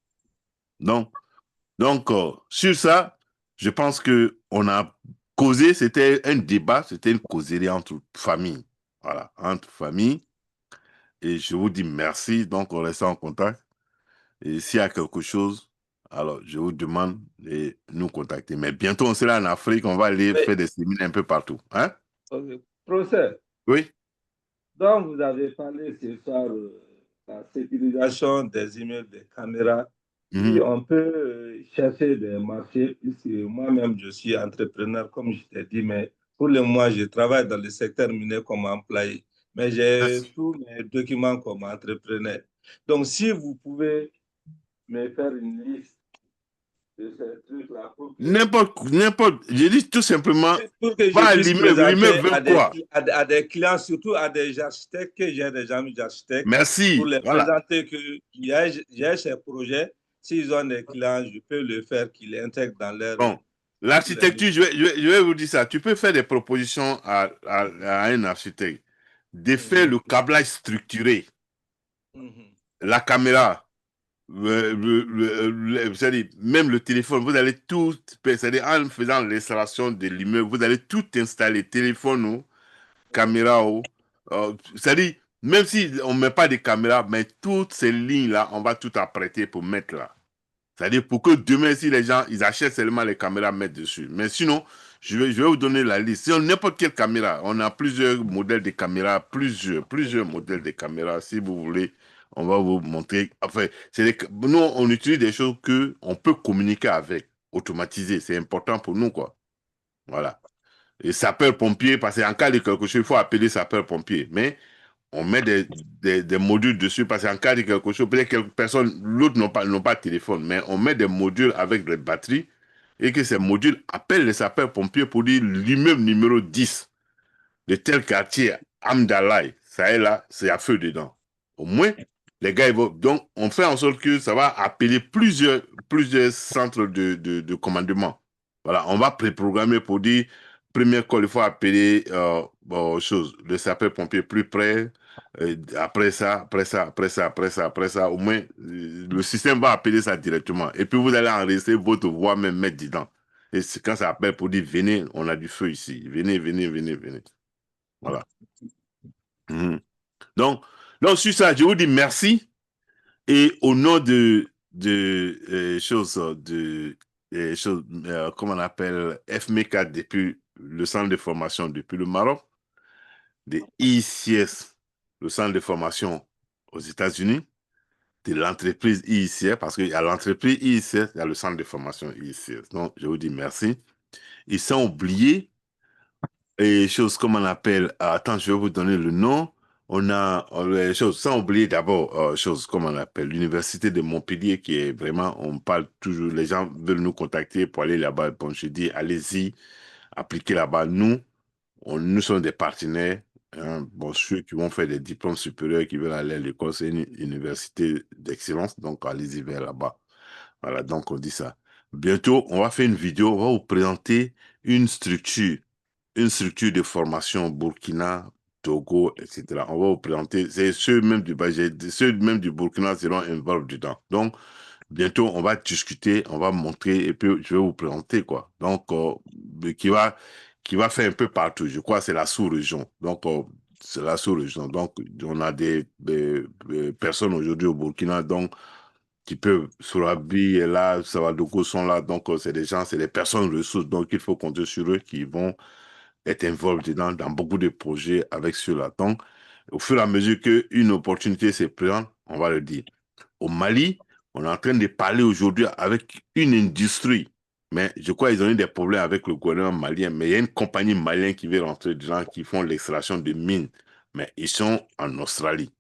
Donc sur ça, je pense qu'on a causé, c'était un débat, c'était une causerie entre familles. Voilà, entre familles. Et je vous dis merci. Donc, on reste en contact. Et s'il y a quelque chose, alors je vous demande de nous contacter. Mais bientôt, on sera en Afrique, on va aller faire des séminaires un peu partout. Hein? Okay. Professeur. Oui. Donc, vous avez parlé ce soir de la sécurisation des emails, des caméras. Si on peut chercher des marchés, puisque moi-même, je suis entrepreneur, comme je t'ai dit, mais Pour le moment, je travaille dans le secteur minier comme employé, mais j'ai tous mes documents comme entrepreneur. Donc, si vous pouvez me faire une liste de ces trucs-là. N'importe, je dis tout simplement, pour que je pas puisse l'immeuble présenter veut quoi? à des clients, surtout à des architectes, que j'ai des amis d'architectes. Merci. Pour les Voilà. présenter qu'il y a ces projets. S'ils ont des clients, je peux le faire, qu'ils l'intègrent dans leur... Bon, l'architecture, je vais vous dire ça. Tu peux faire des propositions à un architecte de faire le câblage structuré, la caméra, c'est-à-dire, même le téléphone, vous allez tout, c'est-à-dire en faisant l'installation de l'immeuble, vous allez tout installer, téléphone, caméra, c'est-à-dire, même si on ne met pas de caméra, mais toutes ces lignes-là, on va tout apprêter pour mettre là. C'est-à-dire pour que demain, si les gens, ils achètent seulement les caméras, mettre dessus. Mais sinon, je vais vous donner la liste. Si on n'importe quelle caméra, on a plusieurs modèles de caméras, plusieurs modèles de caméras. Si vous voulez, on va vous montrer. Enfin, nous, on utilise des choses qu'on peut communiquer avec, automatiser. C'est important pour nous, quoi. Voilà. Et sapeur-pompier, parce qu'en cas de quelque chose, il faut appeler sapeur-pompier. Mais on met des modules dessus parce qu'en cas de quelque chose, peut-être quelques personnes, l'autre n'ont pas de téléphone, mais on met des modules avec des batteries et que ces modules appellent les sapeurs-pompiers pour dire l'immeuble numéro 10 de tel quartier, Amdalaï, ça est là, c'est à feu dedans. Au moins, les gars, ils vont. Donc, on fait en sorte que ça va appeler plusieurs centres de commandement. Voilà, on va préprogrammer pour dire, première call, il faut appeler le sapeur-pompier plus près. Après ça, au moins, le système va appeler ça directement. Et puis, vous allez enregistrer votre voix, même mettre dedans. Et c'est quand ça appelle pour dire, venez, on a du feu ici. Venez. Voilà. Donc, sur ça, je vous dis merci. Et au nom comment on appelle, FMECA depuis le centre de formation depuis le Maroc, de ICS, le centre de formation aux États-Unis, de l'entreprise ICS, parce qu'il y a l'entreprise ICS, il y a le centre de formation ICS. Donc, je vous dis merci. Ils sont oubliés. Et choses comme on appelle, attends, je vais vous donner le nom. On a les choses, sans oublier d'abord, choses comme on appelle l'Université de Montpellier, qui est vraiment, on parle toujours, les gens veulent nous contacter pour aller là-bas. Bon, je dis, allez-y, appliquez là-bas. Nous sommes des partenaires. Hein, bon, ceux qui vont faire des diplômes supérieurs, qui veulent aller à l'école, c'est une université d'excellence, donc allez-y vers là-bas. Voilà, donc on dit ça. Bientôt, on va faire une vidéo, on va vous présenter une structure de formation au Burkina, Togo, etc. On va vous présenter, c'est ceux même du Burkina seront involvés dedans. Donc, bientôt, on va discuter, on va montrer, et puis je vais vous présenter, quoi. Donc, qui va faire un peu partout. Je crois que c'est la sous-région. Donc, c'est la sous-région. Donc, on a des personnes aujourd'hui au Burkina, donc, qui peuvent, Sourabi est là, Savadogo sont là, donc c'est des personnes ressources, donc il faut compter sur eux qui vont être involvés dans beaucoup de projets avec ceux-là. Donc, au fur et à mesure qu'une opportunité se présente, on va le dire. Au Mali, on est en train de parler aujourd'hui avec une industrie, mais je crois qu'ils ont eu des problèmes avec le gouvernement malien, mais il y a une compagnie malienne qui veut rentrer dedans, qui font l'extraction de mines, mais ils sont en Australie.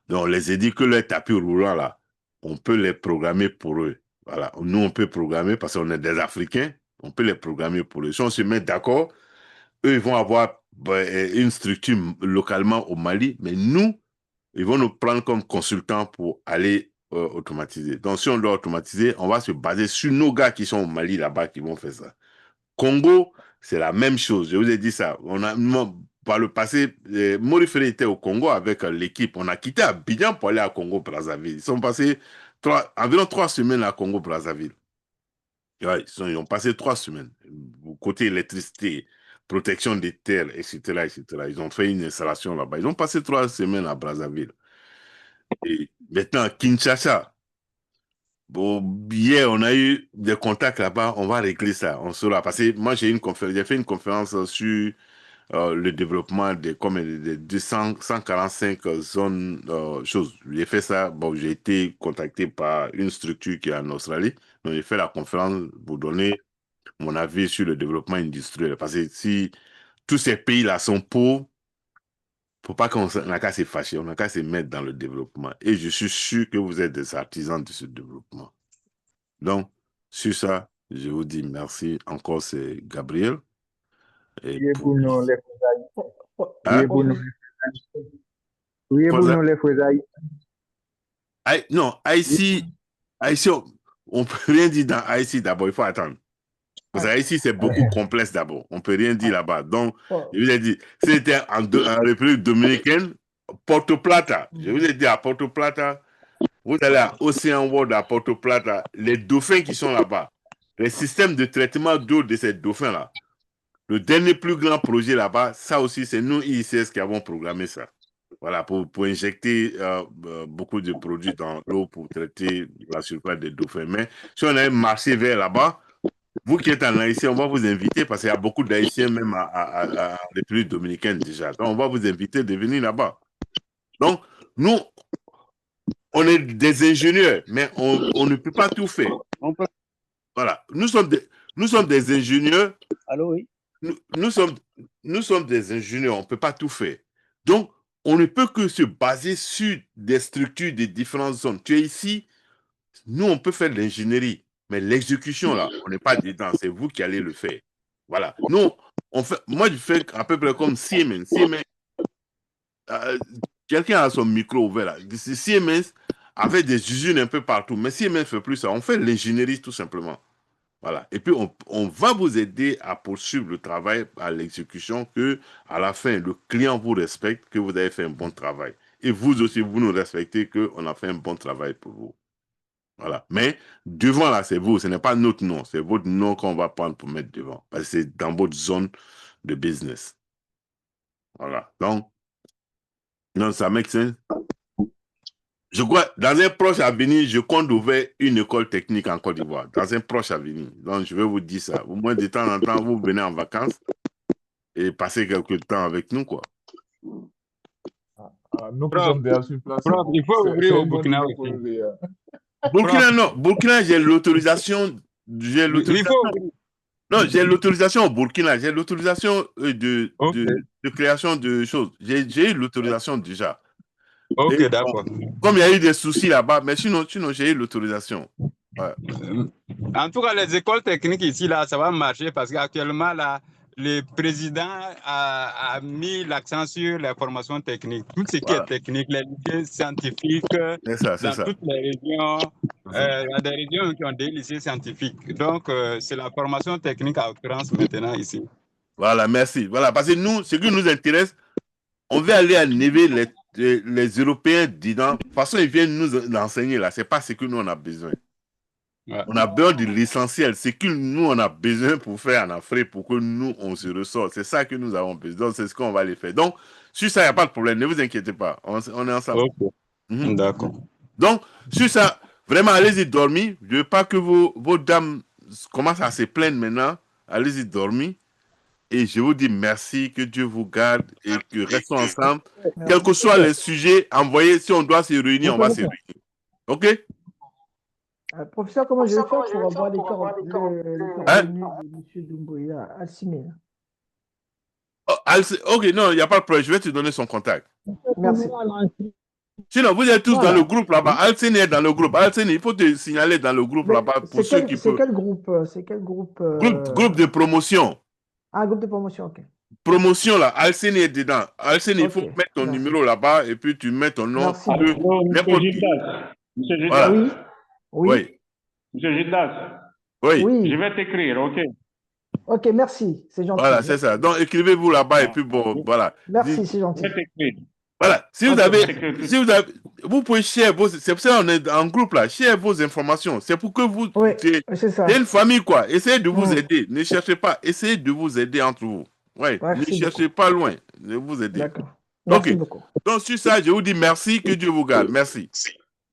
Donc, on les a dit que les tapis roulants, là, on peut les programmer pour eux. Voilà. Nous, on peut programmer parce qu'on est des Africains, on peut les programmer pour eux. Si on se met d'accord, eux, ils vont avoir une structure localement au Mali, mais nous, ils vont nous prendre comme consultants pour aller automatiser. Donc, si on doit automatiser, on va se baser sur nos gars qui sont au Mali là-bas qui vont faire ça. Congo, c'est la même chose. Je vous ai dit ça. Par le passé, Mori Ferré était au Congo avec l'équipe. On a quitté Abidjan pour aller à Congo-Brazzaville. Ils sont passés environ 3 semaines à Congo-Brazzaville. Ouais, ils ont passé 3 semaines. Côté électricité, protection des terres, etc., etc. Ils ont fait une installation là-bas. Ils ont passé 3 semaines à Brazzaville. Et maintenant, Kinshasa. Bon, hier, on a eu des contacts là-bas. On va régler ça. On sera. Parce que moi, j'ai fait une conférence sur le développement des 145 zones choses. J'ai fait ça. Bon, j'ai été contacté par une structure qui est en Australie. Donc, j'ai fait la conférence pour donner mon avis sur le développement industriel. Parce que si tous ces pays-là sont pauvres. Il ne faut pas qu'on n'a qu'à se fâcher, on n'a qu'à se mettre dans le développement. Et je suis sûr que vous êtes des artisans de ce développement. Donc, sur ça, je vous dis merci. Encore, c'est Gabriel. Et pour... Non, Haïti, on ne peut rien dire dans Haïti d'abord, il faut attendre. Parce que Haïti, c'est beaucoup complexe d'abord. On ne peut rien dire là-bas. Donc, je vous ai dit, c'était en République dominicaine, Porto Plata. Je vous ai dit, à Porto Plata, vous allez à Ocean World, à Porto Plata, les dauphins qui sont là-bas, les systèmes de traitement d'eau de ces dauphins-là, le dernier plus grand projet là-bas, ça aussi, c'est nous, ICS, qui avons programmé ça. Voilà, pour injecter beaucoup de produits dans l'eau pour traiter la surface des dauphins. Mais si on a marché vers là-bas, vous qui êtes en Haïti, on va vous inviter, parce qu'il y a beaucoup d'Haïtiens même à République dominicaine déjà. Donc, on va vous inviter de venir là-bas. Donc, nous, on est des ingénieurs, mais on ne peut pas tout faire. Voilà, nous sommes des ingénieurs. Allô, oui. Nous sommes des ingénieurs, on ne peut pas tout faire. Donc, on ne peut que se baser sur des structures de différentes zones. Tu es ici, nous, on peut faire de l'ingénierie, mais l'exécution, là, on n'est pas dedans. C'est vous qui allez le faire. Voilà. Nous, moi, je fais à peu près comme Siemens. Quelqu'un a son micro ouvert là. Siemens avait des usines un peu partout, mais Siemens ne fait plus ça. On fait l'ingénierie tout simplement. Voilà. Et puis, on va vous aider à poursuivre le travail, à l'exécution, que à la fin, le client vous respecte, que vous avez fait un bon travail. Et vous aussi, vous nous respectez, qu'on a fait un bon travail pour vous. Voilà. Mais devant, là, c'est vous. Ce n'est pas notre nom. C'est votre nom qu'on va prendre pour mettre devant. Parce que c'est dans votre zone de business. Voilà. Donc, non, ça make sense. Je crois, dans un proche avenir, je compte ouvrir une école technique en Côte d'Ivoire. Dans un proche avenir. Donc, je vais vous dire ça. Au moins, de temps en temps, vous venez en vacances et passez quelques temps avec nous, quoi. Nous sommes déjà sur place. Il faut ouvrir au Burkina aussi. Burkina, non. Burkina, j'ai l'autorisation. Non, j'ai l'autorisation au Burkina. J'ai l'autorisation de création de choses. J'ai eu l'autorisation déjà. Ok, d'accord. Comme il y a eu des soucis là-bas, mais sinon j'ai eu l'autorisation. Ouais. En tout cas, les écoles techniques ici, là, ça va marcher parce qu'actuellement, là, le président a mis l'accent sur la formation technique. Tout ce qui est technique, les lycées scientifiques, dans toutes les régions, il y a des régions qui ont des lycées scientifiques. Donc, c'est la formation technique à occurrence maintenant ici. Voilà, merci. Voilà, parce que nous, ce qui nous intéresse, on veut aller enlever les Européens dedans. De toute façon, ils viennent nous enseigner là. Ce n'est pas ce que nous, on a besoin. Ouais. On a besoin de l'essentiel. Ce que nous, on a besoin pour faire en Afrique, pour que nous, on se ressorte. C'est ça que nous avons besoin. C'est ce qu'on va les faire. Donc, sur ça, il n'y a pas de problème. Ne vous inquiétez pas. On est ensemble. Okay. D'accord. Donc, sur ça, vraiment, allez-y dormir. Je ne veux pas que vos dames commencent à se plaindre maintenant. Allez-y dormir. Et je vous dis merci, que Dieu vous garde et que restons ensemble. Quels que soient les sujets, envoyez. Si on doit se réunir, on va se réunir. OK? Professeur, comment je vais faire pour avoir les coordonnées de M. Doumbouya, Alcimé? Ok, non, il n'y a pas de problème. Je vais te donner son contact. Merci. Sinon, vous êtes tous dans le groupe là-bas. Alcine est dans le groupe. Alcine, il faut te signaler dans le groupe là-bas pour ceux qui peuvent. C'est quel groupe Groupe de promotion. Ah, groupe de promotion, ok. Promotion là, Alcine est dedans. Alcine, il faut mettre ton numéro là-bas et puis tu mets ton nom. Monsieur Gildas. Voilà. Oui. Monsieur Gildas. Oui. Je vais t'écrire, ok? Ok, merci, c'est gentil. Voilà, c'est ça. Donc, écrivez-vous là-bas et puis bon, voilà. Merci, c'est gentil. Je vais t'écrire. Voilà. Si vous avez, vous pouvez share vos, c'est pour ça qu'on est en groupe là, share vos informations. C'est pour que vous, c'est une famille quoi. Essayez de vous aider. Ne cherchez pas, essayez de vous aider entre vous. Ouais. Ne cherchez pas loin. Ne vous aider. D'accord. Merci beaucoup. Donc, sur ça, je vous dis merci, que Dieu vous garde. Merci.